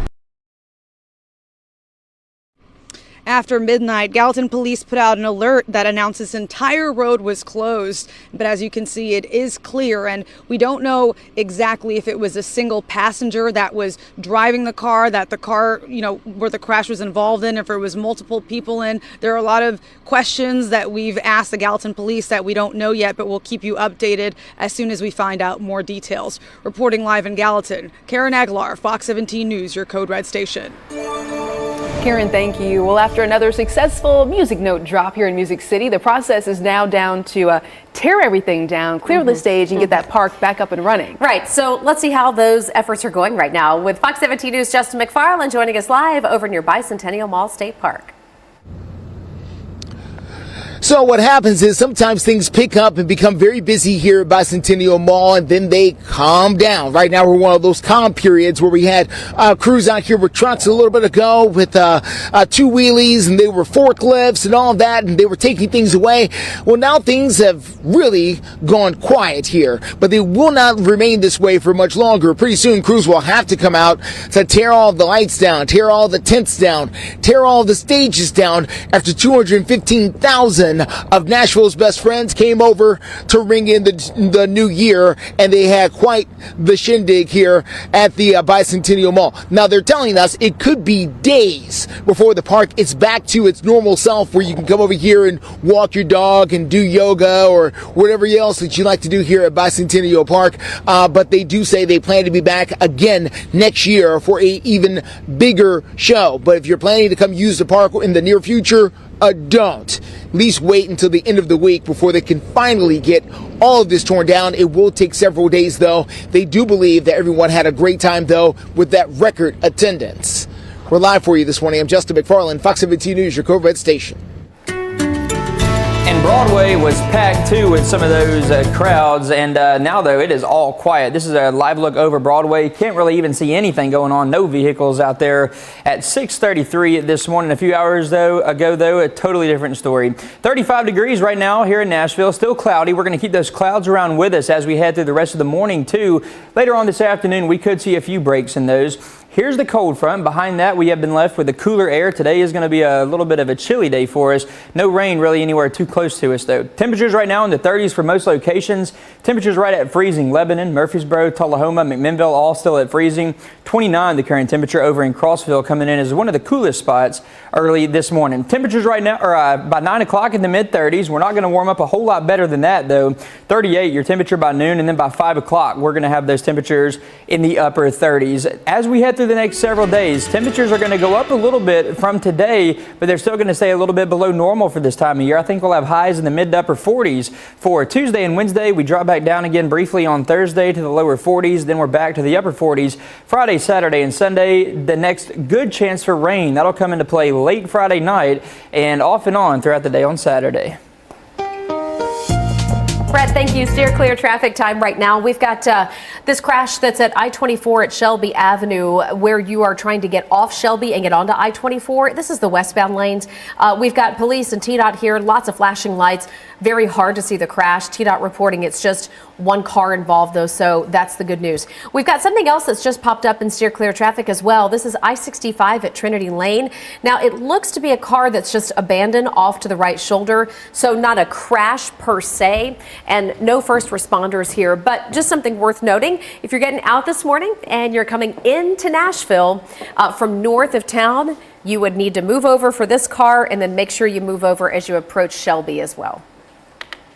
After midnight, Gallatin police put out an alert that announced this entire road was closed. But as you can see, it is clear, and we don't know exactly if it was a single passenger that was driving the car, that the car, where the crash was involved in, if it was multiple people in. There are a lot of questions that we've asked the Gallatin police that we don't know yet, but we'll keep you updated as soon as we find out more details. Reporting live in Gallatin, Karen Aguilar, Fox 17 News, your Code Red station. Karen, thank you. Well, after another successful music note drop here in Music City, the process is now down to tear everything down, clear the stage, and get that park back up and running. Right. So let's see how those efforts are going right now with Fox 17 News' Justin McFarland joining us live over near Bicentennial Mall State Park. So what happens is sometimes things pick up and become very busy here at Bicentennial Mall, and then they calm down. Right now we're one of those calm periods where we had crews out here with trucks a little bit ago with two wheelies, and they were forklifts and all of that, and they were taking things away. Well, now things have really gone quiet here, but they will not remain this way for much longer. Pretty soon crews will have to come out to tear all the lights down, tear all the tents down, tear all the stages down after 215,000 of Nashville's best friends came over to ring in the new year, and they had quite the shindig here at the Bicentennial Mall. Now they're telling us it could be days before the park is back to its normal self, where you can come over here and walk your dog and do yoga or whatever else that you like to do here at Bicentennial Park. But they do say they plan to be back again next year for a even bigger show. But if you're planning to come use the park in the near future, don't. At least wait until the end of the week before they can finally get all of this torn down. It will take several days, though. They do believe that everyone had a great time, though, with that record attendance. We're live for you this morning. I'm Justin McFarland, Fox 17 News, your Code Red station. And Broadway was packed too with some of those crowds, and now though it is all quiet. This is a live look over Broadway. Can't really even see anything going on. No vehicles out there at 6:33 this morning. A few hours ago, a totally different story. 35 degrees right now here in Nashville. Still cloudy. We're going to keep those clouds around with us as we head through the rest of the morning too. Later on this afternoon, we could see a few breaks in those. Here's the cold front. Behind that, we have been left with the cooler air. Today is going to be a little bit of a chilly day for us. No rain really anywhere too close to us, though. Temperatures right now in the 30s for most locations. Temperatures right at freezing. Lebanon, Murfreesboro, Tullahoma, McMinnville, all still at freezing. 29 the current temperature over in Crossville, coming in as one of the coolest spots early this morning. Temperatures right now are by 9 o'clock in the mid-30s. We're not going to warm up a whole lot better than that, though. 38 your temperature by noon, and then by 5 o'clock, we're going to have those temperatures in the upper 30s. As we head through the next several days, temperatures are going to go up a little bit from today, but they're still going to stay a little bit below normal for this time of year. I think we'll have highs in the mid to upper 40s for Tuesday and Wednesday. We drop back down again briefly on Thursday to the lower 40s. Then we're back to the upper 40s Friday, Saturday, and Sunday. The next good chance for rain, that'll come into play late Friday night and off and on throughout the day on Saturday. Brett, thank you. Steer clear traffic time right now. We've got this crash that's at I-24 at Shelby Avenue, where you are trying to get off Shelby and get onto I-24. This is the westbound lanes. We've got police and TDOT here, lots of flashing lights. Very hard to see the crash. TDOT reporting it's just one car involved, though, so that's the good news. We've got something else that's just popped up in steer clear traffic as well. This is I-65 at Trinity Lane. Now, it looks to be a car that's just abandoned off to the right shoulder, so not a crash per se, and no first responders here, but just something worth noting. If you're getting out this morning and you're coming into Nashville from north of town, you would need to move over for this car and then make sure you move over as you approach Shelby as well.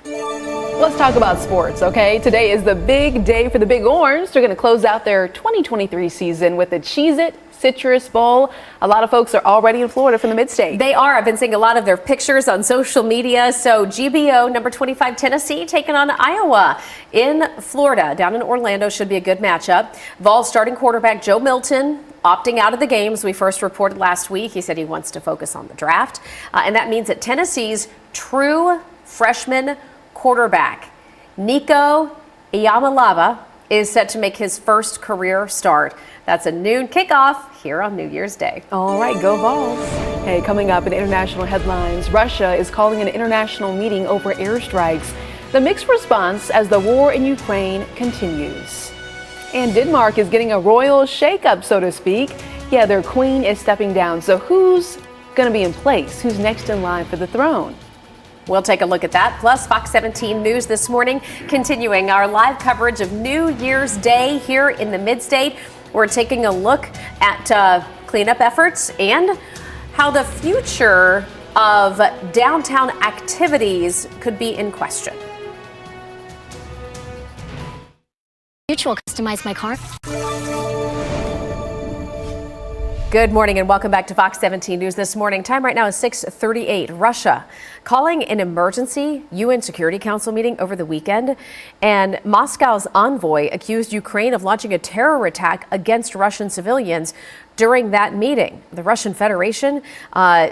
Let's talk about sports, okay? Today is the big day for the Big Orange. They're going to close out their 2023 season with the Cheez-It Citrus Bowl. A lot of folks are already in Florida from the Mid-State. They are. I've been seeing a lot of their pictures on social media. So GBO, number 25 Tennessee, taking on Iowa in Florida. Down in Orlando should be a good matchup. Vol starting quarterback Joe Milton opting out of the games we first reported last week. He said he wants to focus on the draft. And that means that Tennessee's true freshman quarterback, Nico Iamaleava, is set to make his first career start. That's a noon kickoff here on New Year's Day. All right, go Vols. Hey, coming up in international headlines, Russia is calling an international meeting over airstrikes. The mixed response as the war in Ukraine continues. And Denmark is getting a royal shakeup, so to speak. Yeah, their queen is stepping down. So who's going to be in place? Who's next in line for the throne? We'll take a look at that. Plus, Fox 17 News this morning, continuing our live coverage of New Year's Day here in the Mid-State. We're taking a look at cleanup efforts and how the future of downtown activities could be in question. Mutual customize my car. Good morning and welcome back to Fox 17 News this morning. Time right now is 6:38. Russia calling an emergency UN Security Council meeting over the weekend, and Moscow's envoy accused Ukraine of launching a terror attack against Russian civilians during that meeting. The Russian Federation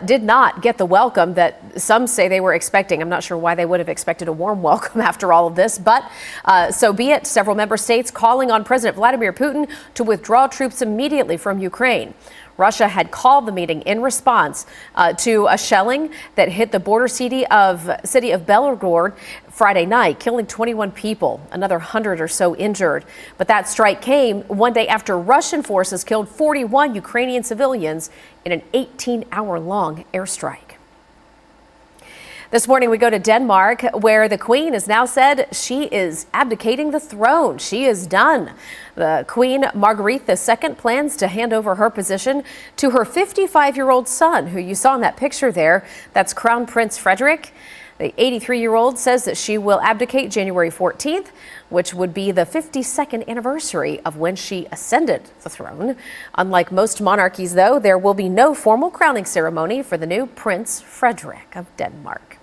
did not get the welcome that some say they were expecting. I'm not sure why they would have expected a warm welcome after all of this, but so be it. Several member states calling on President Vladimir Putin to withdraw troops immediately from Ukraine. Russia had called the meeting in response to a shelling that hit the border city of Belgorod Friday night, killing 21 people, another 100 or so injured. But that strike came one day after Russian forces killed 41 Ukrainian civilians in an 18-hour-long airstrike. This morning we go to Denmark, where the Queen has now said she is abdicating the throne. She is done. The Queen Margrethe II plans to hand over her position to her 55-year-old son, who you saw in that picture there. That's Crown Prince Frederik. The 83-year-old says that she will abdicate January 14th, which would be the 52nd anniversary of when she ascended the throne. Unlike most monarchies, though, there will be no formal crowning ceremony for the new Prince Frederick of Denmark.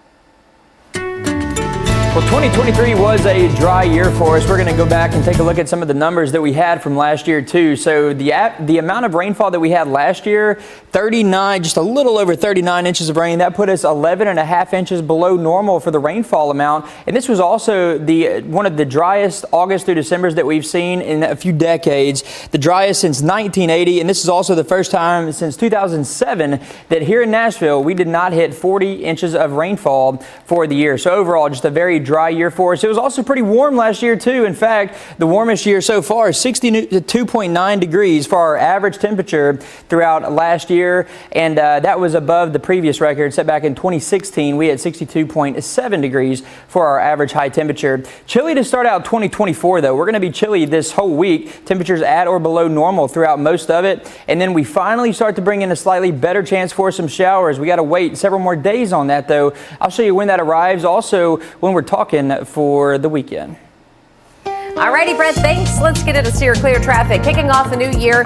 Well, 2023 was a dry year for us. We're going to go back and take a look at some of the numbers that we had from last year, too. So the amount of rainfall that we had last year, 39, just a little over 39 inches of rain. That put us 11.5 inches below normal for the rainfall amount. And this was also one of the driest August through Decembers that we've seen in a few decades, the driest since 1980. And this is also the first time since 2007 that here in Nashville, we did not hit 40 inches of rainfall for the year. So overall, just a very dry year for us. It was also pretty warm last year, too. In fact, the warmest year so far is 62.9 degrees for our average temperature throughout last year. And that was above the previous record set back in 2016. We had 62.7 degrees for our average high temperature. Chilly to start out 2024, though. We're going to be chilly this whole week. Temperatures at or below normal throughout most of it. And then we finally start to bring in a slightly better chance for some showers. We got to wait several more days on that, though. I'll show you when that arrives. Also, when we're talking for the weekend. Alrighty, Brett, thanks. Let's get into steer clear traffic. Kicking off the new year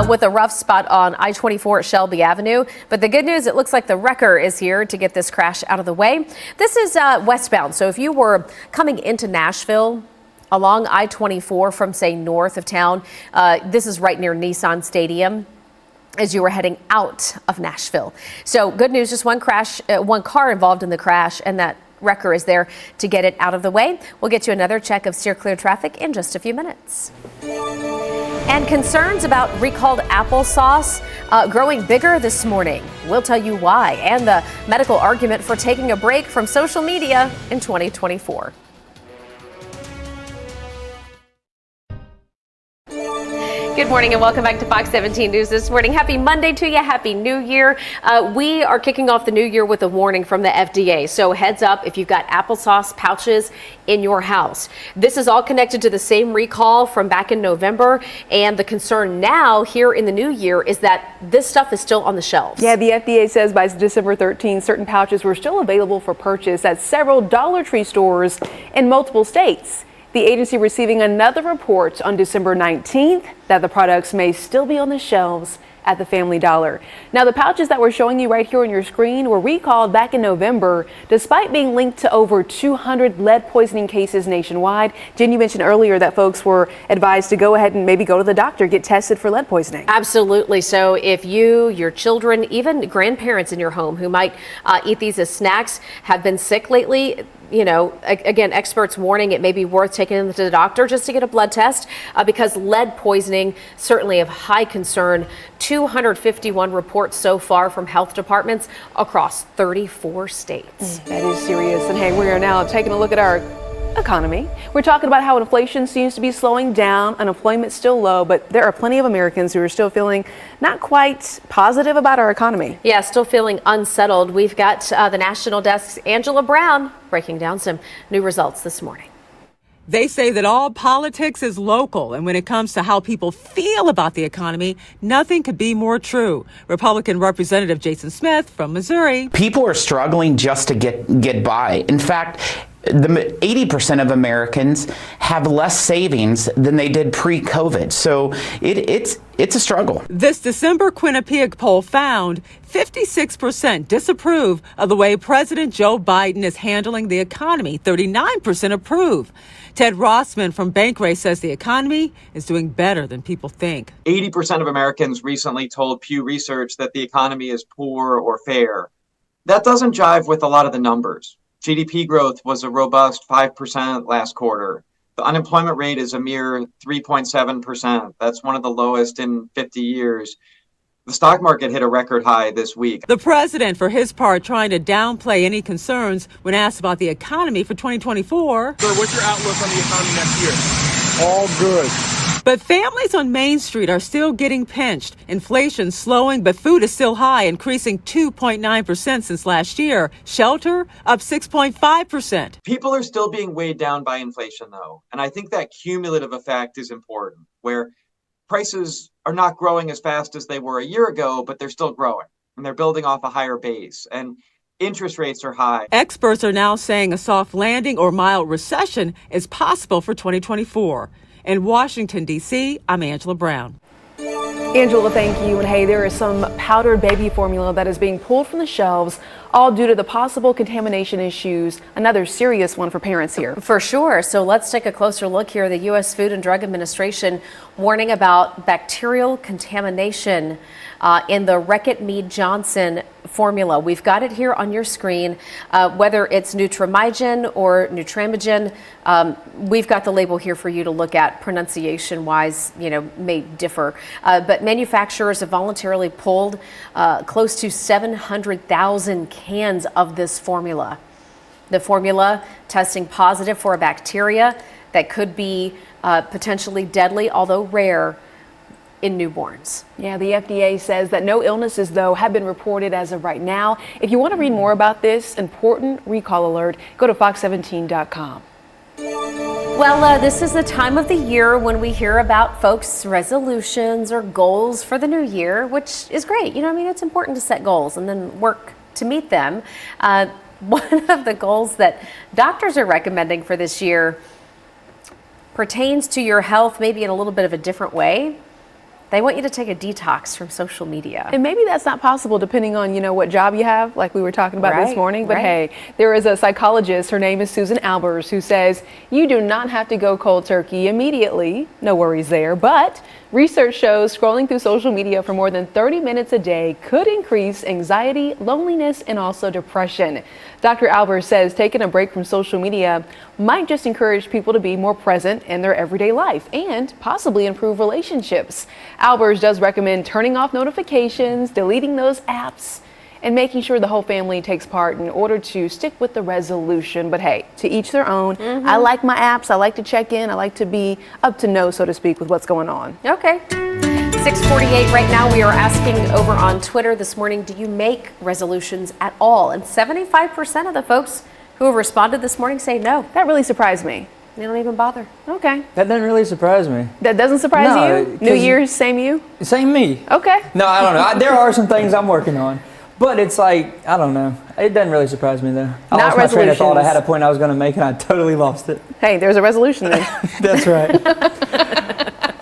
with a rough spot on I-24 at Shelby Avenue. But the good news, it looks like the wrecker is here to get this crash out of the way. This is westbound. So if you were coming into Nashville along I-24 from, say, north of town, this is right near Nissan Stadium as you were heading out of Nashville. So good news, just one car involved in the crash, and that wrecker is there to get it out of the way. We'll get you another check of steer clear traffic in just a few minutes. And concerns about recalled applesauce growing bigger this morning. We'll tell you why, and the medical argument for taking a break from social media in 2024. Good morning and welcome back to Fox 17 News this morning. Happy Monday to you. Happy New Year. We are kicking off the new year with a warning from the FDA. So heads up if you've got applesauce pouches in your house. This is all connected to the same recall from back in November. And the concern now here in the new year is that this stuff is still on the shelves. Yeah, the FDA says by December 13th, certain pouches were still available for purchase at several Dollar Tree stores in multiple states. The agency receiving another report on December 19th that the products may still be on the shelves at the Family Dollar. Now, the pouches that we're showing you right here on your screen were recalled back in November, despite being linked to over 200 lead poisoning cases nationwide. Jen, you mentioned earlier that folks were advised to go ahead and maybe go to the doctor, get tested for lead poisoning. Absolutely. So if you, your children, even grandparents in your home who might eat these as snacks have been sick lately, you know, again, experts warning it may be worth taking them to the doctor just to get a blood test because lead poisoning certainly of high concern. 251 reports so far from health departments across 34 states. That is serious. And hey, we are now taking a look at our economy. We're talking about how inflation seems to be slowing down, unemployment still low, but there are plenty of Americans who are still feeling not quite positive about our economy. Yeah, still feeling unsettled. We've got the National Desk's Angela Brown breaking down some new results this morning. They say that all politics is local, and when it comes to how people feel about the economy, nothing could be more true. Republican Representative Jason Smith from Missouri. People are struggling just to get by. In fact, 80% of Americans have less savings than they did pre-COVID. So it's a struggle. This December Quinnipiac poll found 56% disapprove of the way President Joe Biden is handling the economy. 39% approve. Ted Rossman from Bankrate says the economy is doing better than people think. 80% of Americans recently told Pew Research that the economy is poor or fair. That doesn't jive with a lot of the numbers. GDP growth was a robust 5% last quarter. The unemployment rate is a mere 3.7%. That's one of the lowest in 50 years. The stock market hit a record high this week. The president, for his part, trying to downplay any concerns when asked about the economy for 2024. Sir, what's your outlook on the economy next year? All good. But families on Main Street are still getting pinched. Inflation slowing, but food is still high, increasing 2.9% since last year. Shelter up 6.5%. People are still being weighed down by inflation, though. And I think that cumulative effect is important, where prices are not growing as fast as they were a year ago, but they're still growing and they're building off a higher base. And Interest rates are high. Experts are now saying a soft landing or mild recession is possible for 2024. In Washington, D.C., I'm Angela Brown. Angela, thank you. And hey, there is some powdered baby formula that is being pulled from the shelves, all due to the possible contamination issues. Another serious one for parents here. For sure. So let's take a closer look here. The U.S. Food and Drug Administration warning about bacterial contamination in the Reckitt-Mead-Johnson formula. We've got it here on your screen. Whether it's Nutramigen or Nutramigen, we've got the label here for you to look at. Pronunciation-wise, may differ. But manufacturers have voluntarily pulled close to 700,000 cans of this formula. The formula testing positive for a bacteria that could be potentially deadly, although rare, in newborns. Yeah, the FDA says that no illnesses, though, have been reported as of right now. If you want to read more about this important recall alert, go to fox17.com. Well, this is the time of the year when we hear about folks' resolutions or goals for the new year, which is great. It's important to set goals and then work to meet them. One of the goals that doctors are recommending for this year pertains to your health, maybe in a little bit of a different way. They want you to take a detox from social media. And maybe that's not possible depending on, what job you have, like we were talking about this morning. But hey, there is a psychologist, her name is Susan Albers, who says you do not have to go cold turkey immediately. No worries there. But research shows scrolling through social media for more than 30 minutes a day could increase anxiety, loneliness, and also depression. Dr. Albers says taking a break from social media might just encourage people to be more present in their everyday life and possibly improve relationships. Albers does recommend turning off notifications, deleting those apps, and making sure the whole family takes part in order to stick with the resolution. But hey, to each their own. I like my apps. I like to check in. I like to be up to know, so to speak, with what's going on. Okay. 6:48 right now. We are asking over on Twitter this morning, do you make resolutions at all? And 75% of the folks who have responded this morning say no. That really surprised me. They don't even bother. Okay. That doesn't really surprise me. That doesn't surprise you? New Year's, same you? Same me. Okay. No, I don't know. There are some things I'm working on. But it's like, I don't know. It doesn't really surprise me, though. I lost my train of thought. I had a point I was going to make, and I totally lost it. Hey, there's a resolution then. That's right.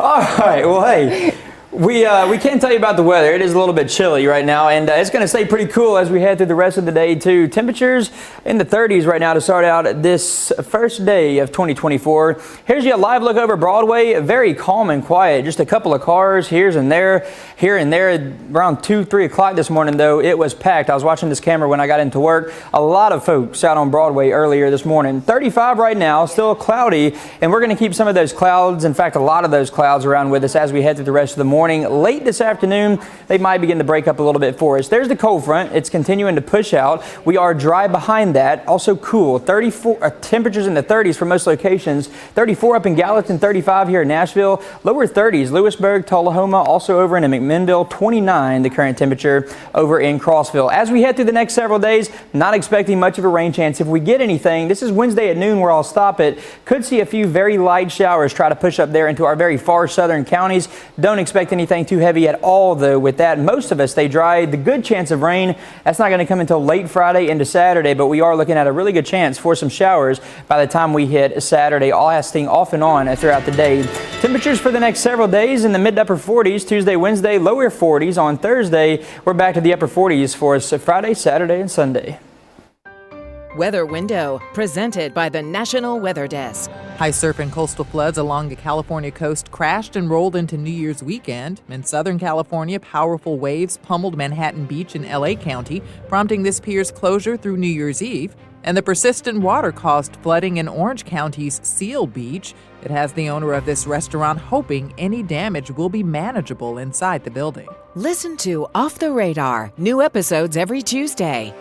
All right. Well, hey. We can't tell you about the weather. It is a little bit chilly right now, and it's going to stay pretty cool as we head through the rest of the day, too. Temperatures in the 30s right now to start out this first day of 2024. Here's your live look over Broadway. Very calm and quiet. Just a couple of cars here and there. Around 2, 3 o'clock this morning, though, it was packed. I was watching this camera when I got into work. A lot of folks out on Broadway earlier this morning. 35 right now, still cloudy, and we're going to keep some of those clouds, in fact, a lot of those clouds around with us as we head through the rest of the morning. Late this afternoon, they might begin to break up a little bit for us. There's the cold front. It's continuing to push out. We are dry behind that. Also cool. 34 temperatures in the 30s for most locations. 34 up in Gallatin, 35 here in Nashville. Lower 30s, Lewisburg, Tullahoma, also over in McMinnville. 29 the current temperature over in Crossville. As we head through the next several days, not expecting much of a rain chance. If we get anything, this is Wednesday at noon where I'll stop it. Could see a few very light showers try to push up there into our very far southern counties. Don't expect anything too heavy at all, though. With that, most of us stay dry. The good chance of rain, that's not going to come until late Friday into Saturday, but we are looking at a really good chance for some showers by the time we hit Saturday, all lasting off and on throughout the day. Temperatures for the next several days in the mid to upper 40s, Tuesday, Wednesday, lower 40s. On Thursday, we're back to the upper 40s for Friday, Saturday, and Sunday. Weather Window, presented by the National Weather Desk. High surf and coastal floods along the California coast crashed and rolled into New Year's weekend. In Southern California, powerful waves pummeled Manhattan Beach in LA County, prompting this pier's closure through New Year's Eve. And the persistent water caused flooding in Orange County's Seal Beach. It has the owner of this restaurant hoping any damage will be manageable inside the building. Listen to Off the Radar, new episodes every Tuesday.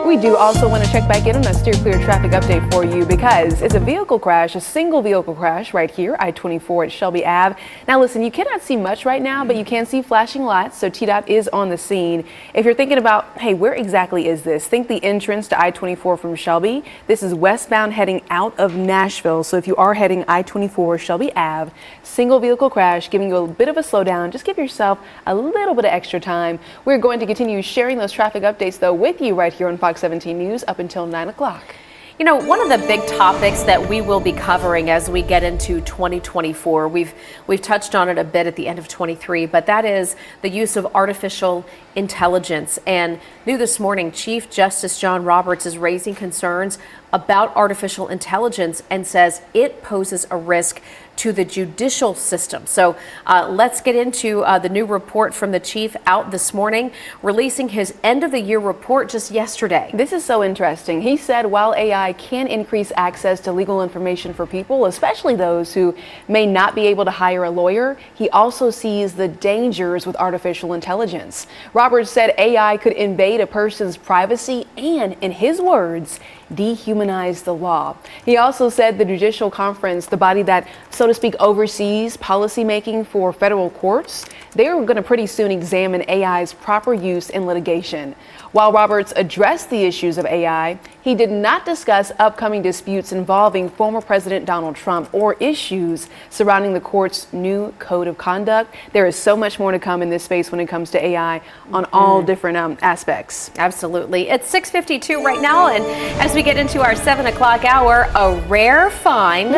We do also want to check back in on a steer clear traffic update for you because it's a vehicle crash, a single vehicle crash right here, I-24 at Shelby Ave. Now listen, you cannot see much right now, but you can see flashing lights, so TDOT is on the scene. If you're thinking about, hey, where exactly is this? Think the entrance to I-24 from Shelby. This is westbound heading out of Nashville, so if you are heading I-24 Shelby Ave, single vehicle crash, giving you a bit of a slowdown. Just give yourself a little bit of extra time. We're going to continue sharing those traffic updates, though, with you right here on Fox 17 News up until 9 o'clock. You know, one of the big topics that we will be covering as we get into 2024, we've touched on it a bit at the end of 23, but that is the use of artificial intelligence. And new this morning, Chief Justice John Roberts is raising concerns about artificial intelligence and says it poses a risk to the judicial system. So let's get into the new report from the chief out this morning, releasing his end of the year report just yesterday. This is so interesting. He said while AI can increase access to legal information for people, especially those who may not be able to hire a lawyer, he also sees the dangers with artificial intelligence. Roberts said AI could invade a person's privacy and, in his words, dehumanize the law. He also said the Judicial Conference, the body that, so to speak, oversees policymaking for federal courts, they're going to pretty soon examine AI's proper use in litigation. While Roberts addressed the issues of AI, he did not discuss upcoming disputes involving former President Donald Trump or issues surrounding the court's new code of conduct. There is so much more to come in this space when it comes to AI on all different aspects. Absolutely. It's 6:52 right now, and as we get into our 7 o'clock hour, a rare find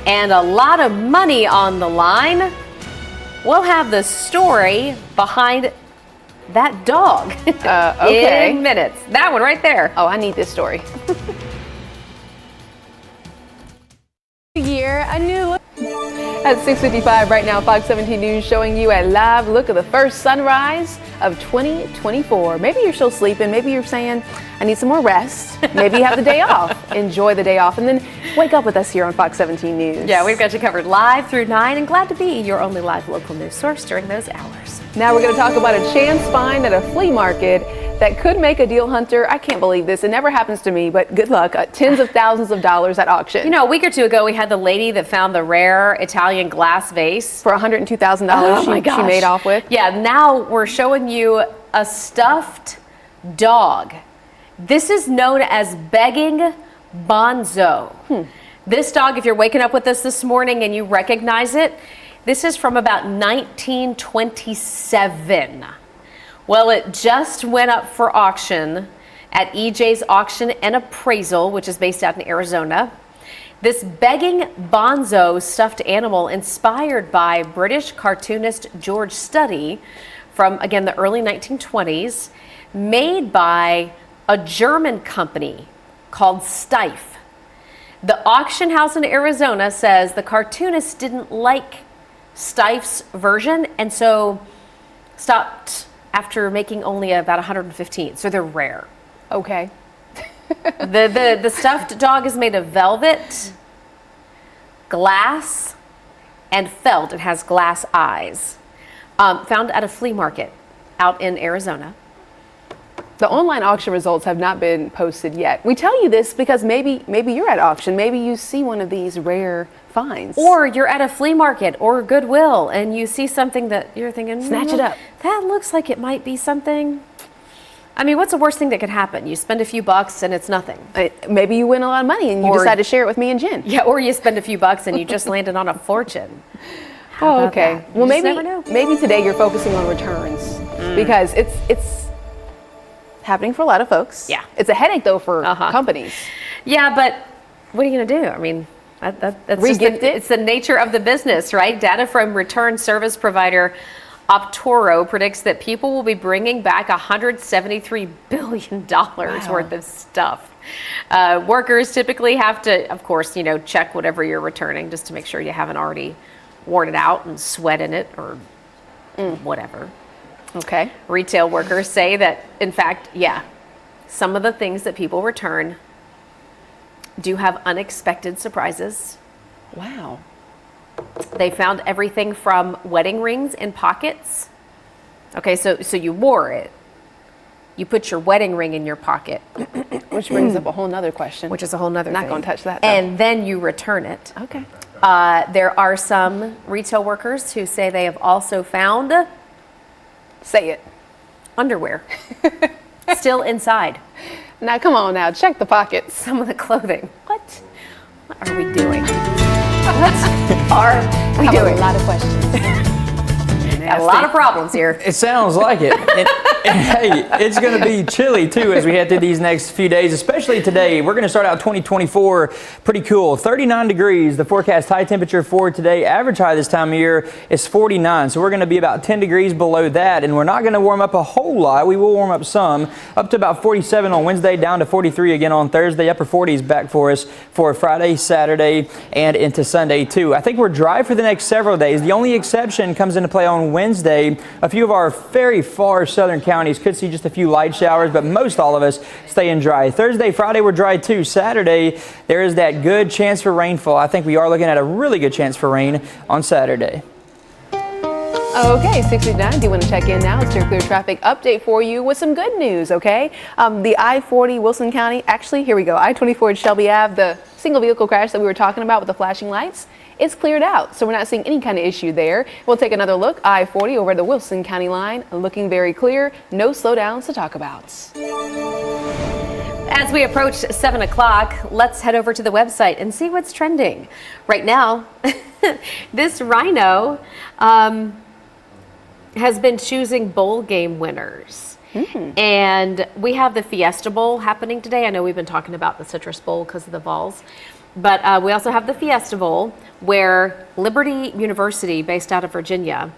and a lot of money on the line. We'll have the story behind that dog okay. in minutes. That one right there. Oh, I need this story. Year, a new at 6:55 right now, Fox 17 News showing you a live look of the first sunrise of 2024. Maybe you're still sleeping. Maybe you're saying, I need some more rest. Maybe you have the day off. Enjoy the day off and then wake up with us here on Fox 17 News. Yeah, we've got you covered live through 9 and glad to be your only live local news source during those hours. Now we're going to talk about a chance find at a flea market that could make a deal hunter. I can't believe this. It never happens to me, but good luck. Tens of thousands of dollars at auction. You know, a week or two ago, we had the lady that found the rare Italian glass vase. For $102,000 she made off with. Yeah, now we're showing you a stuffed dog. This is known as begging bonzo. This dog, if you're waking up with us this morning and you recognize it, this is from about 1927. Well, it just went up for auction at EJ's Auction and Appraisal, which is based out in Arizona. This begging bonzo stuffed animal, inspired by British cartoonist George Study from, again, the early 1920s, made by a German company called Steiff. The auction house in Arizona says the cartoonist didn't like Steiff's version and so stopped after making only about 115, so they're rare. Okay. The stuffed dog is made of velvet, glass, and felt. It has glass eyes. Found at a flea market out in Arizona. The online auction results have not been posted yet. We tell you this because maybe you're at auction. Maybe you see one of these rare finds. Or you're at a flea market or Goodwill and you see something that you're thinking, snatch it up. That looks like it might be something. I mean, what's the worst thing that could happen? You spend a few bucks and it's nothing. Maybe you win a lot of money and you decide to share it with me and Jen. Yeah, or you spend a few bucks and you just landed on a fortune. Oh, okay. That? Well, maybe today you're focusing on returns because it's happening for a lot of folks. Yeah. It's a headache though for companies. Yeah, but what are you going to do? I mean, that's re-gift it? It's the nature of the business, right? Data from return service provider Optoro predicts that people will be bringing back $173 billion worth of stuff. Workers typically have to, of course, check whatever you're returning just to make sure you haven't already worn it out and sweat in it or whatever. Okay. Retail workers say that, in fact, some of the things that people return do have unexpected surprises. Wow. They found everything from wedding rings in pockets. Okay, so you wore it. you put your wedding ring in your pocket. Which brings up a whole nother question. Which is a whole nother thing. Not going to touch that, though. And then you return it. Okay. There are some retail workers who say they have also found... Say it. Underwear. Still inside. Now, come on now. Check the pockets. Some of the clothing. What are we doing? What are we doing? A lot of questions. A lot of problems here. It sounds like it. And hey, it's going to be chilly too as we head through these next few days, especially today. We're going to start out 2024 pretty cool. 39 degrees, the forecast high temperature for today. Average high this time of year is 49. So we're going to be about 10 degrees below that. And we're not going to warm up a whole lot. We will warm up some, up to about 47 on Wednesday, down to 43 again on Thursday. Upper 40s back for us for Friday, Saturday, and into Sunday too. I think we're dry for the next several days. The only exception comes into play on Wednesday. A few of our very far southern counties could see just a few light showers, but most all of us staying dry. Thursday, Friday, we're dry too. Saturday, there is that good chance for rainfall. I think we are looking at a really good chance for rain on Saturday. Okay, 6:59. Do you want to check in now? It's your clear traffic update for you with some good news, okay? The I-40 Wilson County, actually, here we go. I-24 at Shelby Ave, the single vehicle crash that we were talking about with the flashing lights, it's cleared out, so we're not seeing any kind of issue there. We'll take another look. I-40 over the Wilson County line, looking very clear. No slowdowns to talk about. As we approach 7 o'clock, let's head over to the website and see what's trending. Right now, this rhino has been choosing bowl game winners. And we have the Fiesta Bowl happening today. I know we've been talking about the Citrus Bowl because of the Vols. But we also have the Fiesta Bowl, where Liberty University, based out of Virginia,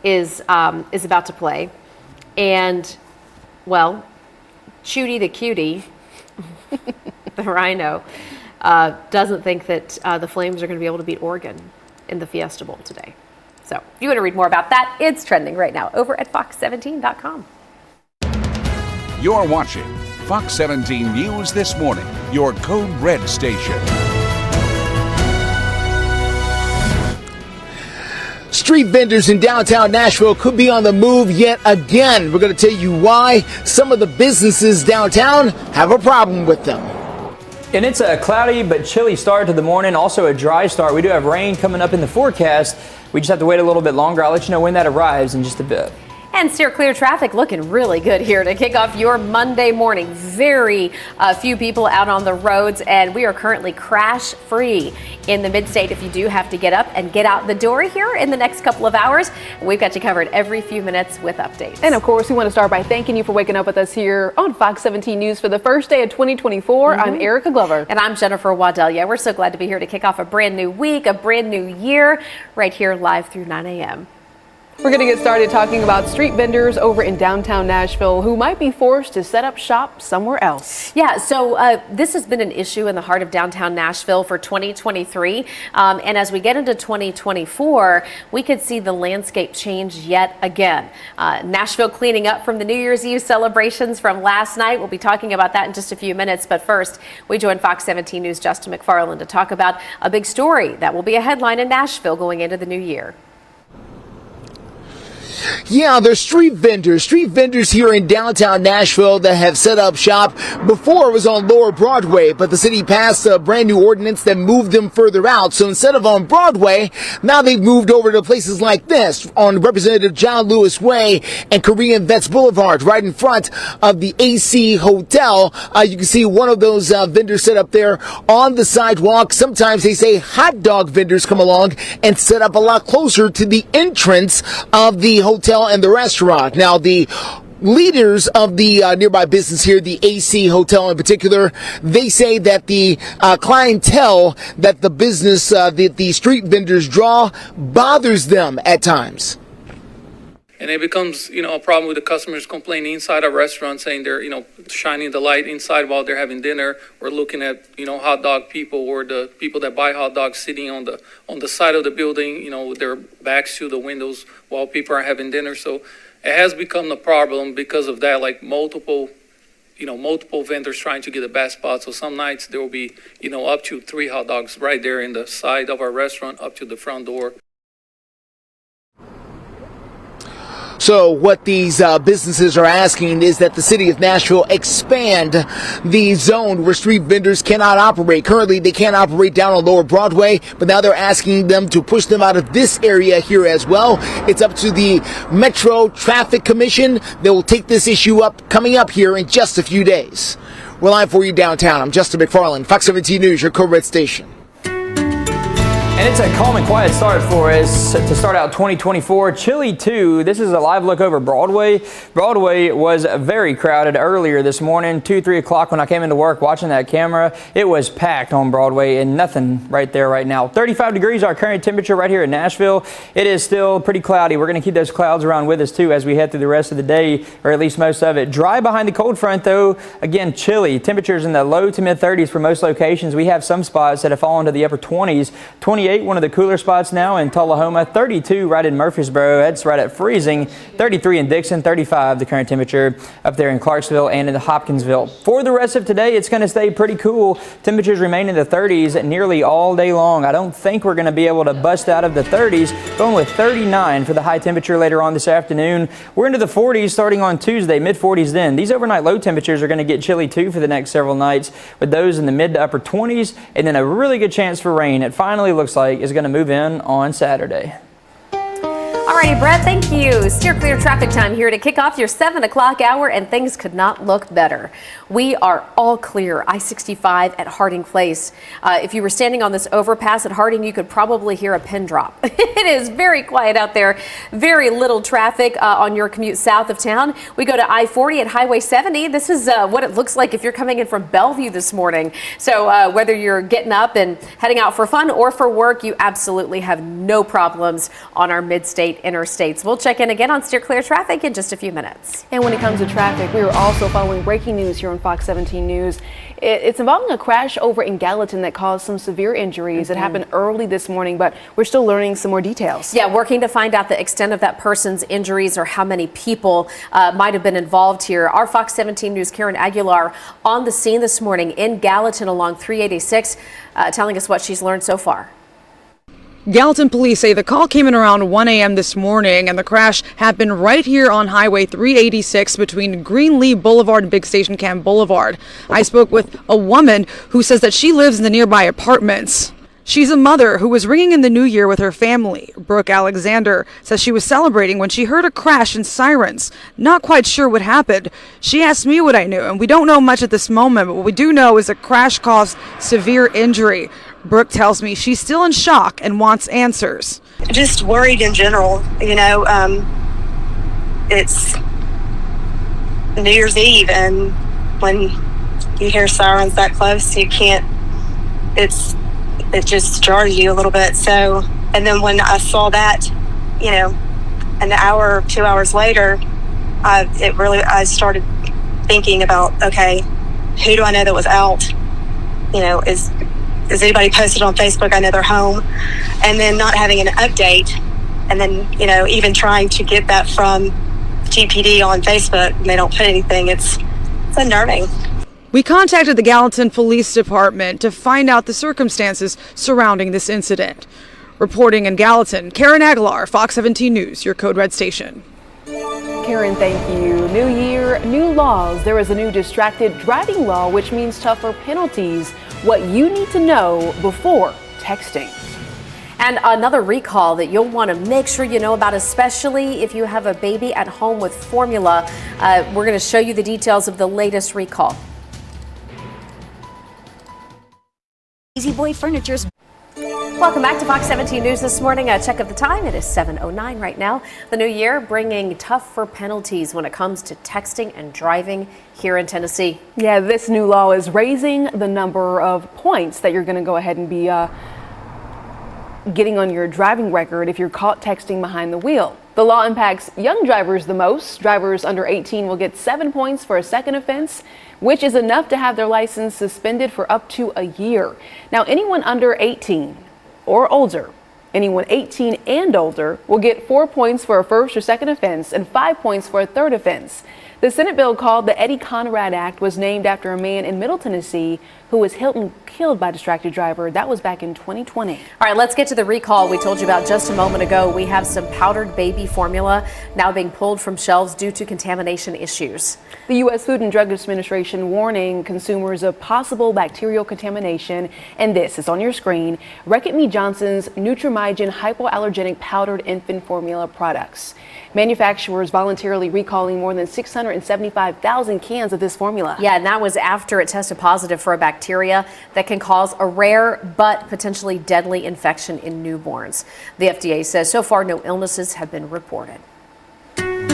is about to play. And, well, Chuty the cutie, the rhino, doesn't think that the Flames are going to be able to beat Oregon in the Fiesta Bowl today. So if you want to read more about that, it's trending right now over at fox17.com. You're watching Fox 17 News This Morning, your Code Red station. Street vendors in downtown Nashville could be on the move yet again. We're going to tell you why. Some of the businesses downtown have a problem with them. And it's a cloudy but chilly start to the morning, also a dry start. We do have rain coming up in the forecast. We just have to wait a little bit longer. I'll let you know when that arrives in just a bit. And steer clear traffic looking really good here to kick off your Monday morning. Very few people out on the roads, and we are currently crash free in the mid-state. If you do have to get up and get out the door here in the next couple of hours, we've got you covered every few minutes with updates. And of course, we want to start by thanking you for waking up with us here on Fox 17 News for the first day of 2024. I'm Erica Glover. And I'm Jennifer Wadelia. We're so glad to be here to kick off a brand new week, a brand new year, right here live through 9 a.m. We're going to get started talking about street vendors over in downtown Nashville who might be forced to set up shop somewhere else. Yeah, so this has been an issue in the heart of downtown Nashville for 2023. And as we get into 2024, we could see the landscape change yet again. Nashville cleaning up from the New Year's Eve celebrations from last night. We'll be talking about that in just a few minutes. But first, we join Fox 17 News' Justin McFarland to talk about a big story that will be a headline in Nashville going into the new year. Yeah, there's street vendors here in downtown Nashville that have set up shop. Before it was on Lower Broadway, but the city passed a brand new ordinance that moved them further out. So instead of on Broadway, now they've moved over to places like this on Representative John Lewis Way and Korean Vets Boulevard, right in front of the AC Hotel. You can see one of those vendors set up there on the sidewalk. Sometimes they say hot dog vendors come along and set up a lot closer to the entrance of the hotel and the restaurant. Now, the leaders of the nearby business here, the AC Hotel in particular, they say that the clientele that the business, the street vendors draw bothers them at times. And it becomes, a problem with the customers complaining inside our restaurant, saying they're, shining the light inside while they're having dinner, or looking at, hot dog people or the people that buy hot dogs sitting on the side of the building, with their backs to the windows while people are having dinner. So it has become a problem because of that, like multiple vendors trying to get the best spot. So some nights there will be, up to 3 hot dogs right there in the side of our restaurant up to the front door. So what these businesses are asking is that the city of Nashville expand the zone where street vendors cannot operate. Currently, they can't operate down on Lower Broadway, but now they're asking them to push them out of this area here as well. It's up to the Metro Traffic Commission. They will take this issue up coming up here in just a few days. We're live for you downtown. I'm Justin McFarland, Fox 17 News, your Code Red station. And it's a calm and quiet start for us to start out 2024. Chilly too. This is a live look over Broadway. Broadway was very crowded earlier this morning, 2, 3 o'clock when I came into work watching that camera. It was packed on Broadway and nothing right there right now. 35 degrees our current temperature right here in Nashville. It is still pretty cloudy. We're going to keep those clouds around with us too as we head through the rest of the day, or at least most of it. Dry behind the cold front though. Again, chilly. Temperatures in the low to mid 30s for most locations. We have some spots that have fallen to the upper 20s. 28, one of the cooler spots now in Tullahoma, 32 right in Murfreesboro, that's right at freezing, 33 in Dickson, 35 the current temperature up there in Clarksville and in the Hopkinsville. For the rest of today, it's going to stay pretty cool. Temperatures remain in the 30s nearly all day long. I don't think we're going to be able to bust out of the 30s, going with 39 for the high temperature later on this afternoon. We're into the 40s starting on Tuesday, mid 40s then. These overnight low temperatures are going to get chilly too for the next several nights, with those in the mid to upper 20s and then a really good chance for rain. It finally looks like is going to move in on Saturday. Alrighty, Brett, thank you. Steer clear traffic time here to kick off your 7 o'clock hour, and things could not look better. We are all clear. I-65 at Harding Place. If you were standing on this overpass at Harding, you could probably hear a pin drop. It is very quiet out there. Very little traffic on your commute south of town. We go to I-40 at Highway 70. This is what it looks like if you're coming in from Bellevue this morning. So whether you're getting up and heading out for fun or for work, you absolutely have no problems on our mid-state interstates. We'll check in again on Steer Clear Traffic in just a few minutes. And when it comes to traffic, we are also following breaking news here on Fox 17 News. It's involving a crash over in Gallatin that caused some severe injuries. It happened early this morning, but we're still learning some more details. Yeah, working to find out the extent of that person's injuries or how many people might have been involved here. Our Fox 17 News' Karen Aguilar on the scene this morning in Gallatin along 386, telling us what she's learned so far. Gallatin police say the call came in around 1 a.m. this morning, and the crash happened right here on Highway 386 between Greenlee Boulevard and Big Station Camp Boulevard. I spoke with a woman who says that she lives in the nearby apartments. She's a mother who was ringing in the new year with her family. Brooke Alexander says she was celebrating when she heard a crash and sirens. Not quite sure what happened. She asked me what I knew, and we don't know much at this moment, but what we do know is the crash caused severe injury. Brooke tells me she's still in shock and wants answers. Just worried in general, you know. It's New Year's Eve, and when you hear sirens that close, you can't, it just jars you a little bit. So, and then when I saw that, you know, an hour or 2 hours later, I started thinking about, okay, who do I know that was out? You know, is anybody posted on Facebook? I know they're home. And then not having an update, and then, you know, even trying to get that from GPD on Facebook, and they don't put anything. It's unnerving. We contacted the Gallatin Police Department to find out the circumstances surrounding this incident. Reporting in Gallatin, Karen Aguilar, Fox 17 News, your Code Red station. Karen, thank you. New year, new laws. There is a new distracted driving law, which means tougher penalties. What you need to know before texting. And another recall that you'll want to make sure you know about, especially if you have a baby at home with formula. We're going to show you the details of the latest recall. Easy Boy Furniture's. Welcome back to Fox 17 News this morning. A check of the time. It is 7:09 right now. The new year bringing tougher penalties when it comes to texting and driving here in Tennessee. Yeah, this new law is raising the number of points that you're going to go ahead and be getting on your driving record if you're caught texting behind the wheel. The law impacts young drivers the most. Drivers under 18 will get 7 points for a second offense, which is enough to have their license suspended for up to a year. Now, anyone under 18 or older, anyone 18 and older will get 4 points for a first or second offense and 5 points for a third offense. The Senate bill called the Eddie Conrad Act was named after a man in Middle Tennessee who was killed by a distracted driver. That was back in 2020. All right, let's get to the recall we told you about just a moment ago. We have some powdered baby formula now being pulled from shelves due to contamination issues. The U.S. Food and Drug Administration warning consumers of possible bacterial contamination. And this is on your screen. Reckitt Me Johnson's Nutrimygen hypoallergenic powdered infant formula products. Manufacturers voluntarily recalling more than 675,000 cans of this formula. Yeah, and that was after it tested positive for a bacteria that can cause a rare but potentially deadly infection in newborns. The FDA says so far no illnesses have been reported. And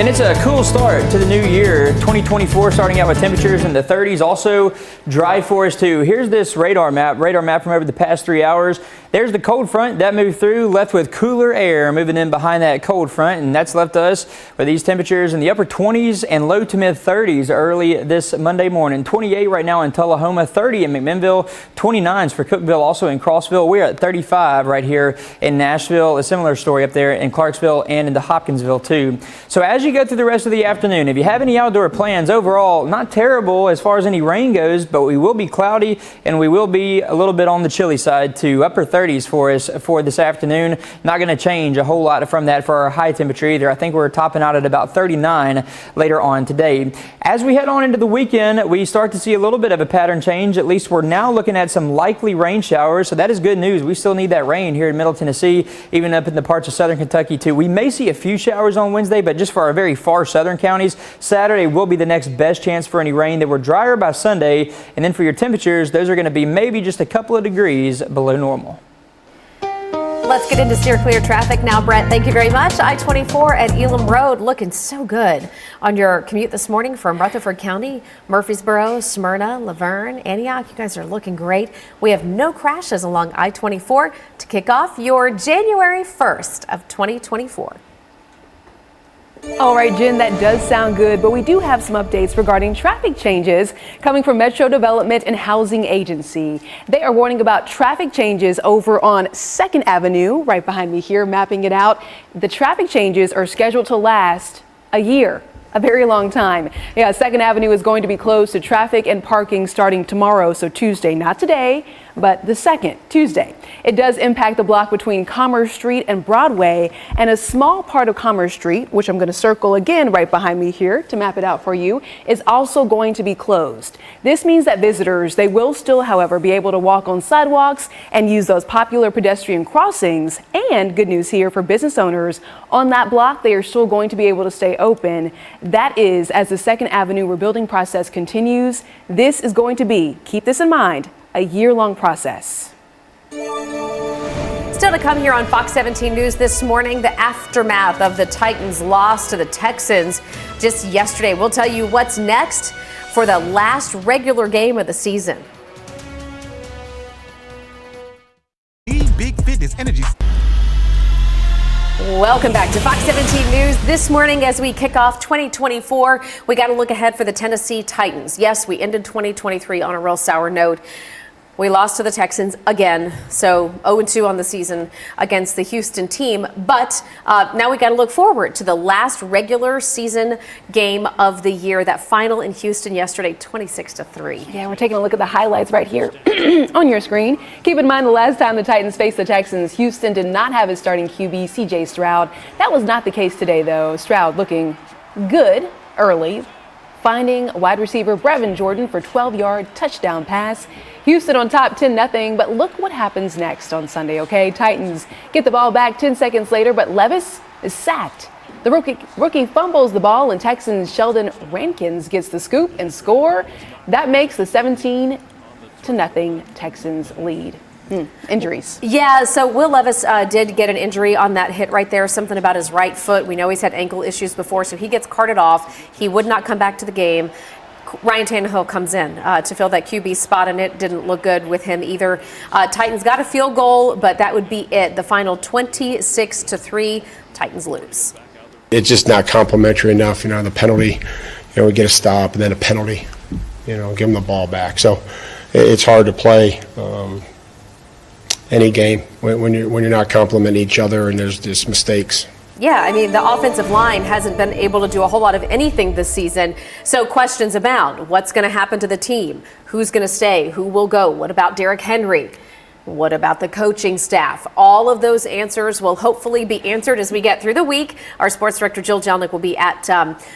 it's a cool start to the new year, 2024, starting out with temperatures in the 30s. Also dry for us too. Here's this radar map from over the past 3 hours. There's the cold front that moved through, left with cooler air moving in behind that cold front, and that's left us with these temperatures in the upper 20s and low to mid 30s early this Monday morning. 28 right now in Tullahoma, 30 in McMinnville, 29s for Cookeville, also in Crossville. We're at 35 right here in Nashville. A similar story up there in Clarksville and into Hopkinsville too. So as you go through the rest of the afternoon, if you have any outdoor plans, overall not terrible as far as any rain goes, but we will be cloudy and we will be a little bit on the chilly side to upper 30s for us for this afternoon. Not going to change a whole lot from that for our high temperature either. I think we're topping out at about 39 later on today. As we head on into the weekend, we start to see a little bit of a pattern change. At least we're now looking at some likely rain showers, so that is good news. We still need that rain here in Middle Tennessee, even up in the parts of southern Kentucky too. We may see a few showers on Wednesday, but just for our very far southern counties. Saturday will be the next best chance for any rain. They were drier by Sunday, and then for your temperatures, those are going to be maybe just a couple of degrees below normal. Let's get into steer clear traffic now, Brent. Thank you very much. I-24 at Elam Road looking so good on your commute this morning from Rutherford County, Murfreesboro, Smyrna, Laverne, Antioch. You guys are looking great. We have no crashes along I-24 to kick off your January 1st of 2024. All right, Jen, that does sound good, but we do have some updates regarding traffic changes coming from Metro Development and Housing Agency. They are warning about traffic changes over on 2nd Avenue, right behind me here, mapping it out. The traffic changes are scheduled to last a year. A very long time. Yeah, 2nd Avenue is going to be closed to traffic and parking starting tomorrow, so Tuesday, not today, but the 2nd, Tuesday. It does impact the block between Commerce Street and Broadway, and a small part of Commerce Street, which I'm going to circle again right behind me here to map it out for you, is also going to be closed. This means that visitors, they will still, however, be able to walk on sidewalks and use those popular pedestrian crossings. And good news here for business owners, on that block, they are still going to be able to stay open. That is, as the 2nd Avenue rebuilding process continues, this is going to be, keep this in mind, a year-long process. Still to come here on Fox 17 News this morning, the aftermath of the Titans' loss to the Texans just yesterday. We'll tell you what's next for the last regular game of the season. Big Fitness Energy. Welcome back to Fox 17 News this morning. As we kick off 2024, we got to look ahead for the Tennessee Titans. Yes, we ended 2023 on a real sour note. We lost to the Texans again, so 0-2 on the season against the Houston team. But now we got to look forward to the last regular season game of the year. That final in Houston yesterday, 26-3. Yeah, we're taking a look at the highlights right here on your screen. Keep in mind the last time the Titans faced the Texans, Houston did not have his starting QB, C.J. Stroud. That was not the case today, though. Stroud looking good early, finding wide receiver Brevin Jordan for 12-yard touchdown pass. Houston on top 10-0, but look what happens next on Sunday, okay? Titans get the ball back 10 seconds later, but Levis is sacked. The rookie fumbles the ball, and Texans' Sheldon Rankins gets the scoop and score. That makes the 17-0 Texans lead. Injuries. Yeah, so Will Levis did get an injury on that hit right there, something about his right foot. We know he's had ankle issues before, so he gets carted off. He would not come back to the game. Ryan Tannehill comes in to fill that QB spot, and it didn't look good with him either. Titans got a field goal, but that would be it. The final 26-3, Titans lose. It's just not complimentary enough. The penalty, we get a stop and then a penalty, give them the ball back. So it's hard to play any game when you're not complimenting each other and there's just mistakes. Yeah, I mean, the offensive line hasn't been able to do a whole lot of anything this season. So questions abound. What's going to happen to the team? Who's going to stay? Who will go? What about Derrick Henry? What about the coaching staff? All of those answers will hopefully be answered as we get through the week. Our sports director, Jill Jelnick, will be at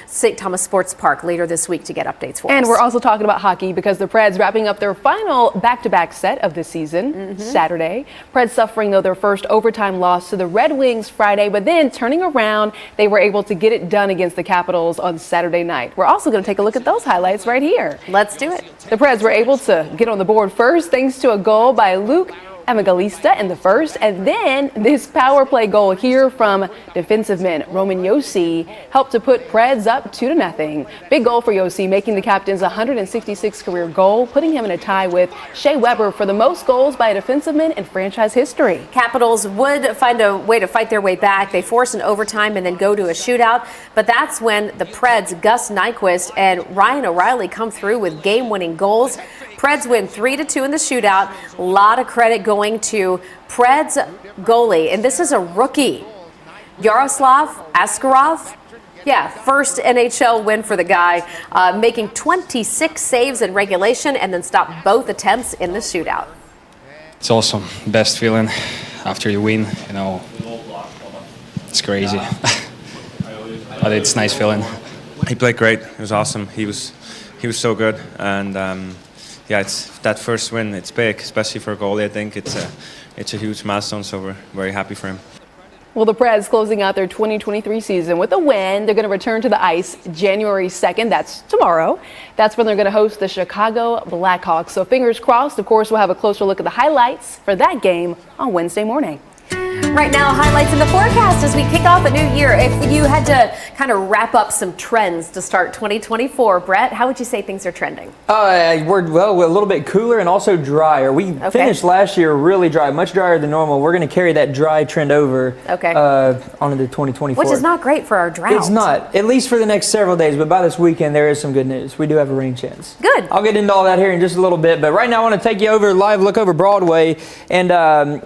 St. Thomas Sports Park later this week to get updates for us. And we're also talking about hockey because the Preds wrapping up their final back-to-back set of the season Saturday. Preds suffering, though, their first overtime loss to the Red Wings Friday, but then turning around, they were able to get it done against the Capitals on Saturday night. We're also going to take a look at those highlights right here. Let's do it. The Preds were able to get on the board first thanks to a goal by Luke Emagalista in the first, and then this power play goal here from defensive man Roman Josi helped to put Preds up 2-0. Big goal for Josi, making the captain's 166th career goal, putting him in a tie with Shea Weber for the most goals by a defensive man in franchise history. Capitals would find a way to fight their way back. They force an overtime and then go to a shootout, but that's when the Preds' Gus Nyquist and Ryan O'Reilly come through with game-winning goals. Preds win 3-2 in the shootout. A lot of credit going to Preds goalie, and this is a rookie, Yaroslav Askarov. Yeah, first NHL win for the guy, making 26 saves in regulation and then stopped both attempts in the shootout. It's awesome. Best feeling after you win, It's crazy. But it's a nice feeling. He played great. It was awesome. He was so good, and yeah, it's that first win. It's big, especially for a goalie. I think it's a huge milestone. So we're very happy for him. Well, the Preds closing out their 2023 season with a win. They're going to return to the ice January 2nd. That's tomorrow. That's when they're going to host the Chicago Blackhawks. So fingers crossed. Of course, we'll have a closer look at the highlights for that game on Wednesday morning. Right now, highlights in the forecast as we kick off a new year. If you had to kind of wrap up some trends to start 2024, Brett, how would you say things are trending? We're a little bit cooler and also drier. We finished last year really dry, much drier than normal. We're going to carry that dry trend over onto the 2024. Which is not great for our drought. It's not, at least for the next several days. But by this weekend, there is some good news. We do have a rain chance. Good. I'll get into all that here in just a little bit. But right now, I want to take you over live look over Broadway. And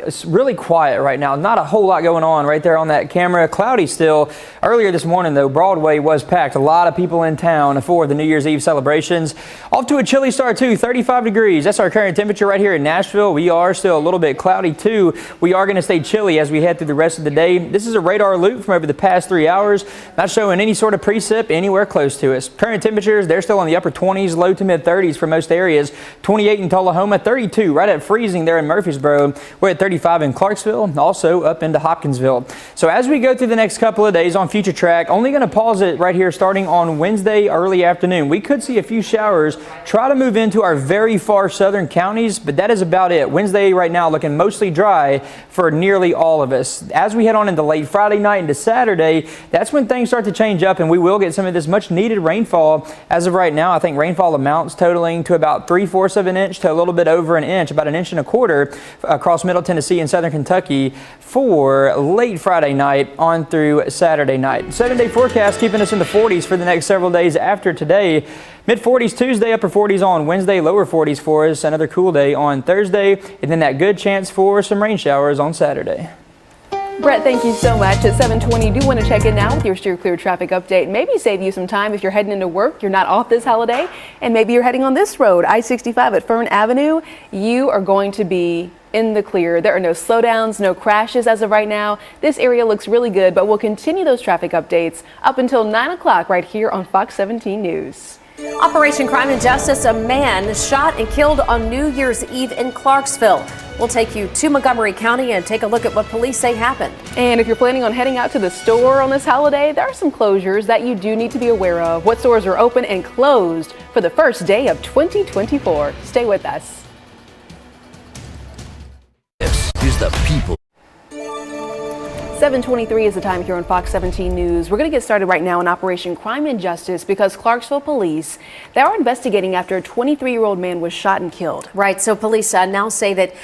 it's really quiet right now. Not a whole lot going on right there on that camera. Cloudy still. Earlier this morning, though, Broadway was packed. A lot of people in town for the New Year's Eve celebrations. Off to a chilly start, too. 35 degrees. That's our current temperature right here in Nashville. We are still a little bit cloudy, too. We are going to stay chilly as we head through the rest of the day. This is a radar loop from over the past 3 hours. Not showing any sort of precip anywhere close to us. Current temperatures, they're still in the upper 20s, low to mid 30s for most areas. 28 in Tullahoma, 32 right at freezing there in Murfreesboro. We're at 35 in Clarksville, also up into Hopkinsville. So as we go through the next couple of days on Future Track, only going to pause it right here starting on Wednesday early afternoon. We could see a few showers try to move into our very far southern counties, but that is about it. Wednesday right now looking mostly dry for nearly all of us. As we head on into late Friday night into Saturday, that's when things start to change up and we will get some of this much needed rainfall. As of right now, I think rainfall amounts totaling to about 3/4 of an inch to a little bit over an inch, about 1.25 inches across Middle Tennessee and Southern Kentucky for late Friday night on through Saturday night. 7-day forecast keeping us in the 40s for the next several days after today. Mid-40s Tuesday, upper 40s on Wednesday, lower 40s for us. Another cool day on Thursday, and then that good chance for some rain showers on Saturday. Brett, thank you so much. At 7:20, do want to check in now with your Steer Clear traffic update. Maybe save you some time if you're heading into work, you're not off this holiday, and maybe you're heading on this road, I-65 at Fern Avenue. You are going to be in the clear. There are no slowdowns, no crashes as of right now. This area looks really good, but we'll continue those traffic updates up until 9 o'clock right here on Fox 17 News. Operation Crime and Justice, a man shot and killed on New Year's Eve in Clarksville. We'll take you to Montgomery County and take a look at what police say happened. And if you're planning on heading out to the store on this holiday, there are some closures that you do need to be aware of. What stores are open and closed for the first day of 2024. Stay with us. This is the people. 7:23 is the time here on Fox 17 News. We're going to get started right now on Operation Crime and Justice because Clarksville police, they are investigating after a 23-year-old man was shot and killed. Right, so police now say that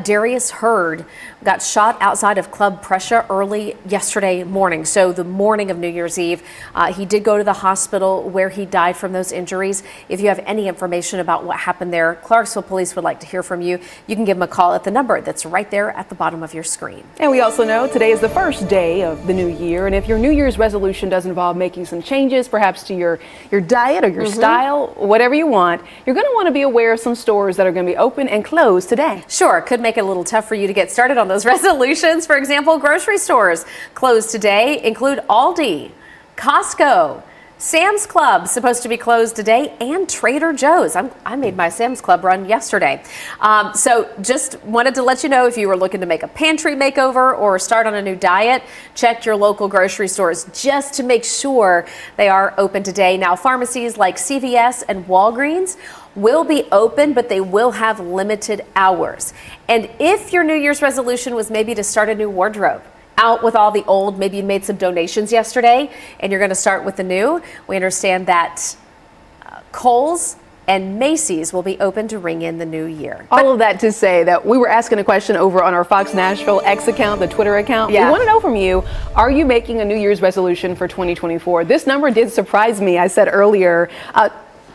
Darius Hurd got shot outside of Club Prussia early yesterday morning. So the morning of New Year's Eve, he did go to the hospital where he died from those injuries. If you have any information about what happened there, Clarksville police would like to hear from you. You can give them a call at the number that's right there at the bottom of your screen. And we also know today is the first first day of the new year. And if your New Year's resolution does involve making some changes, perhaps to your diet or your style, whatever you want, you're going to want to be aware of some stores that are going to be open and closed today. Sure, it could make it a little tough for you to get started on those resolutions. For example, grocery stores closed today include Aldi, Costco, Sam's Club supposed to be closed today, and Trader Joe's. I made my Sam's Club run yesterday. So just wanted to let you know, if you were looking to make a pantry makeover or start on a new diet, check your local grocery stores just to make sure they are open today. Now, pharmacies like CVS and Walgreens will be open, but they will have limited hours. And if your New Year's resolution was maybe to start a new wardrobe, out with all the old, maybe you made some donations yesterday and you're going to start with the new, we understand that Kohl's and Macy's will be open to ring in the new year. All of that to say that we were asking a question over on our Fox Nashville X account, the Twitter account. Yeah. We want to know from you, are you making a New Year's resolution for 2024? This number did surprise me. I said earlier,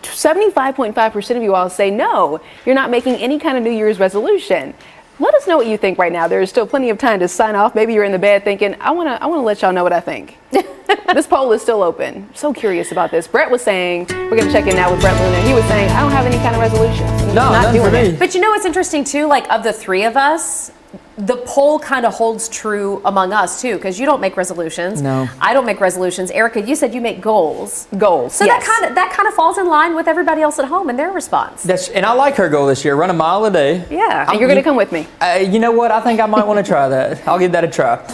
75.5% of you all say no, you're not making any kind of New Year's resolution. Let us know what you think right now. There's still plenty of time to sign off. Maybe you're in the bed thinking, I want to let y'all know what I think. This poll is still open. So curious about this. Brett was saying, we're going to check in now with Brett Luna. He was saying, I don't have any kind of resolutions. No, none for me. But you know what's interesting too? Like, of the three of us, the poll kind of holds true among us too, because you don't make resolutions. No. I don't make resolutions. Erica, you said you make goals. Goals. So yes. that kind of falls in line with everybody else at home and their response. And I like her goal this year, run a mile a day. Yeah. And you're going to come with me. You know what? I think I might want to try that. I'll give that a try.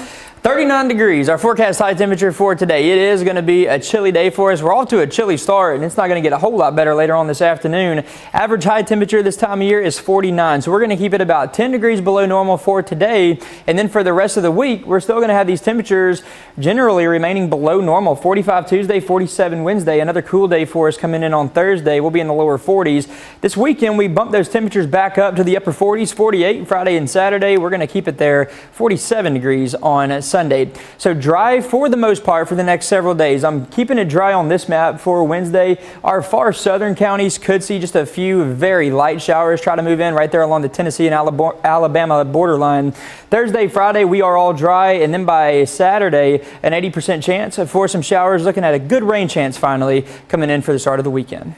39 degrees, our forecast high temperature for today. It is going to be a chilly day for us. We're off to a chilly start, and it's not going to get a whole lot better later on this afternoon. Average high temperature this time of year is 49, so we're going to keep it about 10 degrees below normal for today. And then for the rest of the week, we're still going to have these temperatures generally remaining below normal. 45 Tuesday, 47 Wednesday. Another cool day for us coming in on Thursday. We'll be in the lower 40s. This weekend, we bump those temperatures back up to the upper 40s, 48 Friday and Saturday. We're going to keep it there, 47 degrees on Sunday. So dry for the most part for the next several days. I'm keeping it dry on this map for Wednesday. Our far southern counties could see just a few very light showers try to move in right there along the Tennessee and Alabama borderline. Thursday, Friday, we are all dry, and then by Saturday, an 80% chance for some showers, looking at a good rain chance finally coming in for the start of the weekend.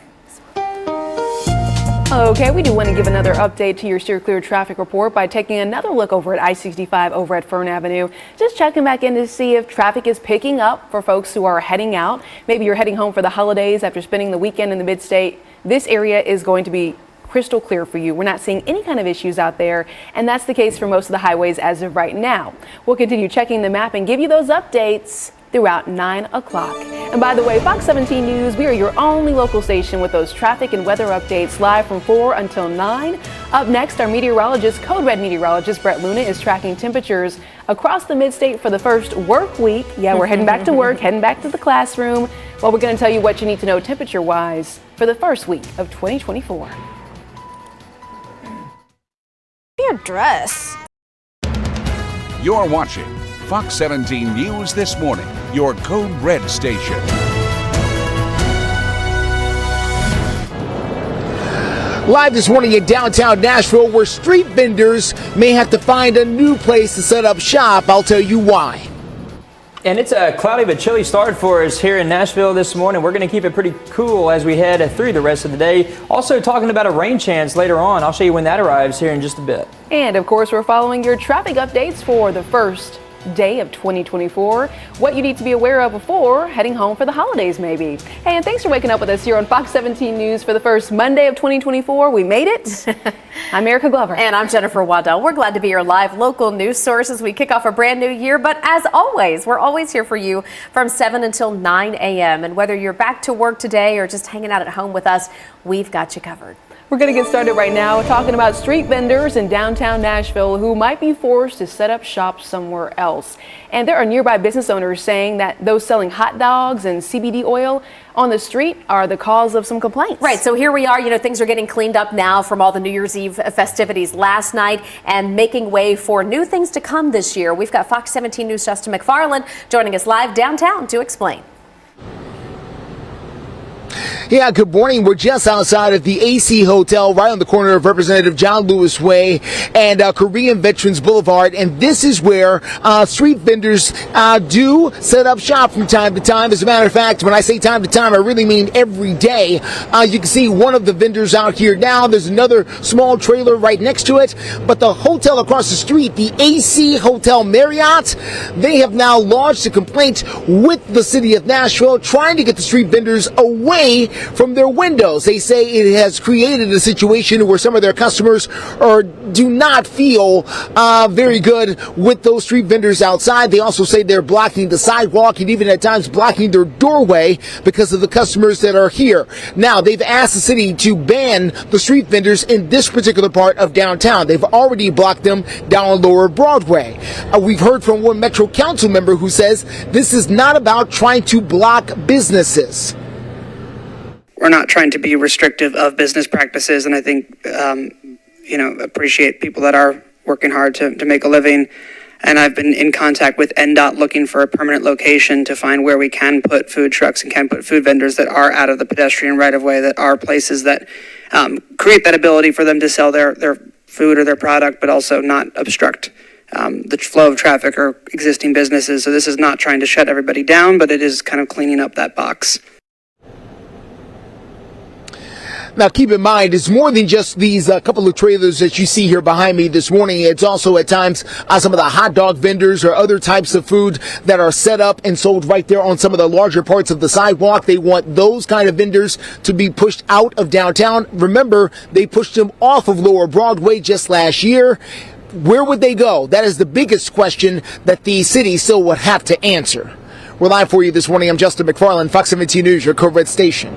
Okay, we do want to give another update to your Steer Clear traffic report by taking another look over at I-65 over at Fern Avenue. Just checking back in to see if traffic is picking up for folks who are heading out. Maybe you're heading home for the holidays after spending the weekend in the mid-state. This area is going to be crystal clear for you. We're not seeing any kind of issues out there, and that's the case for most of the highways as of right now. We'll continue checking the map and give you those updates throughout 9 o'clock. And by the way, Fox 17 News, we are your only local station with those traffic and weather updates live from 4 until 9. Up next, our meteorologist, Code Red meteorologist Brett Luna, is tracking temperatures across the mid-state for the first work week. Yeah, we're heading back to work, heading back to the classroom. Well, we're going to tell you what you need to know temperature-wise for the first week of 2024. Your dress. You're watching Fox 17 News This Morning, your Code Red station. Live this morning in downtown Nashville, where street vendors may have to find a new place to set up shop. I'll tell you why. And it's a cloudy but chilly start for us here in Nashville this morning. We're going to keep it pretty cool as we head through the rest of the day. Also talking about a rain chance later on. I'll show you when that arrives here in just a bit. And of course, we're following your traffic updates for the first day of 2024, what you need to be aware of before heading home for the holidays maybe. Hey, and thanks for waking up with us here on Fox 17 News for the first Monday of 2024. We made it. I'm Erica Glover. And I'm Jennifer Waddell. We're glad to be your live local news source as we kick off a brand new year. But as always, we're always here for you from 7 until 9 a.m. And whether you're back to work today or just hanging out at home with us, we've got you covered. We're going to get started right now talking about street vendors in downtown Nashville who might be forced to set up shop somewhere else. And there are nearby business owners saying that those selling hot dogs and CBD oil on the street are the cause of some complaints. Right, so here we are, things are getting cleaned up now from all the New Year's Eve festivities last night and making way for new things to come this year. We've got Fox 17 News' Justin McFarland joining us live downtown to explain. Yeah, good morning. We're just outside of the AC Hotel right on the corner of Representative John Lewis Way and Korean Veterans Boulevard. And this is where street vendors do set up shop from time to time. As a matter of fact, when I say time to time, I really mean every day. You can see one of the vendors out here now. There's another small trailer right next to it. But the hotel across the street, the AC Hotel Marriott, they have now lodged a complaint with the city of Nashville trying to get the street vendors away from their windows. They say it has created a situation where some of their customers do not feel very good with those street vendors outside. They also say they're blocking the sidewalk and even at times blocking their doorway because of the customers that are here. Now, they've asked the city to ban the street vendors in this particular part of downtown. They've already blocked them down on Lower Broadway. We've heard from one Metro Council member who says this is not about trying to block businesses. We're not trying to be restrictive of business practices, and I think, appreciate people that are working hard to make a living. And I've been in contact with NDOT looking for a permanent location to find where we can put food trucks and can put food vendors that are out of the pedestrian right-of-way, that are places that create that ability for them to sell their food or their product, but also not obstruct the flow of traffic or existing businesses. So this is not trying to shut everybody down, but it is kind of cleaning up that box. Now, keep in mind, it's more than just these couple of trailers that you see here behind me this morning. It's also at times some of the hot dog vendors or other types of food that are set up and sold right there on some of the larger parts of the sidewalk. They want those kind of vendors to be pushed out of downtown. Remember, they pushed them off of Lower Broadway just last year. Where would they go? That is the biggest question that the city still would have to answer. We're live for you this morning. I'm Justin McFarland, Fox 17 News, your Code Red station.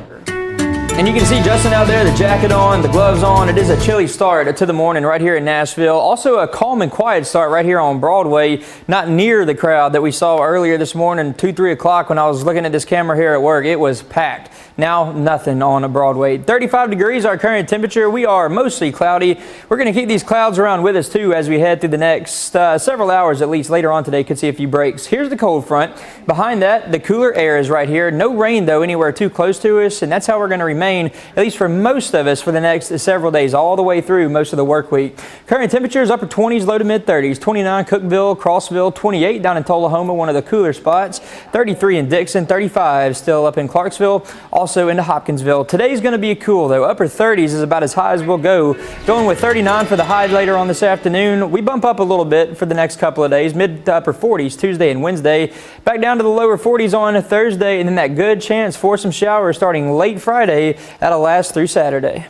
And you can see Justin out there, the jacket on, the gloves on. It is a chilly start to the morning right here in Nashville. Also a calm and quiet start right here on Broadway, not near the crowd that we saw earlier this morning, 2-3 o'clock when I was looking at this camera here at work. It was packed. Now nothing on Broadway. 35 degrees our current temperature. We are mostly cloudy. We're going to keep these clouds around with us too as we head through the next several hours at least. Later on today could see a few breaks. Here's the cold front. Behind that, the cooler air is right here. No rain though anywhere too close to us, and that's how we're going to remain, at least for most of us, for the next several days, all the way through most of the work week. Current temperatures upper 20s, low to mid 30s. 29 Cookeville, Crossville, 28 down in Tullahoma, one of the cooler spots. 33 in Dickson, 35 still up in Clarksville. Also into Hopkinsville. Today's going to be cool though. Upper 30s is about as high as we'll go. Going with 39 for the high later on this afternoon. We bump up a little bit for the next couple of days. Mid to upper 40s Tuesday and Wednesday. Back down to the lower 40s on Thursday, and then that good chance for some showers starting late Friday. That'll last through Saturday.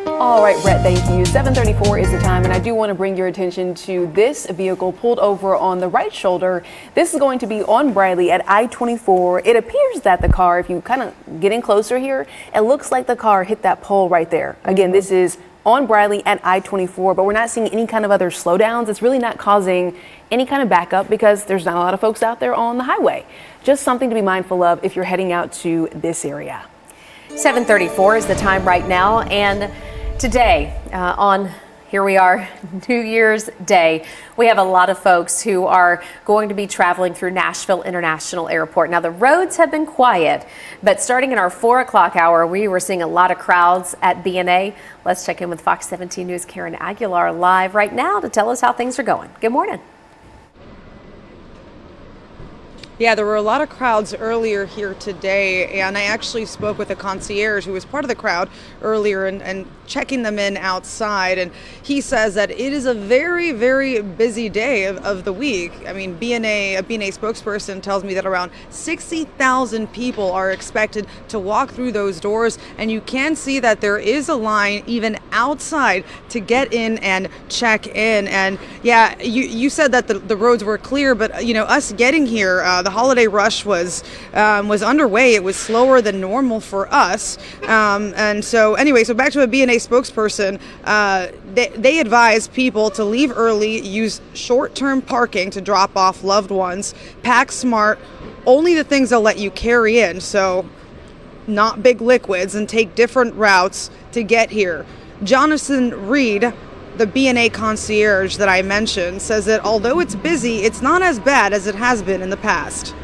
All right, Brett, thank you. 7:34 is the time, and I do want to bring your attention to this vehicle pulled over on the right shoulder. This is going to be on Briley at I-24. It appears that the car, if you kind of get in closer here, it looks like the car hit that pole right there. Again, this is on Briley at I-24, but we're not seeing any kind of other slowdowns. It's really not causing any kind of backup because there's not a lot of folks out there on the highway. Just something to be mindful of if you're heading out to this area. 7:34 is the time right now, and today here we are, New Year's Day. We have a lot of folks who are going to be traveling through Nashville International Airport. Now, the roads have been quiet, but starting in our 4 o'clock hour, we were seeing a lot of crowds at B&A. Let's check in with Fox 17 News' Karen Aguilar live right now to tell us how things are going. Good morning. Yeah, there were a lot of crowds earlier here today, and I actually spoke with a concierge who was part of the crowd earlier and checking them in outside, and he says that it is a very, very busy day of the week. I mean, a B&A spokesperson tells me that around 60,000 people are expected to walk through those doors, and you can see that there is a line even outside to get in and check in. And yeah, you said that the roads were clear, but us getting here, the holiday rush was underway. It was slower than normal for us, and so anyway, so back to a B&A spokesperson, they advise people to leave early, use short-term parking to drop off loved ones, pack smart, only the things they'll let you carry in, so not big liquids, and take different routes to get here. Jonathan Reed, the B&A concierge that I mentioned, says that although it's busy, it's not as bad as it has been in the past.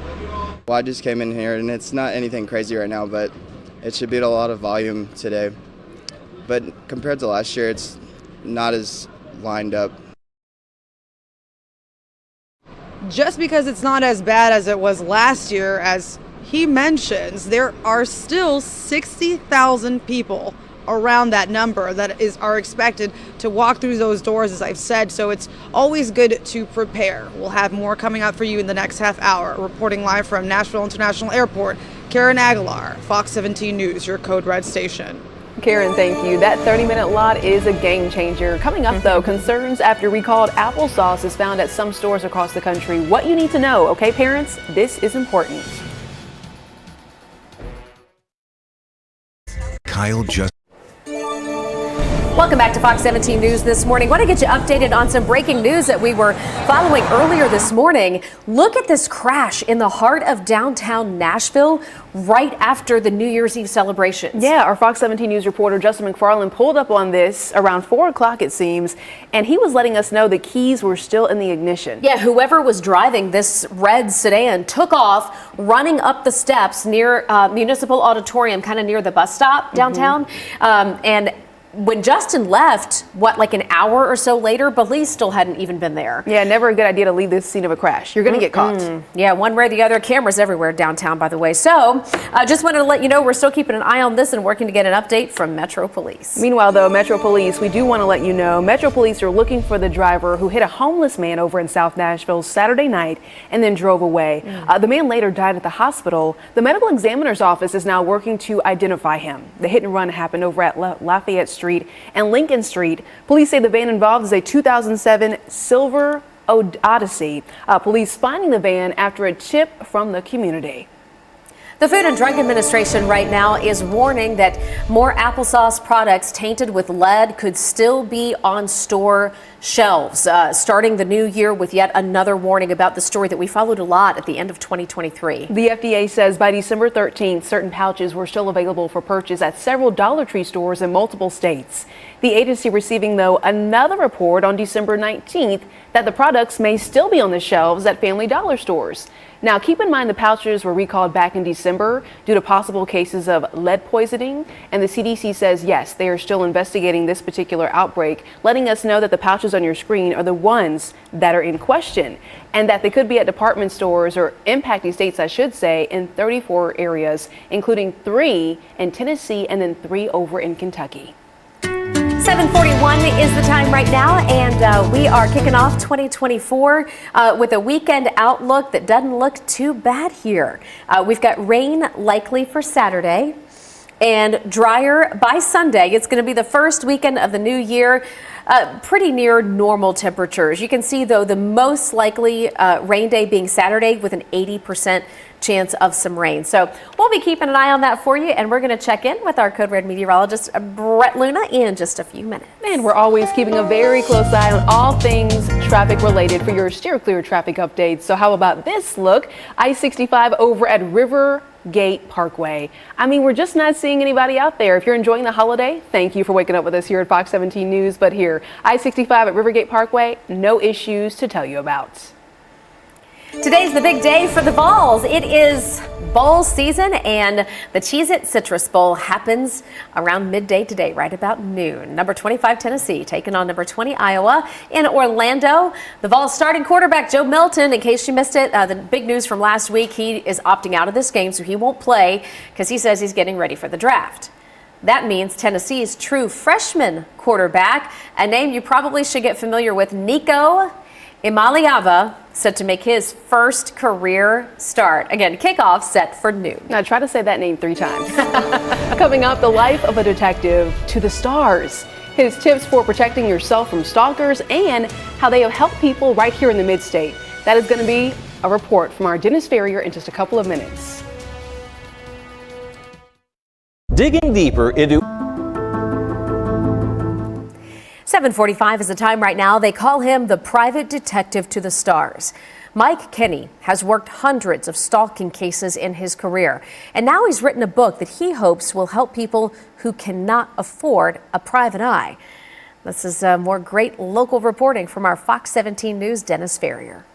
Well, I just came in here and it's not anything crazy right now, but It should be a lot of volume today. But compared to last year, it's not as lined up. Just because it's not as bad as it was last year, as he mentions, there are still 60,000 people around that number that are expected to walk through those doors, as I've said. So it's always good to prepare. We'll have more coming up for you in the next half hour. Reporting live from Nashville International Airport, Karen Aguilar, Fox 17 News, your Code Red station. Karen, thank you. That 30-minute lot is a game changer. Coming up, though, concerns after recalled applesauce is found at some stores across the country. What you need to know, okay, parents? This is important. Kyle just. Welcome back to Fox 17 News this morning. Want to get you updated on some breaking news that we were following earlier this morning. Look at this crash in the heart of downtown Nashville right after the New Year's Eve celebrations. Yeah, our Fox 17 News reporter Justin McFarland pulled up on this around 4 o'clock, it seems, and he was letting us know the keys were still in the ignition. Yeah, whoever was driving this red sedan took off running up the steps near Municipal Auditorium, kind of near the bus stop downtown, and when Justin left, like an hour or so later, police still hadn't even been there. Yeah, never a good idea to leave this scene of a crash. You're going to get caught. Yeah, one way or the other. Cameras everywhere downtown, by the way. So, just wanted to let you know we're still keeping an eye on this and working to get an update from Metro Police. Meanwhile, though, Metro Police, we do want to let you know, Metro Police are looking for the driver who hit a homeless man over in South Nashville Saturday night and then drove away. The man later died at the hospital. The medical examiner's office is now working to identify him. The hit and run happened over at Lafayette Street and Lincoln Street. Police say the van involved is a 2007 Silver Odyssey. Police finding the van after a tip from the community. The Food and Drug Administration right now is warning that more applesauce products tainted with lead could still be on store shelves, starting the new year with yet another warning about the story that we followed a lot at the end of 2023. The FDA says by December 13th, certain pouches were still available for purchase at several Dollar Tree stores in multiple states. The agency receiving, though, another report on December 19th that the products may still be on the shelves at Family Dollar stores. Now, keep in mind the pouches were recalled back in December due to possible cases of lead poisoning, and the CDC says, yes, they are still investigating this particular outbreak, letting us know that the pouches on your screen are the ones that are in question, and that they could be at department stores or impacting states, I should say, in 34 areas, including 3 in Tennessee and then 3 over in Kentucky. 7:41 is the time right now, and we are kicking off 2024 with a weekend outlook that doesn't look too bad here. We've got rain likely for Saturday and drier by Sunday. It's going to be the first weekend of the new year. Pretty near normal temperatures. You can see, though, the most likely rain day being Saturday with an 80% chance of some rain. So we'll be keeping an eye on that for you, and we're going to check in with our Code Red meteorologist, Brett Luna, in just a few minutes. And we're always keeping a very close eye on all things traffic related for your steer clear traffic updates. So how about this look? I-65 over at Rivergate Parkway. I mean, we're just not seeing anybody out there. If you're enjoying the holiday, thank you for waking up with us here at Fox 17 News. But here, I-65 at Rivergate Parkway, no issues to tell you about. Today's the big day for the Vols. It is bowl season, and the Cheez-It Citrus Bowl happens around midday today, right about noon. Number 25 Tennessee taking on number 20 Iowa in Orlando. The Vols starting quarterback Joe Milton, in case you missed it, the big news from last week, he is opting out of this game, so he won't play because he says he's getting ready for the draft. That means Tennessee's true freshman quarterback, a name you probably should get familiar with, Nico Imaliava, set to make his first career start. Again, kickoff set for noon. Now try to say that name 3 times. Coming up, the life of a detective to the stars. His tips for protecting yourself from stalkers and how they have helped people right here in the mid-state. That is going to be a report from our Dennis Ferrier in just a couple of minutes. Digging deeper into 7:45 is the time right now. They call him the private detective to the stars. Mike Kinney has worked hundreds of stalking cases in his career, and now he's written a book that he hopes will help people who cannot afford a private eye. This is more great local reporting from our Fox 17 News Dennis Ferrier.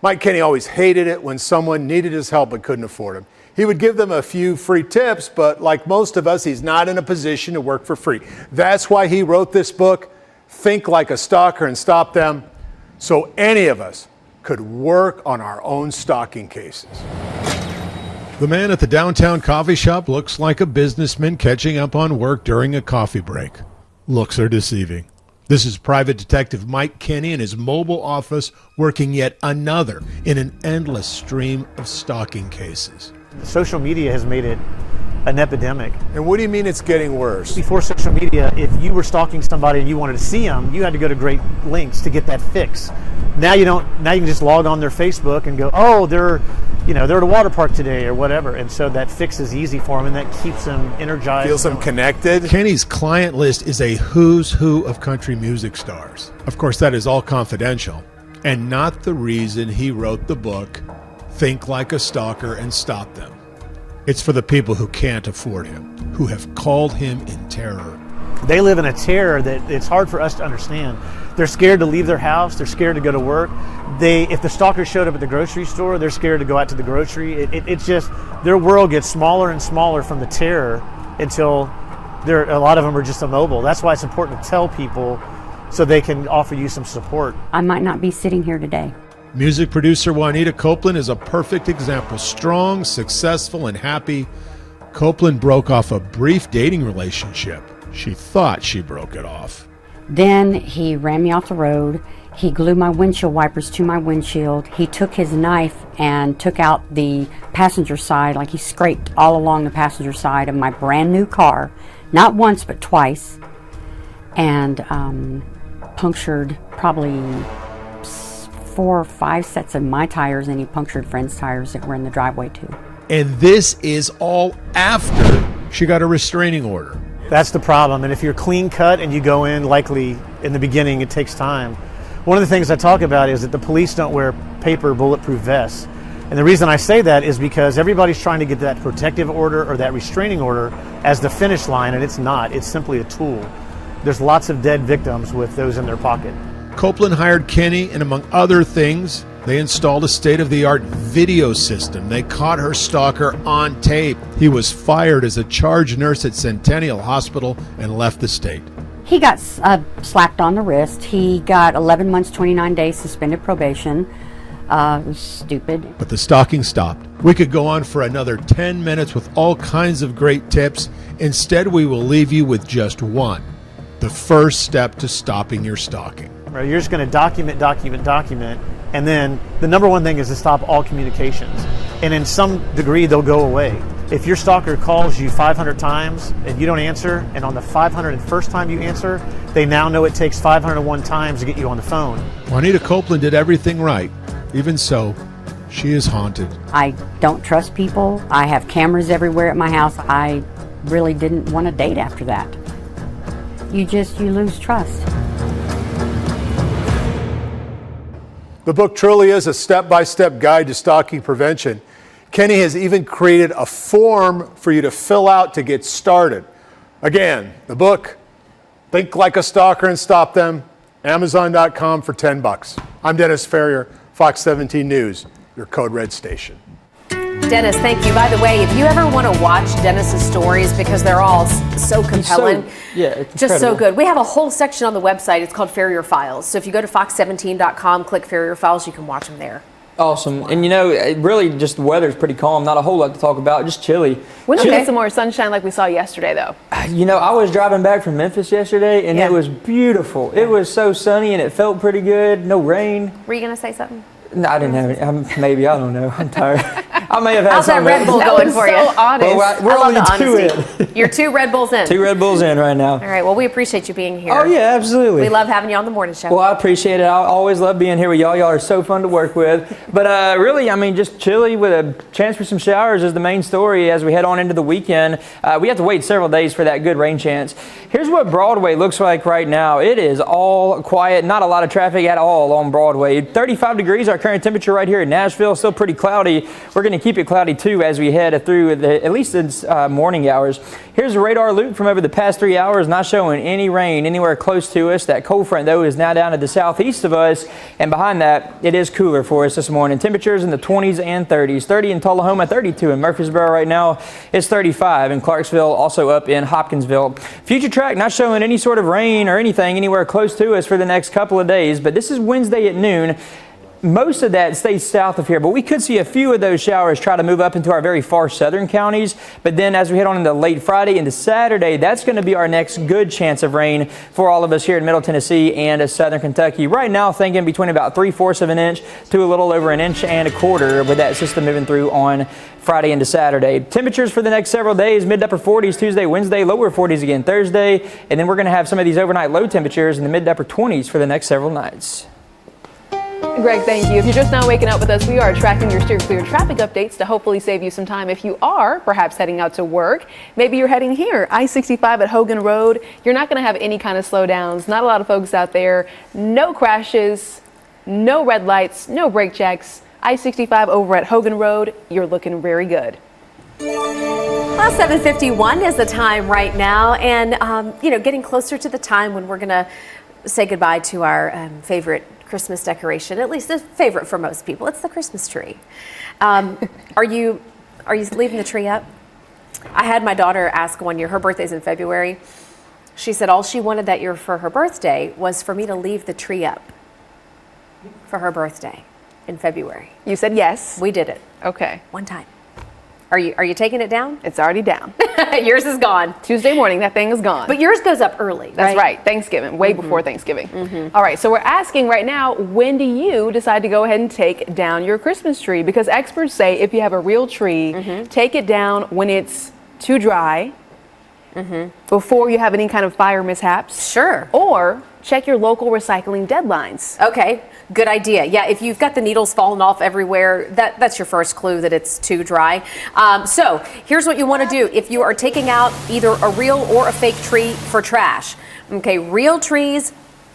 Mike Kinney always hated it when someone needed his help but couldn't afford him. He would give them a few free tips, but like most of us, he's not in a position to work for free. That's why he wrote this book, Think Like a Stalker and Stop Them, so any of us could work on our own stalking cases. The man at the downtown coffee shop looks like a businessman catching up on work during a coffee break. Looks are deceiving. This is Private Detective Mike Kenny in his mobile office working yet another in an endless stream of stalking cases. Social media has made it an epidemic. And what do you mean it's getting worse? Before social media, if you were stalking somebody and you wanted to see them, you had to go to great lengths to get that fix. Now you don't. Now you can just log on their Facebook and go, oh, they're at a water park today or whatever. And so that fix is easy for them, and that keeps them energized. Feels them connected. Kenny's client list is a who's who of country music stars. Of course, that is all confidential and not the reason he wrote the book, Think Like a Stalker and Stop Them. It's for the people who can't afford him, who have called him in terror. They live in a terror that it's hard for us to understand. They're scared to leave their house. They're scared to go to work. If the stalker showed up at the grocery store, they're scared to go out to the grocery. It's just their world gets smaller and smaller from the terror until a lot of them are just immobile. That's why it's important to tell people so they can offer you some support. I might not be sitting here today. Music producer Juanita Copeland is a perfect example. Strong, successful, and happy. Copeland broke off a brief dating relationship. She thought she broke it off. Then he ran me off the road. He glued my windshield wipers to my windshield. He took his knife and took out the passenger side, like he scraped all along the passenger side of my brand new car, not once but twice, and punctured probably 4 or 5 sets of my tires, and he punctured friends' tires that were in the driveway too. And this is all after she got a restraining order. That's the problem. And if you're clean cut and you go in, likely in the beginning it takes time. One of the things I talk about is that the police don't wear paper bulletproof vests. And the reason I say that is because everybody's trying to get that protective order or that restraining order as the finish line, and it's not. It's simply a tool. There's lots of dead victims with those in their pocket. Copeland hired Kenny, and among other things, they installed a state-of-the-art video system. They caught her stalker on tape. He was fired as a charge nurse at Centennial Hospital and left the state. He got slapped on the wrist. He got 11 months, 29 days suspended probation. It was stupid. But the stalking stopped. We could go on for another 10 minutes with all kinds of great tips. Instead, we will leave you with just one. The first step to stopping your stalking. Right, you're just going to document, and then the number one thing is to stop all communications. And in some degree, they'll go away. If your stalker calls you 500 times and you don't answer, and on the 501st time you answer, they now know it takes 501 times to get you on the phone. Juanita Copeland did everything right. Even so, she is haunted. I don't trust people. I have cameras everywhere at my house. I really didn't want to date after that. You lose trust. The book truly is a step-by-step guide to stalking prevention. Kenny has even created a form for you to fill out to get started. Again, the book, Think Like a Stalker and Stop Them, Amazon.com for $10. I'm Dennis Ferrier, Fox 17 News, your Code Red station. Dennis, thank you. By the way, if you ever want to watch Dennis's stories, because they're all so compelling, it's just so incredible. good. We have a whole section on the website. It's called Ferrier Files. So if you go to fox17.com, click Ferrier Files, you can watch them there. Awesome. And really just the weather's pretty calm. Not a whole lot to talk about, just chilly. We don't get some more sunshine like we saw yesterday, though. I was driving back from Memphis yesterday, and it was beautiful. It was so sunny, and it felt pretty good. No rain. Were you going to say something? No, I didn't have any. Maybe, I don't know. I'm tired. I may have had How's that something. Red Bull going for you? So honest. Well, we're I love only the 2 honesty. in. You're 2 Red Bulls in. 2 Red Bulls in right now. All right. Well, we appreciate you being here. Oh, yeah, absolutely. We love having you on the morning show. Well, I appreciate it. I always love being here with y'all. Y'all are so fun to work with. But really, just chilly with a chance for some showers is the main story as we head on into the weekend. We have to wait several days for that good rain chance. Here's what Broadway looks like right now. It is all quiet. Not a lot of traffic at all on Broadway. 35 degrees, our current temperature right here in Nashville. Still pretty cloudy. We're going to to keep it cloudy too as we head through at least the morning hours. Here's a radar loop from over the past 3 hours, not showing any rain anywhere close to us. That cold front though is now down to the southeast of us, and behind that it is cooler for us this morning. Temperatures in the 20s and 30s. 30 in Tullahoma, 32 in Murfreesboro right now. It's 35 in Clarksville, also up in Hopkinsville. Future track not showing any sort of rain or anything anywhere close to us for the next couple of days, but this is Wednesday at noon. Most of that stays south of here, but we could see a few of those showers try to move up into our very far southern counties. But then as we head on into late Friday into Saturday, that's going to be our next good chance of rain for all of us here in Middle Tennessee and southern Kentucky. Right now, thinking between about 3/4 of an inch to a little over 1.25 inches with that system moving through on Friday into Saturday. Temperatures for the next several days, mid to upper 40s Tuesday, Wednesday, lower 40s again Thursday. And then we're going to have some of these overnight low temperatures in the mid to upper 20s for the next several nights. Greg, thank you. If you're just now waking up with us, we are tracking your steer clear traffic updates to hopefully save you some time if you are perhaps heading out to work. Maybe you're heading here, I-65 at Hogan Road. You're not going to have any kind of slowdowns. Not a lot of folks out there. No crashes, no red lights, no brake checks. I-65 over at Hogan Road, you're looking very good. Well, 7:51 is the time right now, and getting closer to the time when we're going to say goodbye to our favorite Christmas decoration, at least a favorite for most people. It's the Christmas tree. Are you leaving the tree up? I had my daughter ask one year, her birthday's in February. She said all she wanted that year for her birthday was for me to leave the tree up for her birthday in February. You said yes. We did it. Okay. One time. Are you taking it down? It's already down. Yours is gone. Tuesday morning, that thing is gone. But yours goes up early, That's right. Thanksgiving, way before Thanksgiving. All right, so we're asking right now, when do you decide to go ahead and take down your Christmas tree? Because experts say if you have a real tree, take it down when it's too dry, before you have any kind of fire mishaps. Sure. Or check your local recycling deadlines. Okay, good idea. Yeah, if you've got the needles falling off everywhere, that's your first clue that it's too dry. So here's what you want to do. If you are taking out either a real or a fake tree for trash, okay, real trees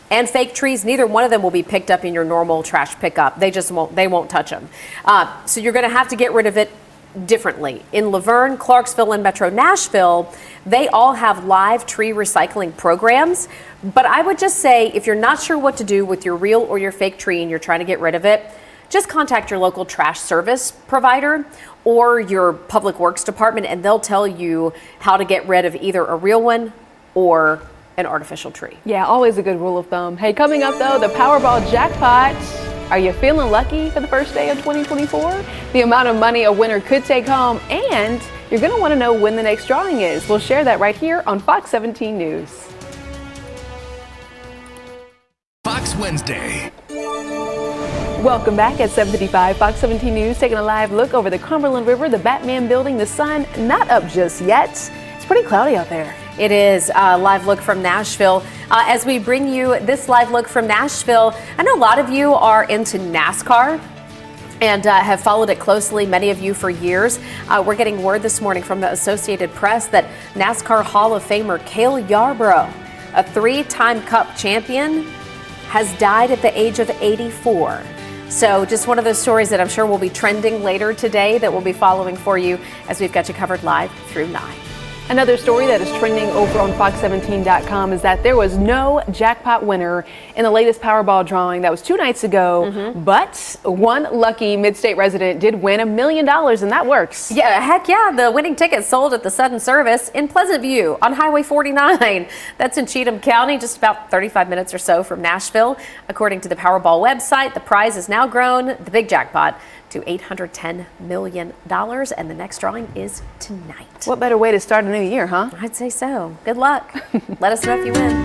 and fake trees, neither one of them will be picked up in your normal trash pickup. They won't touch them. So you're going to have to get rid of it differently. In Laverne, Clarksville, and Metro Nashville, they all have live tree recycling programs. But I would just say, if you're not sure what to do with your real or your fake tree and you're trying to get rid of it, just contact your local trash service provider or your public works department, and they'll tell you how to get rid of either a real one or an artificial tree. Yeah, always a good rule of thumb. Hey, coming up though, the Powerball jackpot. Are you feeling lucky for the first day of 2024? The amount of money a winner could take home, and you're going to want to know when the next drawing is. We'll share that right here on Fox 17 News. Fox Wednesday. Welcome back at 7:55. Fox 17 News taking a live look over the Cumberland River, the Batman building. The sun not up just yet. It's pretty cloudy out there. It is a live look from Nashville. As we bring you this live look from Nashville, I know a lot of you are into NASCAR and have followed it closely, many of you for years. We're getting word this morning from the Associated Press that NASCAR Hall of Famer Cale Yarborough, a 3-time Cup champion, has died at the age of 84. So just one of those stories that I'm sure will be trending later today that we'll be following for you as we've got you covered live through 9. Another story that is trending over on Fox17.com is that there was no jackpot winner in the latest Powerball drawing. That was 2 nights ago, but one lucky mid-state resident did win $1 million, and that works. Yeah, heck yeah. The winning ticket sold at the Sudden Service in Pleasant View on Highway 49. That's in Cheatham County, just about 35 minutes or so from Nashville. According to the Powerball website, the prize has now grown, the big jackpot, to $810 million, and the next drawing is tonight. What better way to start a new year, huh? I'd say so. Good luck. Let us know if you win.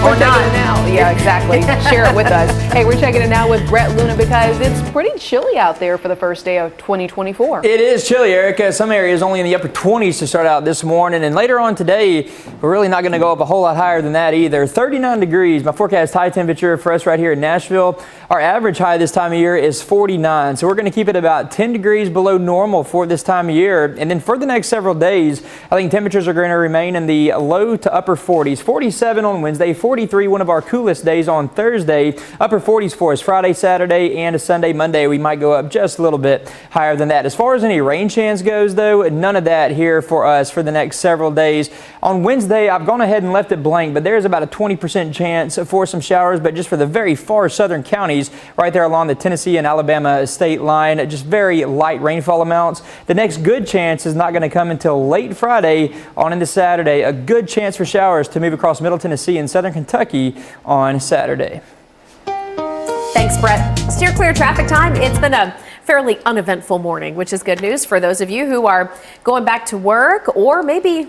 Or not. Now. Yeah, exactly. Share it with us. Hey, we're checking it out with Brett Luna because it's pretty chilly out there for the first day of 2024. It is chilly, Erica. Some areas only in the upper 20s to start out this morning, and later on today, we're really not going to go up a whole lot higher than that either. 39 degrees, my forecast high temperature for us right here in Nashville. Our average high this time of year is 49, so we're going to keep it about 10 degrees below normal for this time of year. And then for the next several days, I think temperatures are going to remain in the low to upper 40s. 47 on Wednesday, 43, one of our coolest days on Thursday. Upper 40s for us Friday, Saturday, and Sunday, Monday. We might go up just a little bit higher than that. As far as any rain chance goes, though, none of that here for us for the next several days. On Wednesday, I've gone ahead and left it blank, but there's about a 20% chance for some showers, but just for the very far southern counties right there along the Tennessee and Alabama state line. Just very light rainfall amounts. The next good chance is not going to come until late Friday on into Saturday. A good chance for showers to move across Middle Tennessee and southern Kentucky on Saturday. Thanks, Brett. Steer clear traffic time. It's been a fairly uneventful morning, which is good news for those of you who are going back to work or maybe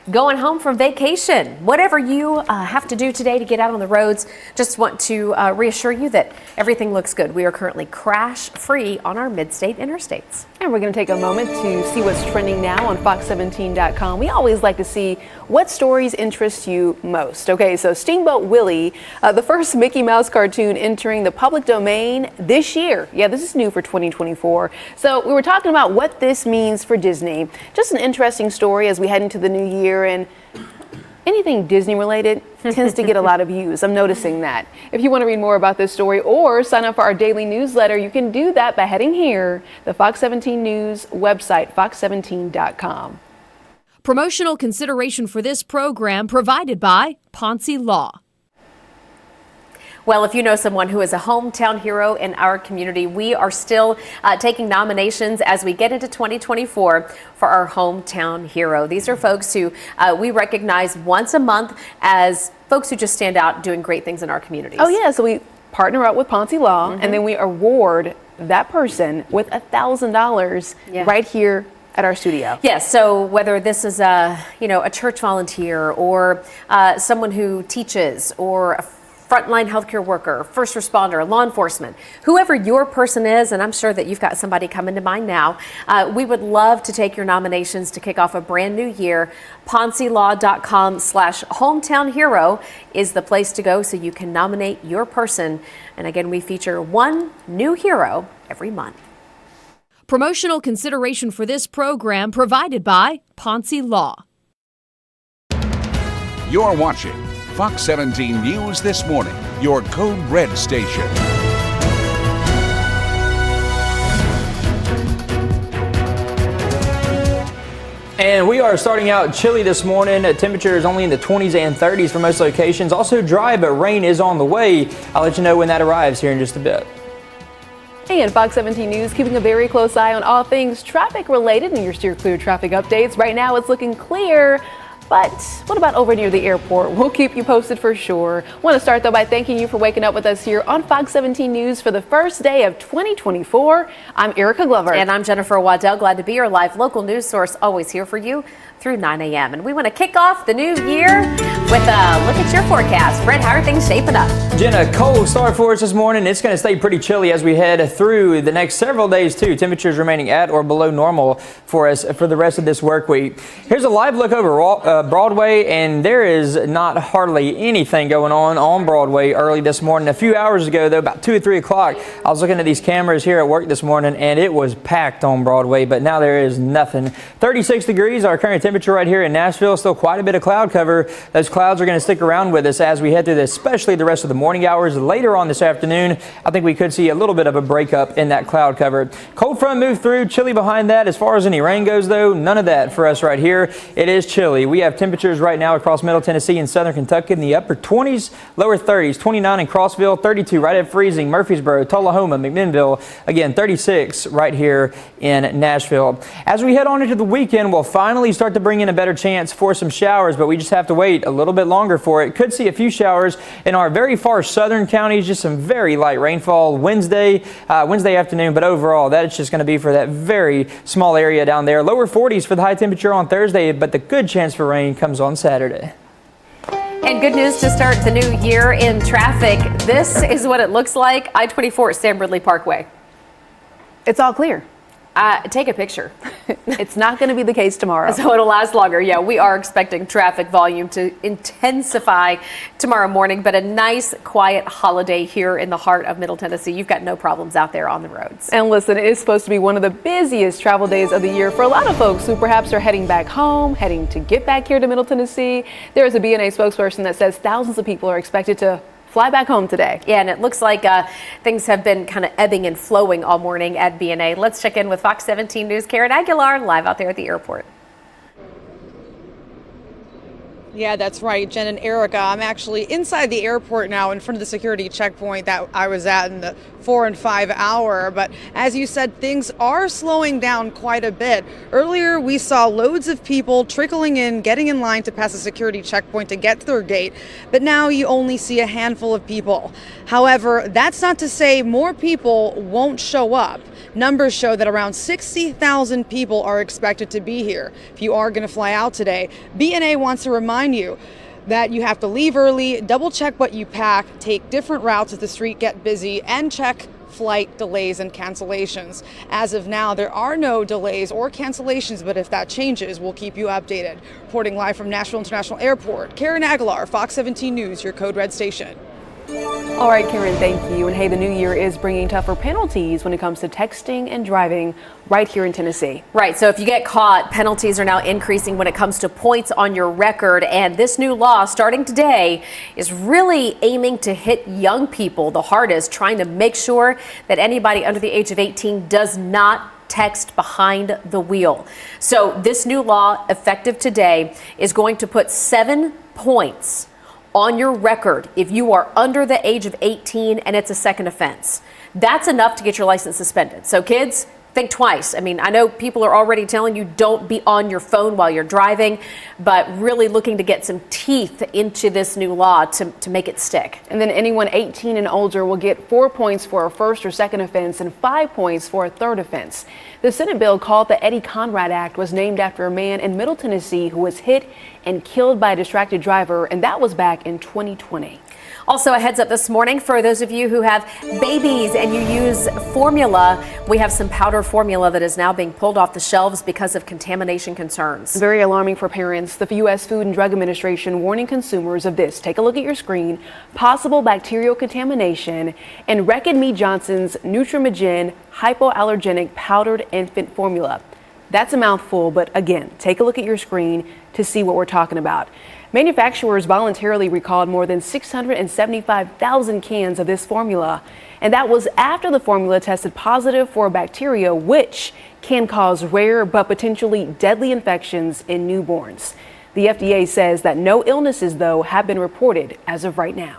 going home from vacation. Whatever you have to do today to get out on the roads, just want to reassure you that everything looks good. We are currently crash-free on our mid-state interstates. And we're going to take a moment to see what's trending now on Fox17.com. We always like to see what stories interest you most. Okay, so Steamboat Willie, the first Mickey Mouse cartoon entering the public domain this year. Yeah, this is new for 2024. So we were talking about what this means for Disney. Just an interesting story as we head into the new year, and anything Disney related tends to get a lot of views. I'm noticing that. If you want to read more about this story or sign up for our daily newsletter, you can do that by heading here, the Fox 17 News website, fox17.com. Promotional consideration for this program provided by Ponce Law. Well, if you know someone who is a hometown hero in our community, we are still taking nominations as we get into 2024 for our hometown hero. These are folks who we recognize once a month as folks who just stand out doing great things in our communities. Oh, yeah. So we partner up with Ponce Law, and then we award that person with $1,000 right here at our studio. Yes, so whether this is a church volunteer or someone who teaches or a frontline healthcare worker, first responder, law enforcement, whoever your person is, and I'm sure that you've got somebody coming to mind now, we would love to take your nominations to kick off a brand new year. PonceLaw.com/hometown hero is the place to go so you can nominate your person. And again, we feature one new hero every month. Promotional consideration for this program provided by Ponce Law. You're watching Fox 17 News This Morning, your Code Red station. And we are starting out chilly this morning. Temperature is only in the 20s and 30s for most locations. Also dry, but rain is on the way. I'll let you know when that arrives here in just a bit. Hey, and Fox 17 News keeping a very close eye on all things traffic related in your Steer Clear traffic updates. Right now it's looking clear. But what about over near the airport? We'll keep you posted for sure. Want to start though by thanking you for waking up with us here on Fox 17 News for the first day of 2024. I'm Erica Glover. And I'm Jennifer Waddell. Glad to be your live local news source, always here for you through 9 a.m. And we want to kick off the new year with a look at your forecast. Fred, how are things shaping up? Jenna, cold start for us this morning. It's going to stay pretty chilly as we head through the next several days too. Temperatures remaining at or below normal for us for the rest of this work week. Here's a live look over Broadway, and there is not hardly anything going on Broadway early this morning. A few hours ago, though, about 2 or 3 o'clock, I was looking at these cameras here at work this morning, and it was packed on Broadway, but now there is nothing. 36 degrees, our current temperature right here in Nashville. Still quite a bit of cloud cover. Those clouds are going to stick around with us as we head through this, especially the rest of the morning hours. Later on this afternoon, I think we could see a little bit of a breakup in that cloud cover. Cold front moved through, chilly behind that. As far as any rain goes, though, none of that for us right here. It is chilly. We have temperatures right now across Middle Tennessee and southern Kentucky in the upper 20s, lower 30s, 29 in Crossville, 32 right at freezing, Murfreesboro, Tullahoma, McMinnville, again 36 right here in Nashville. As we head on into the weekend, we'll finally start to bring in a better chance for some showers, but we just have to wait a little bit longer for it. Could see a few showers in our very far southern counties, just some very light rainfall Wednesday afternoon, but overall that is just going to be for that very small area down there. Lower 40s for the high temperature on Thursday, but the good chance for rain comes on Saturday. And good news to start the new year in traffic. This is what it looks like. I-24 at Sam Ridley Parkway. It's all clear. Take a picture. It's not going to be the case tomorrow. So it'll last longer. Yeah, we are expecting traffic volume to intensify tomorrow morning, but a nice, quiet holiday here in the heart of Middle Tennessee. You've got no problems out there on the roads. And listen, it is supposed to be one of the busiest travel days of the year for a lot of folks who perhaps are heading back home, heading to get back here to Middle Tennessee. There is a BNA spokesperson that says thousands of people are expected to fly back home today. Yeah, and it looks like things have been kind of ebbing and flowing all morning at BNA. Let's check in with Fox 17 News' Karen Aguilar live out there at the airport. Yeah, that's right, Jen and Erica. I'm actually inside the airport now in front of the security checkpoint that I was at in the 4 and 5 hour. But as you said, things are slowing down quite a bit. Earlier, we saw loads of people trickling in, getting in line to pass a security checkpoint to get to their gate. But now you only see a handful of people. However, that's not to say more people won't show up. Numbers show that around 60,000 people are expected to be here. If you are going to fly out today, BNA wants to remind you that you have to leave early, double check what you pack, take different routes if the street get busy, and check flight delays and cancellations. As of now, there are no delays or cancellations, but if that changes, we'll keep you updated. Reporting live from Nashville International Airport, Karen Aguilar, Fox 17 News, your Code Red station. All right, Karen, thank you. And hey, the new year is bringing tougher penalties when it comes to texting and driving right here in Tennessee. Right. So if you get caught, penalties are now increasing when it comes to points on your record. And this new law starting today is really aiming to hit young people the hardest, trying to make sure that anybody under the age of 18 does not text behind the wheel. So this new law, effective today, is going to put 7 points on your record if you are under the age of 18 and it's a second offense. That's enough to get your license suspended. So kids, think twice. I mean, I know people are already telling you don't be on your phone while you're driving, but really looking to get some teeth into this new law to make it stick. And then anyone 18 and older will get 4 points for a first or second offense and 5 points for a third offense. The Senate bill called the Eddie Conrad Act was named after a man in Middle Tennessee who was hit and killed by a distracted driver, and that was back in 2020. Also, a heads up this morning for those of you who have babies and you use formula. We have some powder formula that is now being pulled off the shelves because of contamination concerns. Very alarming for parents. The U.S. Food and Drug Administration warning consumers of this. Take a look at your screen. Possible bacterial contamination and Reckitt Mead Johnson's Nutrimogen hypoallergenic powdered infant formula. That's a mouthful, but again, take a look at your screen to see what we're talking about. Manufacturers voluntarily recalled more than 675,000 cans of this formula, and that was after the formula tested positive for a bacteria which can cause rare but potentially deadly infections in newborns. The FDA says that no illnesses, though, have been reported as of right now.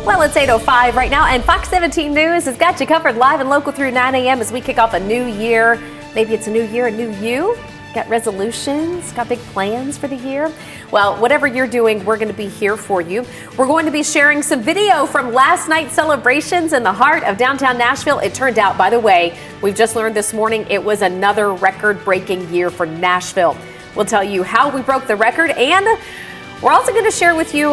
Well, it's 8:05 right now, and Fox 17 News has got you covered live and local through 9 a.m. as we kick off a new year. Maybe it's a new year, a new you. Got resolutions, got big plans for the year? Well, whatever you're doing, we're going to be here for you. We're going to be sharing some video from last night's celebrations in the heart of downtown Nashville. It turned out, by the way, we've just learned this morning, it was another record-breaking year for Nashville. We'll tell you how we broke the record, and we're also going to share with you,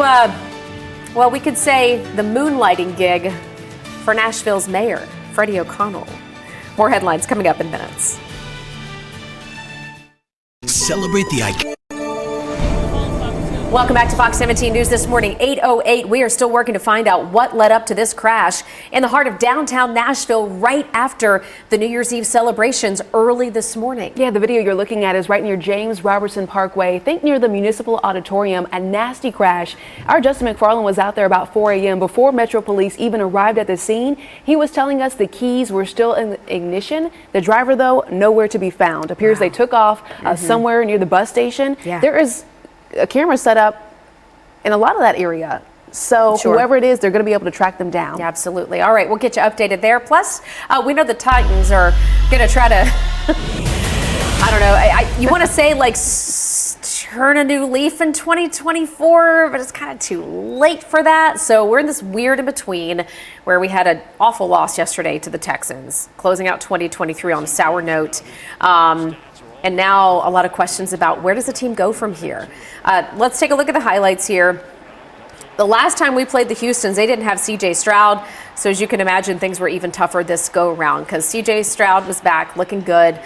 well, we could say the moonlighting gig for Nashville's mayor, Freddie O'Connell. More headlines coming up in minutes. Celebrate the icon. Welcome back to Fox 17 News this morning, 8:08. We are still working to find out what led up to this crash in the heart of downtown Nashville right after the New Year's Eve celebrations early this morning. Yeah, the video you're looking at is right near James Robertson Parkway. Think near the Municipal Auditorium, a nasty crash. Our Justin McFarland was out there about 4 a.m. before Metro Police even arrived at the scene. He was telling us the keys were still in the ignition. The driver, though, nowhere to be found. Appears they took off somewhere near the bus station. Yeah. There is a camera set up in a lot of that area. So whoever it is, they're going to be able to track them down. Yeah, absolutely. All right, we'll get you updated there. Plus, we know the Titans are going to try to, I don't know, you want to say like turn a new leaf in 2024, but it's kind of too late for that. So we're in this weird in between where we had an awful loss yesterday to the Texans, closing out 2023 on a sour note. And now a lot of questions about where does the team go from here. Let's take a look at the highlights here. the last time we played the Houstons, they didn't have C.J. Stroud. So as you can imagine, things were even tougher this go around because C.J. Stroud was back looking good.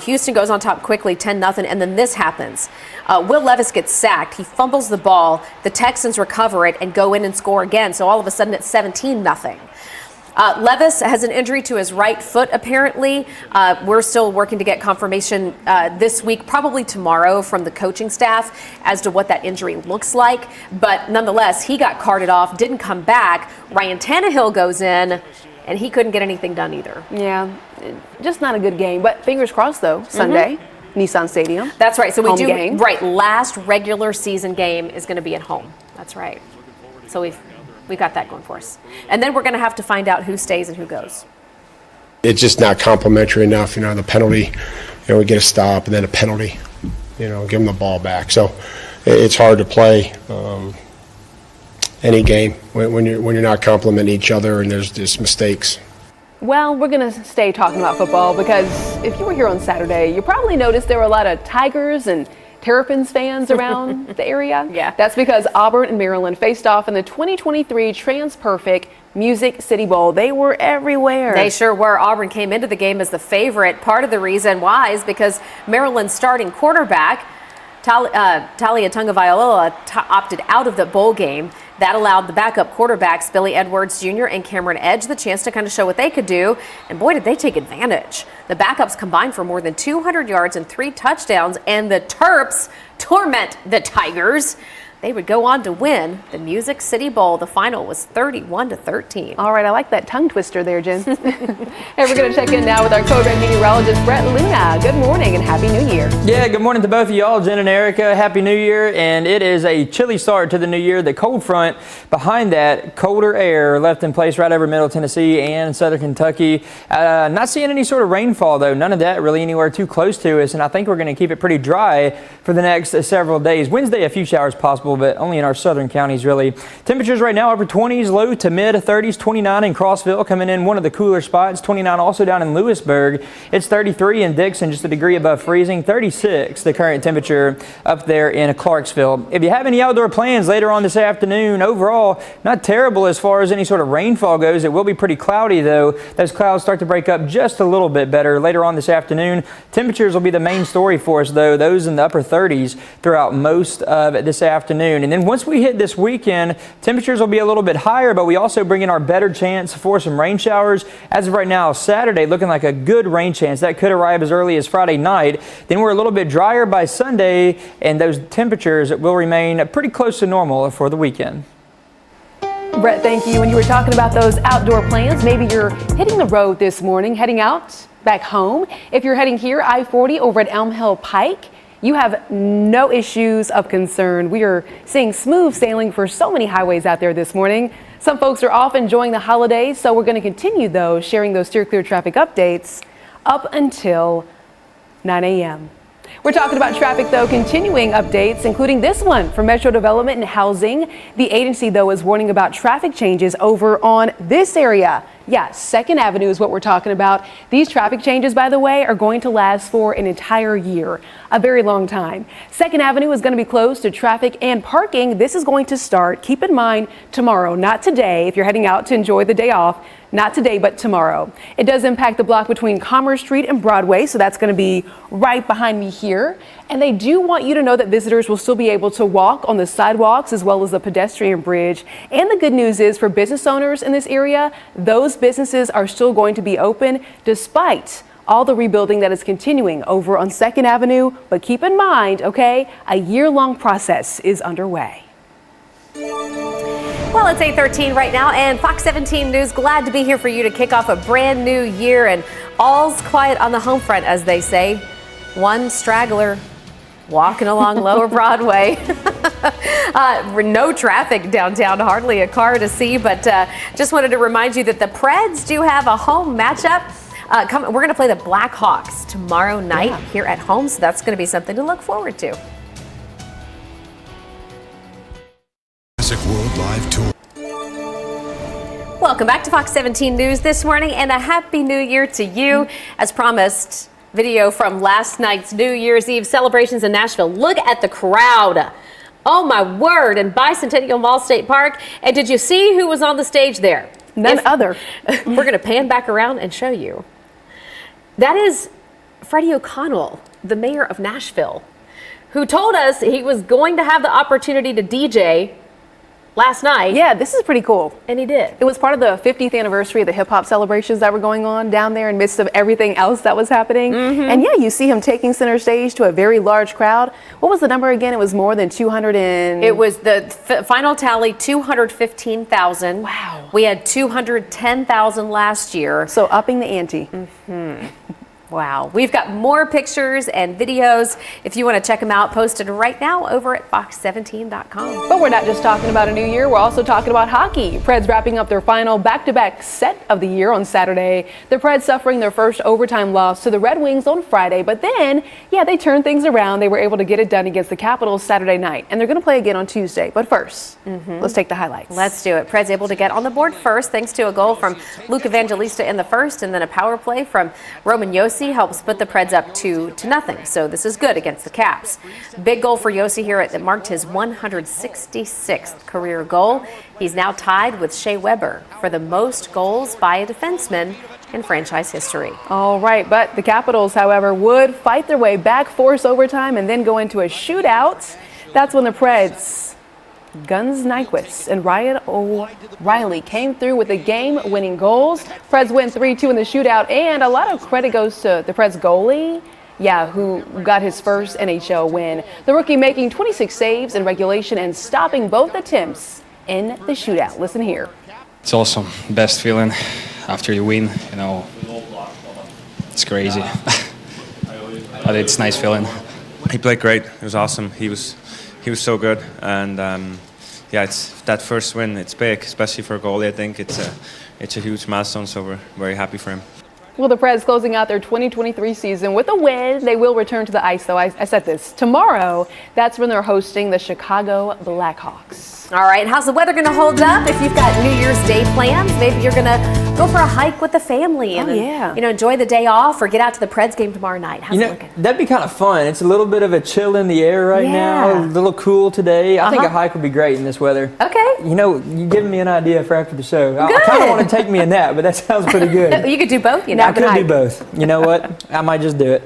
Houston goes on top quickly, 10-0, and then this happens. Will Levis gets sacked. He fumbles the ball. The Texans recover it and go in and score again. So all of a sudden it's 17-0. Levis has an injury to his right foot, apparently. We're still working to get confirmation this week, probably tomorrow, from the coaching staff as to what that injury looks like. But nonetheless, he got carted off, didn't come back. Ryan Tannehill goes in, and he couldn't get anything done either. Yeah, just not a good game. But fingers crossed, though, Sunday. Nissan Stadium. That's right. So we home do game. Right. Last regular season game is going to be at home. That's right. So we've got that going for us. And then we're going to have to find out who stays and who goes. It's just not complimentary enough. The penalty, we get a stop and then a penalty, give them the ball back. So it's hard to play any game when you're not complimenting each other and there's just mistakes. Well, we're going to stay talking about football because if you were here on Saturday, you probably noticed there were a lot of Tigers and Terrapins fans around the area. Yeah. That's because Auburn and Maryland faced off in the 2023 TransPerfect Music City Bowl. They were everywhere. They sure were. Auburn came into the game as the favorite. Part of the reason why is because Maryland's starting quarterback, Talia Tungavailoa, opted out of the bowl game. That allowed the backup quarterbacks, Billy Edwards Jr. and Cameron Edge, the chance to kind of show what they could do. And boy, did they take advantage. The backups combined for more than 200 yards and 3 touchdowns, and the Terps torment the Tigers. They would go on to win the Music City Bowl. The final was 31-13. All right, I like that tongue twister there, Jen. Hey, we're going to check in now with our Code Red meteorologist, Brett Luna. Good morning and Happy New Year. Yeah, good morning to both of y'all, Jen and Erica. Happy New Year. And it is a chilly start to the new year. The cold front behind that, colder air left in place right over Middle Tennessee and Southern Kentucky. Not seeing any sort of rainfall, though. None of that really anywhere too close to us. And I think we're going to keep it pretty dry for the next several days. Wednesday, a few showers possible, but only in our southern counties, really. Temperatures right now, upper 20s, low to mid 30s, 29 in Crossville, coming in one of the cooler spots, 29 also down in Lewisburg. It's 33 in Dickson, just a degree above freezing, 36 the current temperature up there in Clarksville. If you have any outdoor plans later on this afternoon, overall, not terrible as far as any sort of rainfall goes. It will be pretty cloudy, though. Those clouds start to break up just a little bit better later on this afternoon. Temperatures will be the main story for us, though, those in the upper 30s throughout most of this afternoon. And then once we hit this weekend, temperatures will be a little bit higher, but we also bring in our better chance for some rain showers. As of right now, Saturday looking like a good rain chance. That could arrive as early as Friday night. Then we're a little bit drier by Sunday, and those temperatures will remain pretty close to normal for the weekend. Brett, thank you. When you were talking about those outdoor plans, maybe you're hitting the road this morning, heading out back home. If you're heading here, I-40 over at Elm Hill Pike, you have no issues of concern. We are seeing smooth sailing for so many highways out there this morning. Some folks are off enjoying the holidays, so we're going to continue, though, sharing those Steer Clear traffic updates up until 9 a.m. We're talking about traffic, though, continuing updates, including this one from Metro Development and Housing. The agency, though, is warning about traffic changes over on this area. Yeah, 2nd Avenue is what we're talking about. These traffic changes, by the way, are going to last for an entire year, a very long time. 2nd Avenue is going to be closed to traffic and parking. This is going to start, keep in mind, tomorrow, not today. If you're heading out to enjoy the day off, not today, but tomorrow. It does impact the block between Commerce Street and Broadway, so that's going to be right behind me here. And they do want you to know that visitors will still be able to walk on the sidewalks as well as the pedestrian bridge. And the good news is for business owners in this area, those businesses are still going to be open despite all the rebuilding that is continuing over on 2nd Avenue. But keep in mind, okay, a year-long process is underway. Well, it's 8:13 right now, and Fox 17 News glad to be here for you to kick off a brand new year, and all's quiet on the home front, as they say. One straggler walking along Lower Broadway. No traffic downtown, hardly a car to see, but just wanted to remind you that the Preds do have a home matchup. We're going to play the Blackhawks tomorrow night here at home, so that's going to be something to look forward to. World Live Tour. Welcome back to Fox 17 News this morning, and a Happy New Year to you. As promised, video from last night's New Year's Eve celebrations in Nashville. Look at the crowd. Oh my word, in Bicentennial Mall State Park. And did you see who was on the stage there? None other. We're going to pan back around and show you. That is Freddie O'Connell, the mayor of Nashville, who told us he was going to have the opportunity to DJ last night. Yeah, this is pretty cool. And he did. It was part of the 50th anniversary of the hip hop celebrations that were going on down there in midst of everything else that was happening. And yeah, you see him taking center stage to a very large crowd. What was the number again? It was more than 200 and... It was the final tally, 215,000. Wow. We had 210,000 last year. So upping the ante. Wow. We've got more pictures and videos. If you want to check them out, posted right now over at fox17.com. But we're not just talking about a new year, we're also talking about hockey. Preds wrapping up their final back-to-back set of the year on Saturday. The Preds suffering their first overtime loss to the Red Wings on Friday, but then, yeah, they turned things around. They were able to get it done against the Capitals Saturday night, and they're going to play again on Tuesday. But first, let's take the highlights. Let's do it. Preds able to get on the board first thanks to a goal from Luke Evangelista in the first, and then a power play from Roman Josi helps put the Preds up 2-0. So this is good against the Caps. Big goal for Josi here that marked his 166th career goal. He's now tied with Shea Weber for the most goals by a defenseman in franchise history. All right, but the Capitals, however, would fight their way back, force overtime, and then go into a shootout. That's when the Preds, Guns Nyquist and Ryan O'Reilly came through with the game-winning goals. Preds win 3-2 in the shootout, and a lot of credit goes to the Preds goalie, who got his first NHL win. The rookie making 26 saves in regulation and stopping both attempts in the shootout. Listen here. It's awesome. Best feeling after you win, It's crazy. But it's a nice feeling. He played great. It was awesome. He was so good, and it's that first win. It's big, especially for a goalie. I think it's a huge milestone. So we're very happy for him. Well, the Preds closing out their 2023 season with a win. They will return to the ice, though. I said this tomorrow. That's when they're hosting the Chicago Blackhawks. All right, how's the weather going to hold up? If you've got New Year's Day plans, maybe you're going to go for a hike with the family and enjoy the day off, or get out to the Preds game tomorrow night. How's it looking? That'd be kind of fun. It's a little bit of a chill in the air right now, a little cool today. I think a hike would be great in this weather. Okay. You're giving me an idea for after the show. I kind of want to take me a nap, but that sounds pretty good. You could do both, I could do both. You know what? I might just do it.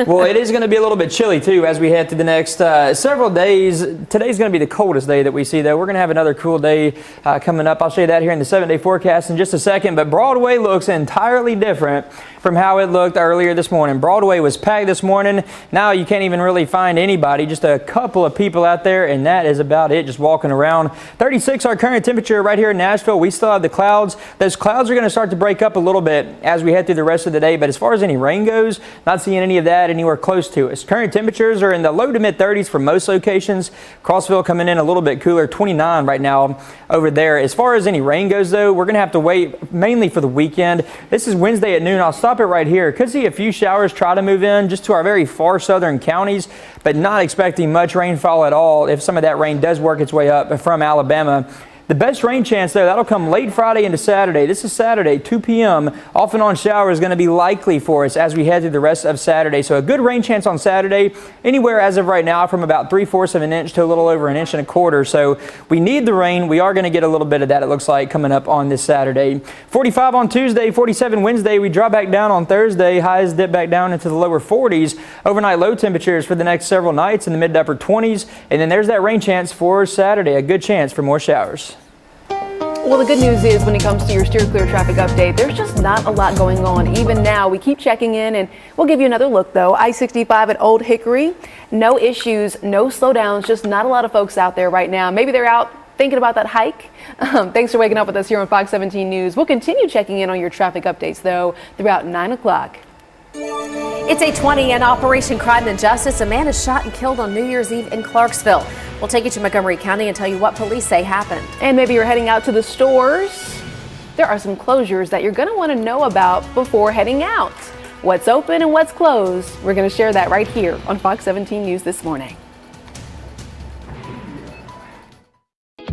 Well, it is going to be a little bit chilly, too, as we head to the next several days. Today's going to be the coldest day that we see, though. We're going to have another cool day coming up. I'll show you that here in the 7-day forecast in just a second. But Broadway looks entirely different from how it looked earlier this morning. Broadway was packed this morning. Now you can't even really find anybody, just a couple of people out there, and that is about it, just walking around. 36 our current temperature right here in Nashville. We still have the clouds. Those clouds are going to start to break up a little bit as we head through the rest of the day, but as far as any rain goes, not seeing any of that anywhere close to us. Current temperatures are in the low to mid 30s for most locations. Clarksville coming in a little bit cooler, 29 right now over there. As far as any rain goes, though, we're going to have to wait mainly for the weekend. This is Wednesday at noon. I'll stop it right here. Could see a few showers try to move in just to our very far southern counties, but not expecting much rainfall at all if some of that rain does work its way up from Alabama. The best rain chance, though, that'll come late Friday into Saturday. This is Saturday, 2 p.m. Off and on shower is going to be likely for us as we head through the rest of Saturday. So a good rain chance on Saturday, anywhere as of right now from about 3/4 of an inch to a little over 1.25 inches. So we need the rain. We are going to get a little bit of that, it looks like, coming up on this Saturday. 45 on Tuesday, 47 Wednesday. We drop back down on Thursday. Highs dip back down into the lower 40s. Overnight low temperatures for the next several nights in the mid to upper 20s. And then there's that rain chance for Saturday. A good chance for more showers. Well, the good news is when it comes to your steer clear traffic update, there's just not a lot going on. Even now, we keep checking in, and we'll give you another look, though. I-65 at Old Hickory, no issues, no slowdowns, just not a lot of folks out there right now. Maybe they're out thinking about that hike. Thanks for waking up with us here on Fox 17 News. We'll continue checking in on your traffic updates, though, throughout 9 o'clock. It's 8:20 in Operation Crime and Justice. A man is shot and killed on New Year's Eve in Clarksville. We'll take you to Montgomery County and tell you what police say happened. And maybe you're heading out to the stores. There are some closures that you're going to want to know about before heading out. What's open and what's closed? We're going to share that right here on Fox 17 News this morning.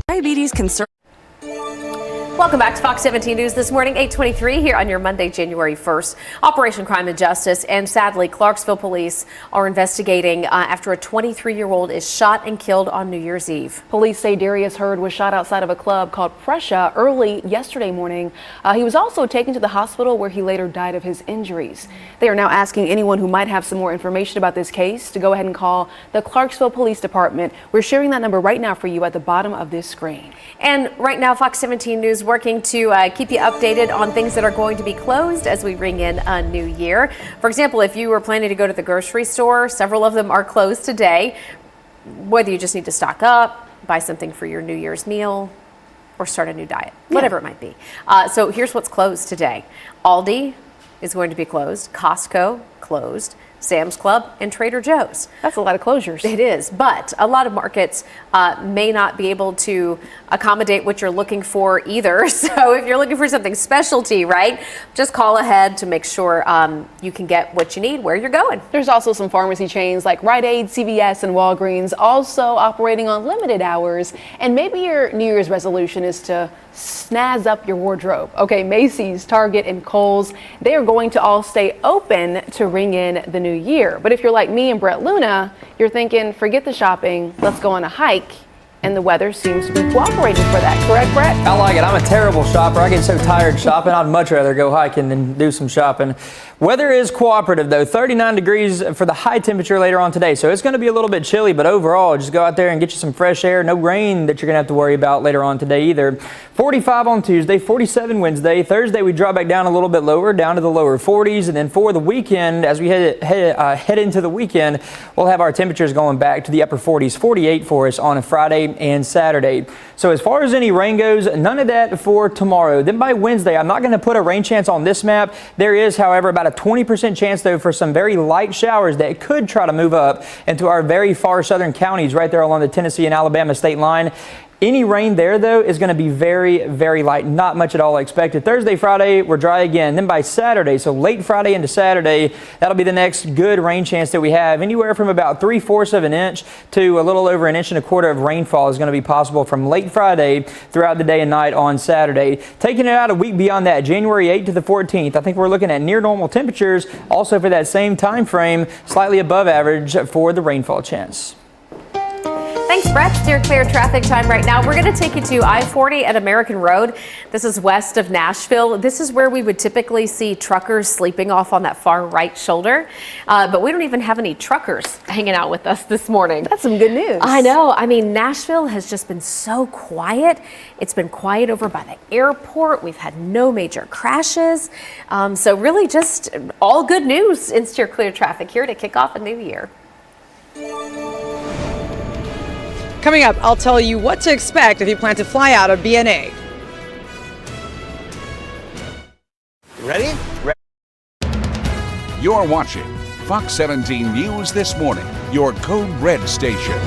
Diabetes concern. Welcome back to Fox 17 News this morning, 8:23 here on your Monday, January 1st. Operation Crime and Justice, and sadly, Clarksville police are investigating after a 23-year-old is shot and killed on New Year's Eve. Police say Darius Hurd was shot outside of a club called Prussia early yesterday morning. He was also taken to the hospital where he later died of his injuries. They are now asking anyone who might have some more information about this case to go ahead and call the Clarksville Police Department. We're sharing that number right now for you at the bottom of this screen. And right now, Fox 17 News working to keep you updated on things that are going to be closed as we ring in a new year. For example, if you were planning to go to the grocery store, several of them are closed today. Whether you just need to stock up, buy something for your New Year's meal, or start a new diet, whatever it might be. So here's what's closed today. Aldi is going to be closed. Costco closed. Sam's Club and Trader Joe's. That's a lot of closures. It is, but a lot of markets may not be able to accommodate what you're looking for either. So if you're looking for something specialty, right, just call ahead to make sure you can get what you need where you're going. There's also some pharmacy chains like Rite Aid, CVS, and Walgreens also operating on limited hours. And maybe your New Year's resolution is to snazz up your wardrobe. Okay, Macy's, Target, and Kohl's, they are going to all stay open to ring in the new year. But if you're like me and Brett Luna, you're thinking, forget the shopping, let's go on a hike. And the weather seems to be cooperating for that. Correct, Brett? I like it. I'm a terrible shopper. I get so tired shopping. I'd much rather go hiking than do some shopping. Weather is cooperative, though. 39 degrees for the high temperature later on today. So it's going to be a little bit chilly, but overall, just go out there and get you some fresh air. No rain that you're going to have to worry about later on today either. 45 on Tuesday, 47 Wednesday. Thursday, we drop back down a little bit lower, down to the lower 40s. And then for the weekend, as we head into the weekend, we'll have our temperatures going back to the upper 40s, 48 for us on a Friday and Saturday. So as far as any rain goes, none of that for tomorrow. Then by Wednesday, I'm not going to put a rain chance on this map. There is, however, about a 20% chance, though, for some very light showers that could try to move up into our very far southern counties right there along the Tennessee and Alabama state line. Any rain there, though, is going to be very, very light. Not much at all expected. Thursday, Friday, we're dry again. Then by Saturday, so late Friday into Saturday, that'll be the next good rain chance that we have. Anywhere from about 3/4 of an inch to a little over 1.25 inches of rainfall is going to be possible from late Friday throughout the day and night on Saturday. Taking it out a week beyond that, January 8th to the 14th, I think we're looking at near normal temperatures. Also for that same time frame, slightly above average for the rainfall chance. Thanks, Brett. Steer clear traffic time right now. We're going to take you to I-40 at American Road. This is west of Nashville. This is where we would typically see truckers sleeping off on that far right shoulder. But we don't even have any truckers hanging out with us this morning. That's some good news. I know. I mean, Nashville has just been so quiet. It's been quiet over by the airport. We've had no major crashes. So really just all good news in steer clear traffic here to kick off a new year. Coming up, I'll tell you what to expect if you plan to fly out of BNA. Ready? You're watching Fox 17 News This Morning, your Code Red station.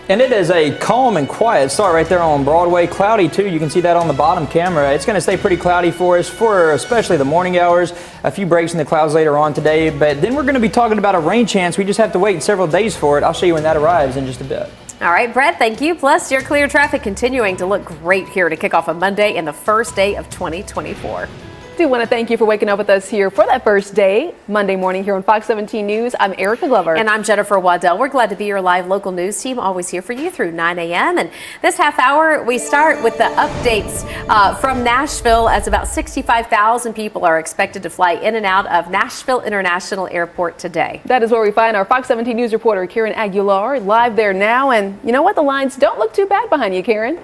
And it is a calm and quiet start right there on Broadway. Cloudy, too. You can see that on the bottom camera. It's going to stay pretty cloudy for us for especially the morning hours. A few breaks in the clouds later on today. But then we're going to be talking about a rain chance. We just have to wait several days for it. I'll show you when that arrives in just a bit. All right, Brett, thank you. Plus, your clear traffic continuing to look great here to kick off a Monday and the first day of 2024. Do want to thank you for waking up with us here for that first day, Monday morning here on Fox 17 News. I'm Erica Glover. And I'm Jennifer Waddell. We're glad to be your live local news team, always here for you through 9 a.m. And this half hour, we start with the updates from Nashville, as about 65,000 people are expected to fly in and out of Nashville International Airport today. That is where we find our Fox 17 News reporter, Karen Aguilar, live there now. And you know what? The lines don't look too bad behind you, Karen.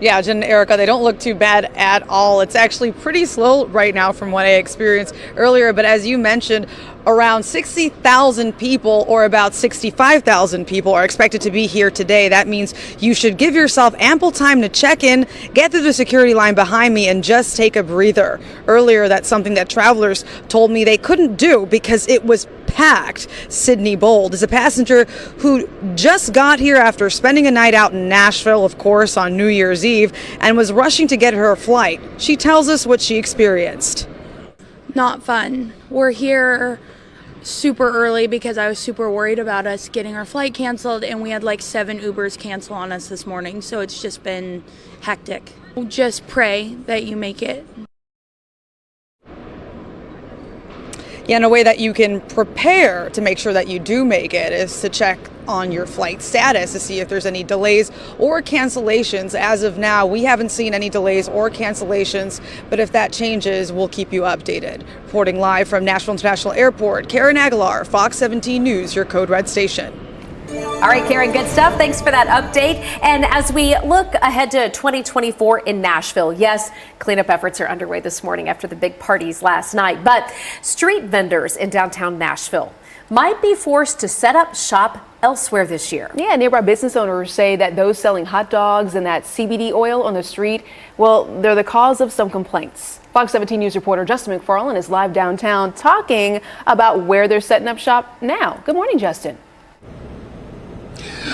Yeah, Jen and Erica, they don't look too bad at all. It's actually pretty slow right now from what I experienced earlier. But as you mentioned, around 60,000 people, or about 65,000 people, are expected to be here today. That means you should give yourself ample time to check in, get through the security line behind me, and just take a breather. Earlier, that's something that travelers told me they couldn't do because it was packed. Sydney Bold is a passenger who just got here after spending a night out in Nashville, of course, on New Year's Eve, and was rushing to get her flight. She tells us what she experienced. Not fun. We're here super early because I was super worried about us getting our flight canceled, and we had like 7 Ubers cancel on us this morning, so it's just been hectic. Just pray that you make it. Yeah, and a way that you can prepare to make sure that you do make it is to check on your flight status to see if there's any delays or cancellations. As of now, we haven't seen any delays or cancellations, but if that changes, we'll keep you updated. Reporting live from Nashville International Airport, Karen Aguilar, Fox 17 News, your Code Red station. All right, Karen, good stuff. Thanks for that update. And as we look ahead to 2024 in Nashville, yes, cleanup efforts are underway this morning after the big parties last night. But street vendors in downtown Nashville might be forced to set up shop elsewhere this year. Yeah, nearby business owners say that those selling hot dogs and that CBD oil on the street, well, they're the cause of some complaints. Fox 17 News reporter Justin McFarland is live downtown talking about where they're setting up shop now. Good morning, Justin.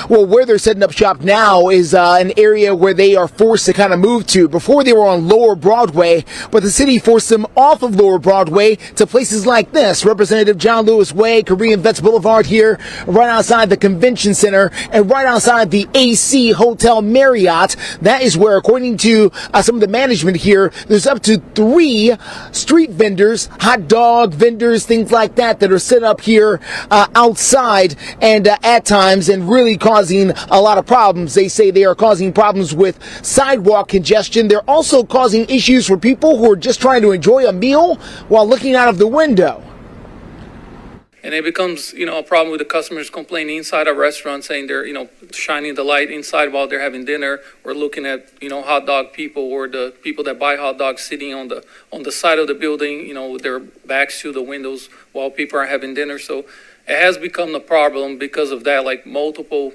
Well, where they're setting up shop now is an area where they are forced to kind of move to. Before they were on Lower Broadway, but the city forced them off of Lower Broadway to places like this. Representative John Lewis Way, Korean Vets Boulevard here, right outside the convention center and right outside the AC Hotel Marriott. That is where, according to some of the management here, there's up to 3 street vendors, hot dog vendors, things like that are set up here outside and at times and really causing a lot of problems. They say they are causing problems with sidewalk congestion. They're also causing issues for people who are just trying to enjoy a meal while looking out of the window. And it becomes, a problem with the customers complaining inside a restaurant, saying they're, shining the light inside while they're having dinner, or looking at, hot dog people or the people that buy hot dogs sitting on the side of the building, with their backs to the windows while people are having dinner. So it has become a problem because of that, like multiple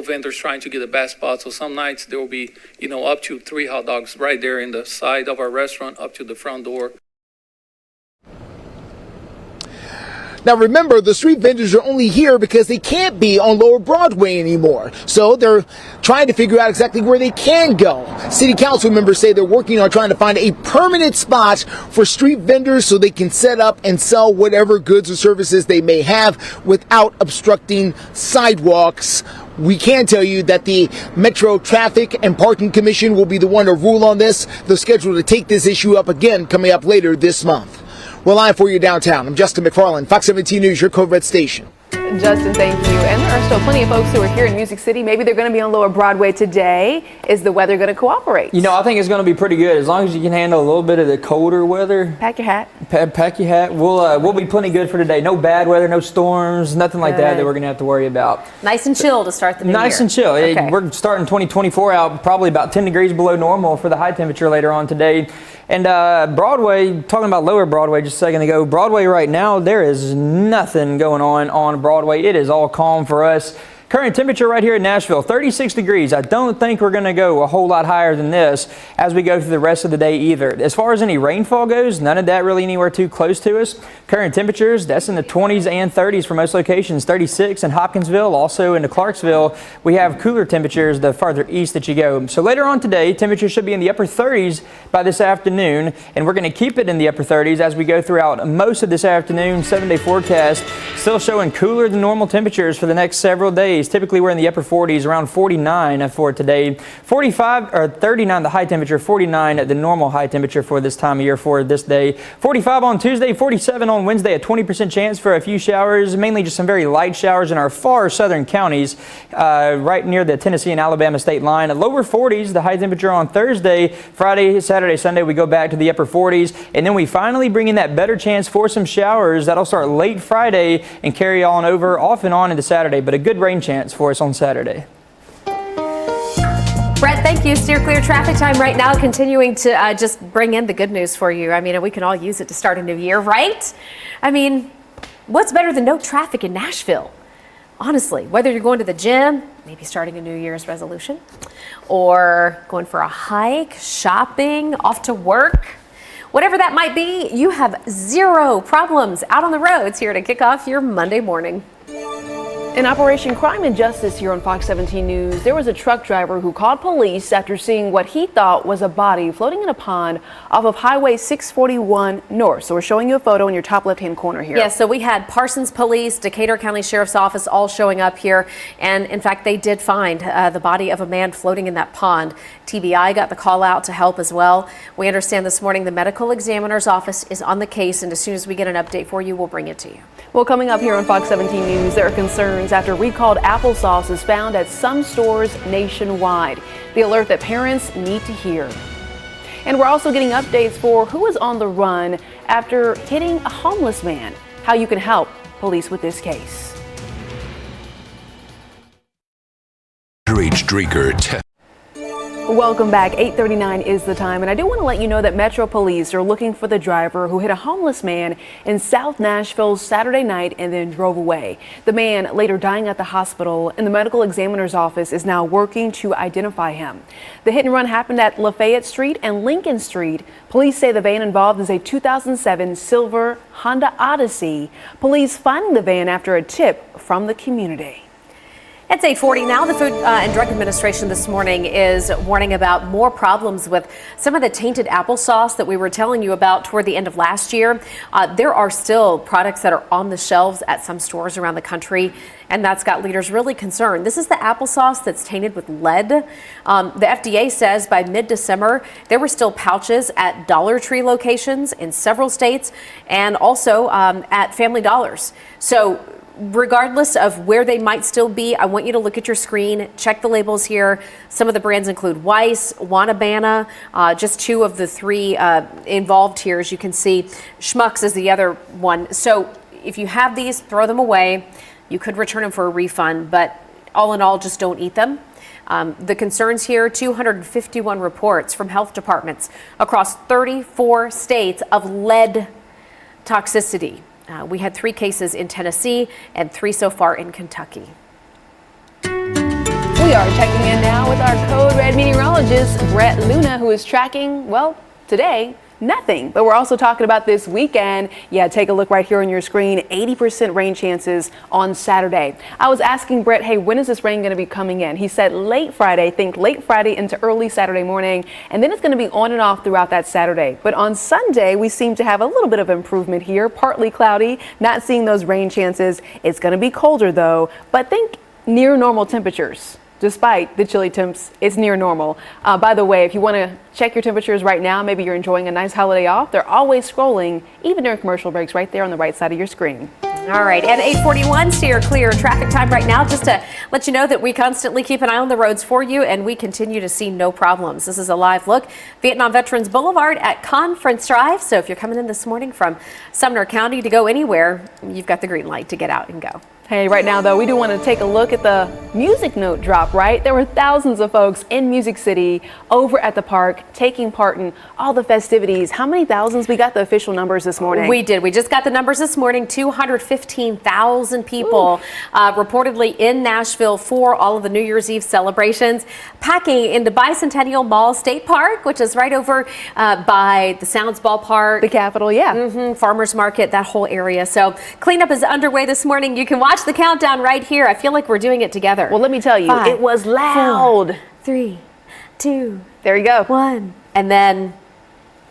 vendors trying to get the best spot. So some nights there will be, up to 3 hot dogs right there in the side of our restaurant up to the front door. Now remember, the street vendors are only here because they can't be on Lower Broadway anymore. So they're trying to figure out exactly where they can go. City council members say they're working on trying to find a permanent spot for street vendors so they can set up and sell whatever goods or services they may have without obstructing sidewalks. We can tell you that the Metro Traffic and Parking Commission will be the one to rule on this. They're scheduled to take this issue up again coming up later this month. We're live for you downtown. I'm Justin McFarland, Fox 17 News, your Code Red station. Justin, thank you. And there are still plenty of folks who are here in Music City. Maybe they're going to be on Lower Broadway today. Is the weather going to cooperate? I think it's going to be pretty good as long as you can handle a little bit of the colder weather. Pack your hat. Pack your hat. We'll be plenty good for today. No bad weather, no storms, nothing like that we're going to have to worry about. Nice and chill to start the new year. Nice and chill. Okay. We're starting 2024 out probably about 10 degrees below normal for the high temperature later on today. And Broadway, talking about Lower Broadway just a second ago, Broadway right now, there is nothing going on Broadway. It is all calm for us. Current temperature right here in Nashville, 36 degrees. I don't think we're going to go a whole lot higher than this as we go through the rest of the day either. As far as any rainfall goes, none of that really anywhere too close to us. Current temperatures, that's in the 20s and 30s for most locations. 36 in Hopkinsville, also into Clarksville. We have cooler temperatures the farther east that you go. So later on today, temperatures should be in the upper 30s by this afternoon, and we're going to keep it in the upper 30s as we go throughout most of this afternoon. 7-day forecast still showing cooler than normal temperatures for the next several days. Typically, we're in the upper 40s, around 49 for today. 45 or 39 the high temperature, 49 the normal high temperature for this time of year for this day. 45 on Tuesday, 47 on Wednesday, a 20% chance for a few showers, mainly just some very light showers in our far southern counties, right near the Tennessee and Alabama state line. Lower 40s, the high temperature on Thursday, Friday, Saturday, Sunday, we go back to the upper 40s, and then we finally bring in that better chance for some showers. That'll start late Friday and carry on over off and on into Saturday, but a good rain chance for us on Saturday. Brett, thank you. Steer clear traffic time right now, continuing to just bring in the good news for you. I mean, we can all use it to start a new year, right? I mean, what's better than no traffic in Nashville? Honestly, whether you're going to the gym, maybe starting a New Year's resolution, or going for a hike, shopping, off to work, whatever that might be, you have zero problems out on the roads here to kick off your Monday morning. In Operation Crime and Justice here on Fox 17 News, there was a truck driver who called police after seeing what he thought was a body floating in a pond off of Highway 641 North. So we're showing you a photo in your top left-hand corner here. Yeah, so we had Parsons Police, Decatur County Sheriff's Office all showing up here. And in fact, they did find the body of a man floating in that pond. TBI got the call out to help as well. We understand this morning the medical examiner's office is on the case, and as soon as we get an update for you, we'll bring it to you. Well, coming up here on Fox 17 News, there are concerns after recalled applesauce is found at some stores nationwide. The alert that parents need to hear. And we're also getting updates for who is on the run after hitting a homeless man. How you can help police with this case. Welcome back. 8:39 is the time, and I do want to let you know that Metro Police are looking for the driver who hit a homeless man in South Nashville Saturday night and then drove away. The man later dying at the hospital, and the medical examiner's office is now working to identify him. The hit and run happened at Lafayette Street and Lincoln Street. Police say the van involved is a 2007 silver Honda Odyssey. Police finding the van after a tip from the community. It's 8:40 now. The Food and Drug Administration this morning is warning about more problems with some of the tainted applesauce that we were telling you about toward the end of last year. There are still products that are on the shelves at some stores around the country, and that's got leaders really concerned. This is the applesauce that's tainted with lead. The FDA says by mid-December, there were still pouches at Dollar Tree locations in several states and also at Family Dollars. So regardless of where they might still be, I want you to look at your screen, check the labels here. Some of the brands include Weiss, Wanabana, just two of the three involved here, as you can see. Schmucks is the other one. So if you have these, throw them away. You could return them for a refund, but all in all, just don't eat them. The concerns here, 251 reports from health departments across 34 states of lead toxicity. We had 3 cases in Tennessee and 3 so far in Kentucky. We are checking in now with our Code Red meteorologist, Brett Luna, who is tracking, well, today, nothing. But we're also talking about this weekend. Yeah, take a look right here on your screen. 80% rain chances on Saturday. I was asking Brett, hey, when is this rain going to be coming in? He said late Friday, think late Friday into early Saturday morning, and then it's going to be on and off throughout that Saturday. But on Sunday, we seem to have a little bit of improvement here. Partly cloudy, not seeing those rain chances. It's going to be colder though, but think near normal temperatures. Despite the chilly temps, it's near normal. By the way, if you want to check your temperatures right now, maybe you're enjoying a nice holiday off, they're always scrolling, even during commercial breaks, right there on the right side of your screen. All right, at 8:41, steer clear traffic time right now. Just to let you know that we constantly keep an eye on the roads for you, and we continue to see no problems. This is a live look. Vietnam Veterans Boulevard at Conference Drive. So if you're coming in this morning from Sumner County to go anywhere, you've got the green light to get out and go. Hey, right now, though, we do want to take a look at the music note drop, right? There were thousands of folks in Music City over at the park taking part in all the festivities. How many thousands? We got the official numbers this morning. We did. We just got the numbers this morning. 215,000 people reportedly in Nashville for all of the New Year's Eve celebrations, packing into Bicentennial Mall State Park, which is right over by the Sounds Ballpark. The Capitol, yeah. Farmers Market, that whole area. So cleanup is underway this morning. You can watch the countdown right here. I feel like we're doing it together. Well, let me tell you, 5, it was loud. 4, 3, 2, there you go. 1, and then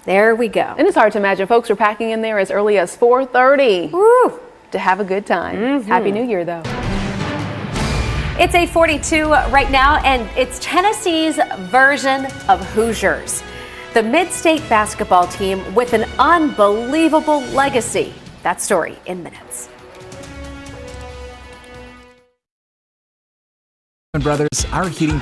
there we go. And it's hard to imagine folks are packing in there as early as 4:30 to have a good time. Happy New Year, though. It's 8:42 right now, and it's Tennessee's version of Hoosiers, the mid-state basketball team with an unbelievable legacy. That story in minutes. Brothers, our heating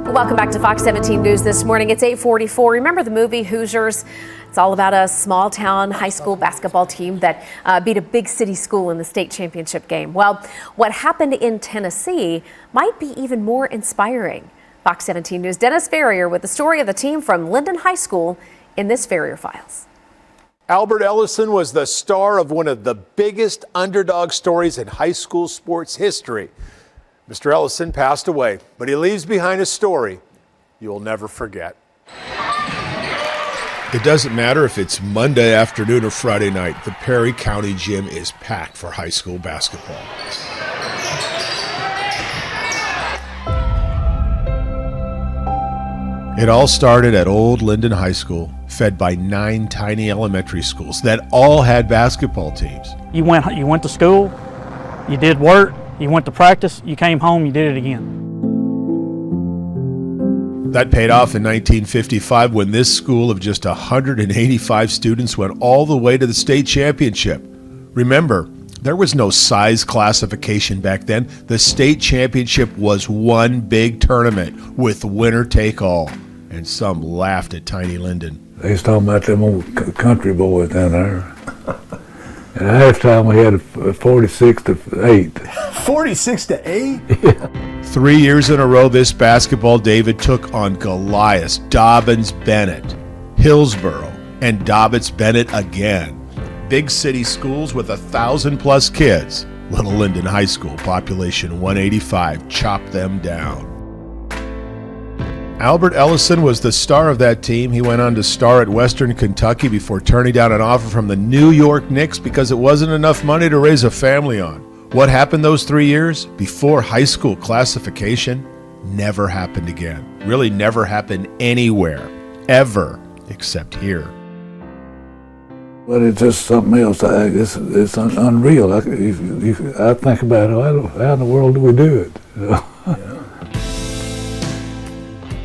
Welcome back to Fox 17 News this morning. It's 8:44. Remember the movie Hoosiers? It's all about a small town high school basketball team that beat a big city school in the state championship game. Well, what happened in Tennessee might be even more inspiring. Fox 17 News' Dennis Ferrier with the story of the team from Linden High School in this Ferrier Files. Albert Ellison was the star of one of the biggest underdog stories in high school sports history. Mr. Ellison passed away, but he leaves behind a story you'll never forget. It doesn't matter if it's Monday afternoon or Friday night, the Perry County Gym is packed for high school basketball. It all started at Old Linden High School, fed by 9 tiny elementary schools that all had basketball teams. You went to school, you did work, you went to practice, you came home, you did it again. That paid off in 1955 when this school of just 185 students went all the way to the state championship. Remember, there was no size classification back then. The state championship was one big tournament with winner take all. And some laughed at Tiny Linden. They was talking about them old country boys down there. And at halftime we had a 46-8. 46-8? Yeah. 3 years in a row, this basketball David took on Goliath, Dobbins, Bennett, Hillsboro, and Dobbins, Bennett again. Big city schools with 1,000+ kids. Little Linden High School, population 185, chopped them down. Albert Ellison was the star of that team. He went on to star at Western Kentucky before turning down an offer from the New York Knicks because it wasn't enough money to raise a family on. What happened those 3 years before high school classification never happened again. Really never happened anywhere, ever, except here. But it's just something else. It's unreal. I think about it, how in the world do we do it? You know? Yeah.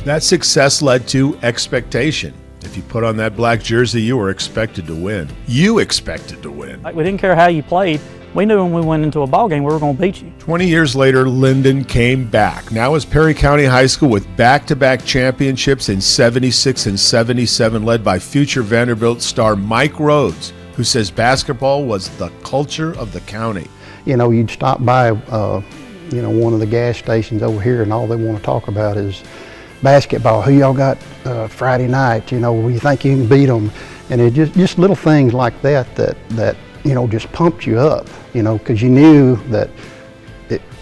That success led to expectation. If you put on that black jersey, you were expected to win. You expected to win. We didn't care how you played. We knew when we went into a ball game we were going to beat you. 20 years later, Linden came back. Now as Perry County High School with back-to-back championships in 76 and 77, led by future Vanderbilt star Mike Rhodes, who says basketball was the culture of the county. You know, you'd stop by, one of the gas stations over here, and all they want to talk about is basketball. Who y'all got Friday night? You know, you think you can beat them, and it just little things like that just pumped you up. You know, because you knew that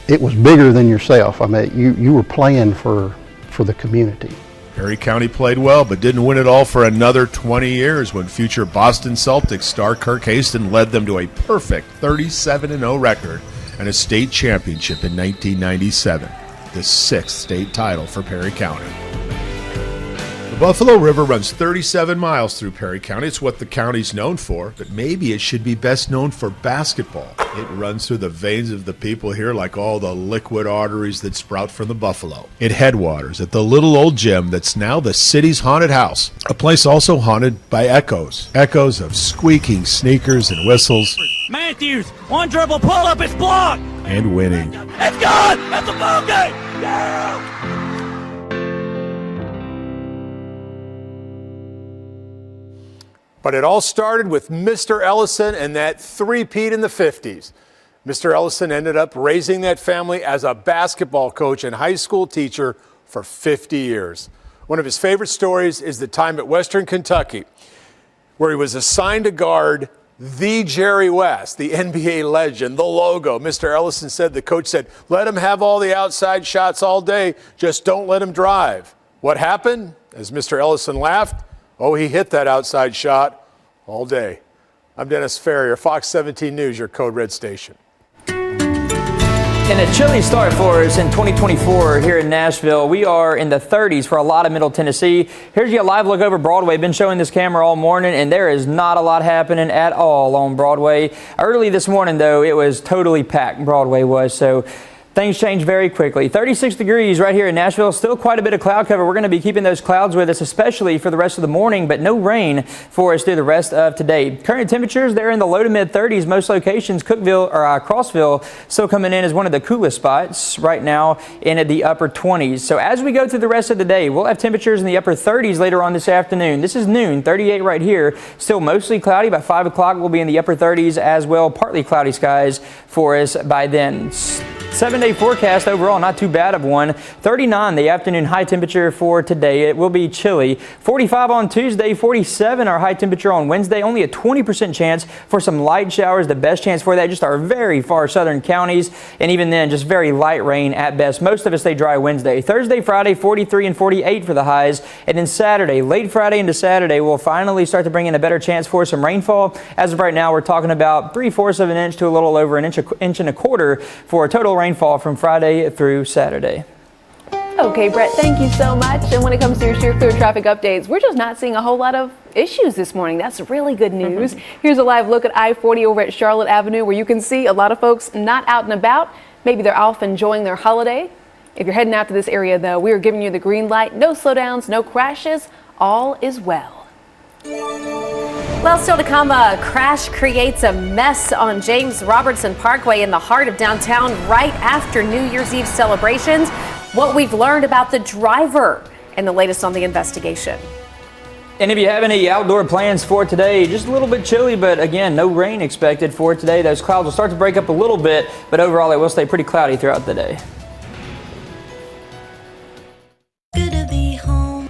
it was bigger than yourself. I mean, you were playing for the community. Perry County played well, but didn't win it all for another 20 years when future Boston Celtics star Kirk Haston led them to a perfect 37-0 record and a state championship in 1997. The 6th state title for Perry County. The Buffalo River runs 37 miles through Perry County. It's what the county's known for, but maybe it should be best known for basketball. It runs through the veins of the people here like all the liquid arteries that sprout from the buffalo. It headwaters at the little old gym that's now the city's haunted house, a place also haunted by echoes of squeaking sneakers and whistles. Matthews, one dribble pull up, it's blocked! And winning. It's good! That's a ball game! Yeah! But it all started with Mr. Ellison and that three-peat in the 50s. Mr. Ellison ended up raising that family as a basketball coach and high school teacher for 50 years. One of his favorite stories is the time at Western Kentucky, where he was assigned to guard the Jerry West, the NBA legend, the logo. Mr. Ellison said, the coach said, let him have all the outside shots all day, just don't let him drive. What happened? As Mr. Ellison laughed, oh, he hit that outside shot all day. I'm Dennis Ferrier, Fox 17 News, your Code Red station. And a chilly start for us in 2024 here in Nashville. We are in the 30s for a lot of Middle Tennessee. Here's your live look over Broadway. Been showing this camera all morning, and there is not a lot happening at all on Broadway. Early this morning, though, it was totally packed. Broadway was, so things change very quickly. 36 degrees right here in Nashville. Still quite a bit of cloud cover. We're going to be keeping those clouds with us, especially for the rest of the morning, but no rain for us through the rest of today. Current temperatures, they're in the low to mid 30s. Most locations, Cookeville or Crossville, still coming in as one of the coolest spots right now in the upper 20s. So as we go through the rest of the day, we'll have temperatures in the upper 30s later on this afternoon. This is noon, 38 right here. Still mostly cloudy. By 5 o'clock, we'll be in the upper 30s as well. Partly cloudy skies for us by then. 7-day forecast overall, not too bad of one. 39 the afternoon high temperature for today. It will be chilly. 45 on Tuesday, 47 our high temperature on Wednesday. Only a 20% chance for some light showers. The best chance for that just our very far southern counties. And even then, just very light rain at best. Most of us stay dry Wednesday. Thursday, Friday, 43 and 48 for the highs. And then Saturday, late Friday into Saturday, we'll finally start to bring in a better chance for some rainfall. As of right now, we're talking about 3/4 of an inch to a little over an inch and a quarter for a total rainfall from Friday through Saturday. Okay, Brett, thank you so much. And when it comes to your Steer Clear traffic updates, we're just not seeing a whole lot of issues this morning. That's really good news. Here's a live look at I-40 over at Charlotte Avenue, where you can see a lot of folks not out and about. Maybe they're off enjoying their holiday. If you're heading out to this area, though, we are giving you the green light. No slowdowns, no crashes. All is well. Well, still to come, a crash creates a mess on James Robertson Parkway in the heart of downtown right after New Year's Eve celebrations. What we've learned about the driver and the latest on the investigation. And if you have any outdoor plans for today, just a little bit chilly, but again, no rain expected for today. Those clouds will start to break up a little bit, but overall, it will stay pretty cloudy throughout the day. Good to be home.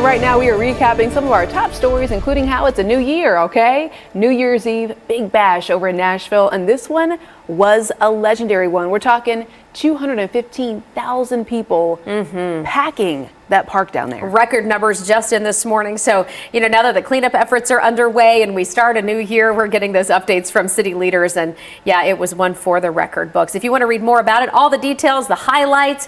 Right now, we are recapping some of our top stories, including how it's a new year, okay? New Year's Eve, big bash over in Nashville, and this one was a legendary one. We're talking 215,000 people packing that park down there. Record numbers just in this morning. So, now that the cleanup efforts are underway and we start a new year, we're getting those updates from city leaders. And yeah, it was one for the record books. If you want to read more about it, all the details, the highlights,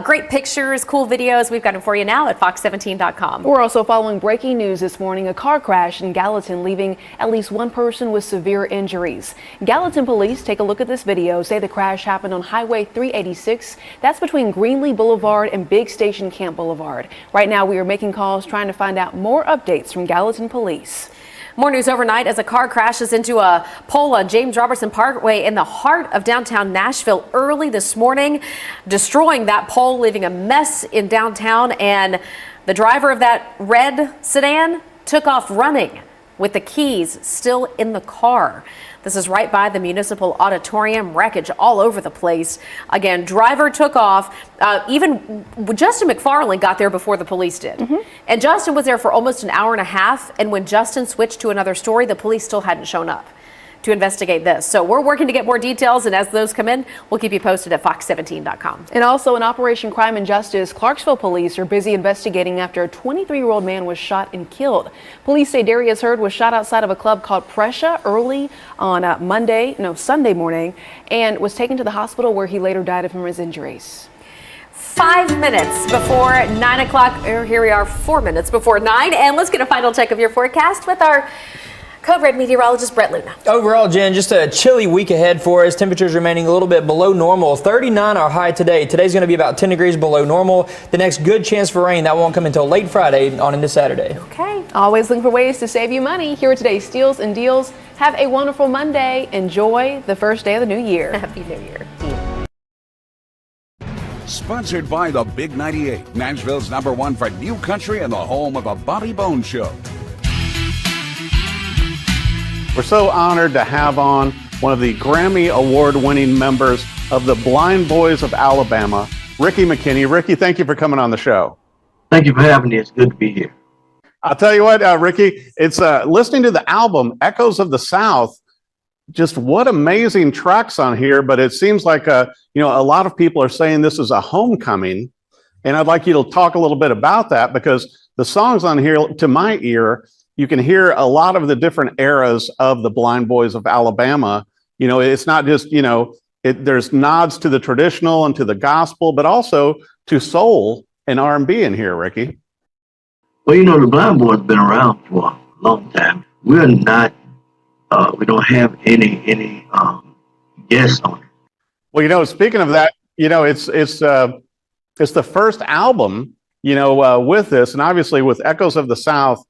great pictures, cool videos, we've got them for you now at fox17.com. We're also following breaking news this morning, a car crash in Gallatin leaving at least one person with severe injuries. Gallatin police take a look at this video, say the crash happened on Highway 386. That's between Greenlee Boulevard and Big Station Camp Boulevard. Right now, we are making calls trying to find out more updates from Gallatin police. More news overnight as a car crashes into a pole on James Robertson Parkway in the heart of downtown Nashville early this morning, destroying that pole, leaving a mess in downtown. And the driver of that red sedan took off running with the keys still in the car. This is right by the Municipal Auditorium. Wreckage all over the place. Again, driver took off. Even Justin McFarland got there before the police did. And Justin was there for almost an hour and a half. And when Justin switched to another story, the police still hadn't shown up to investigate this. So we're working to get more details, and as those come in, we'll keep you posted at fox17.com. And also in Operation Crime and Justice, Clarksville police are busy investigating after a 23-year-old man was shot and killed. Police say Darius Hurd was shot outside of a club called Prussia early on Sunday morning, and was taken to the hospital where he later died from his injuries. 5 minutes before 9 o'clock, here we are 4 minutes before 9, and let's get a final check of your forecast with our Code Red meteorologist Brett Luna. Overall, Jen, just a chilly week ahead for us. Temperatures remaining a little bit below normal. 39 our high today. Today's going to be about 10 degrees below normal. The next good chance for rain, that won't come until late Friday on into Saturday. Okay. Always looking for ways to save you money. Here are today's steals and deals. Have a wonderful Monday. Enjoy the first day of the new year. Happy New Year. Sponsored by the Big 98, Nashville's #1 for new country and the home of the Bobby Bones Show. We're so honored to have on one of the Grammy Award-winning members of the Blind Boys of Alabama, Ricky McKinney. Ricky, thank you for coming on the show. Thank you for having me. It's good to be here. I'll tell you what, Ricky, it's listening to the album Echoes of the South. Just what amazing tracks on here, but it seems like a lot of people are saying this is a homecoming, and I'd like you to talk a little bit about that, because the songs on here, to my ear, you can hear a lot of the different eras of the Blind Boys of Alabama. It's not just, there's nods to the traditional and to the gospel, but also to soul and R&B in here, Ricky. Well, the Blind Boys have been around for a long time. We're not, we don't have any guests on it. Well, speaking of that, it's the first album, with this, and obviously with Echoes of the South,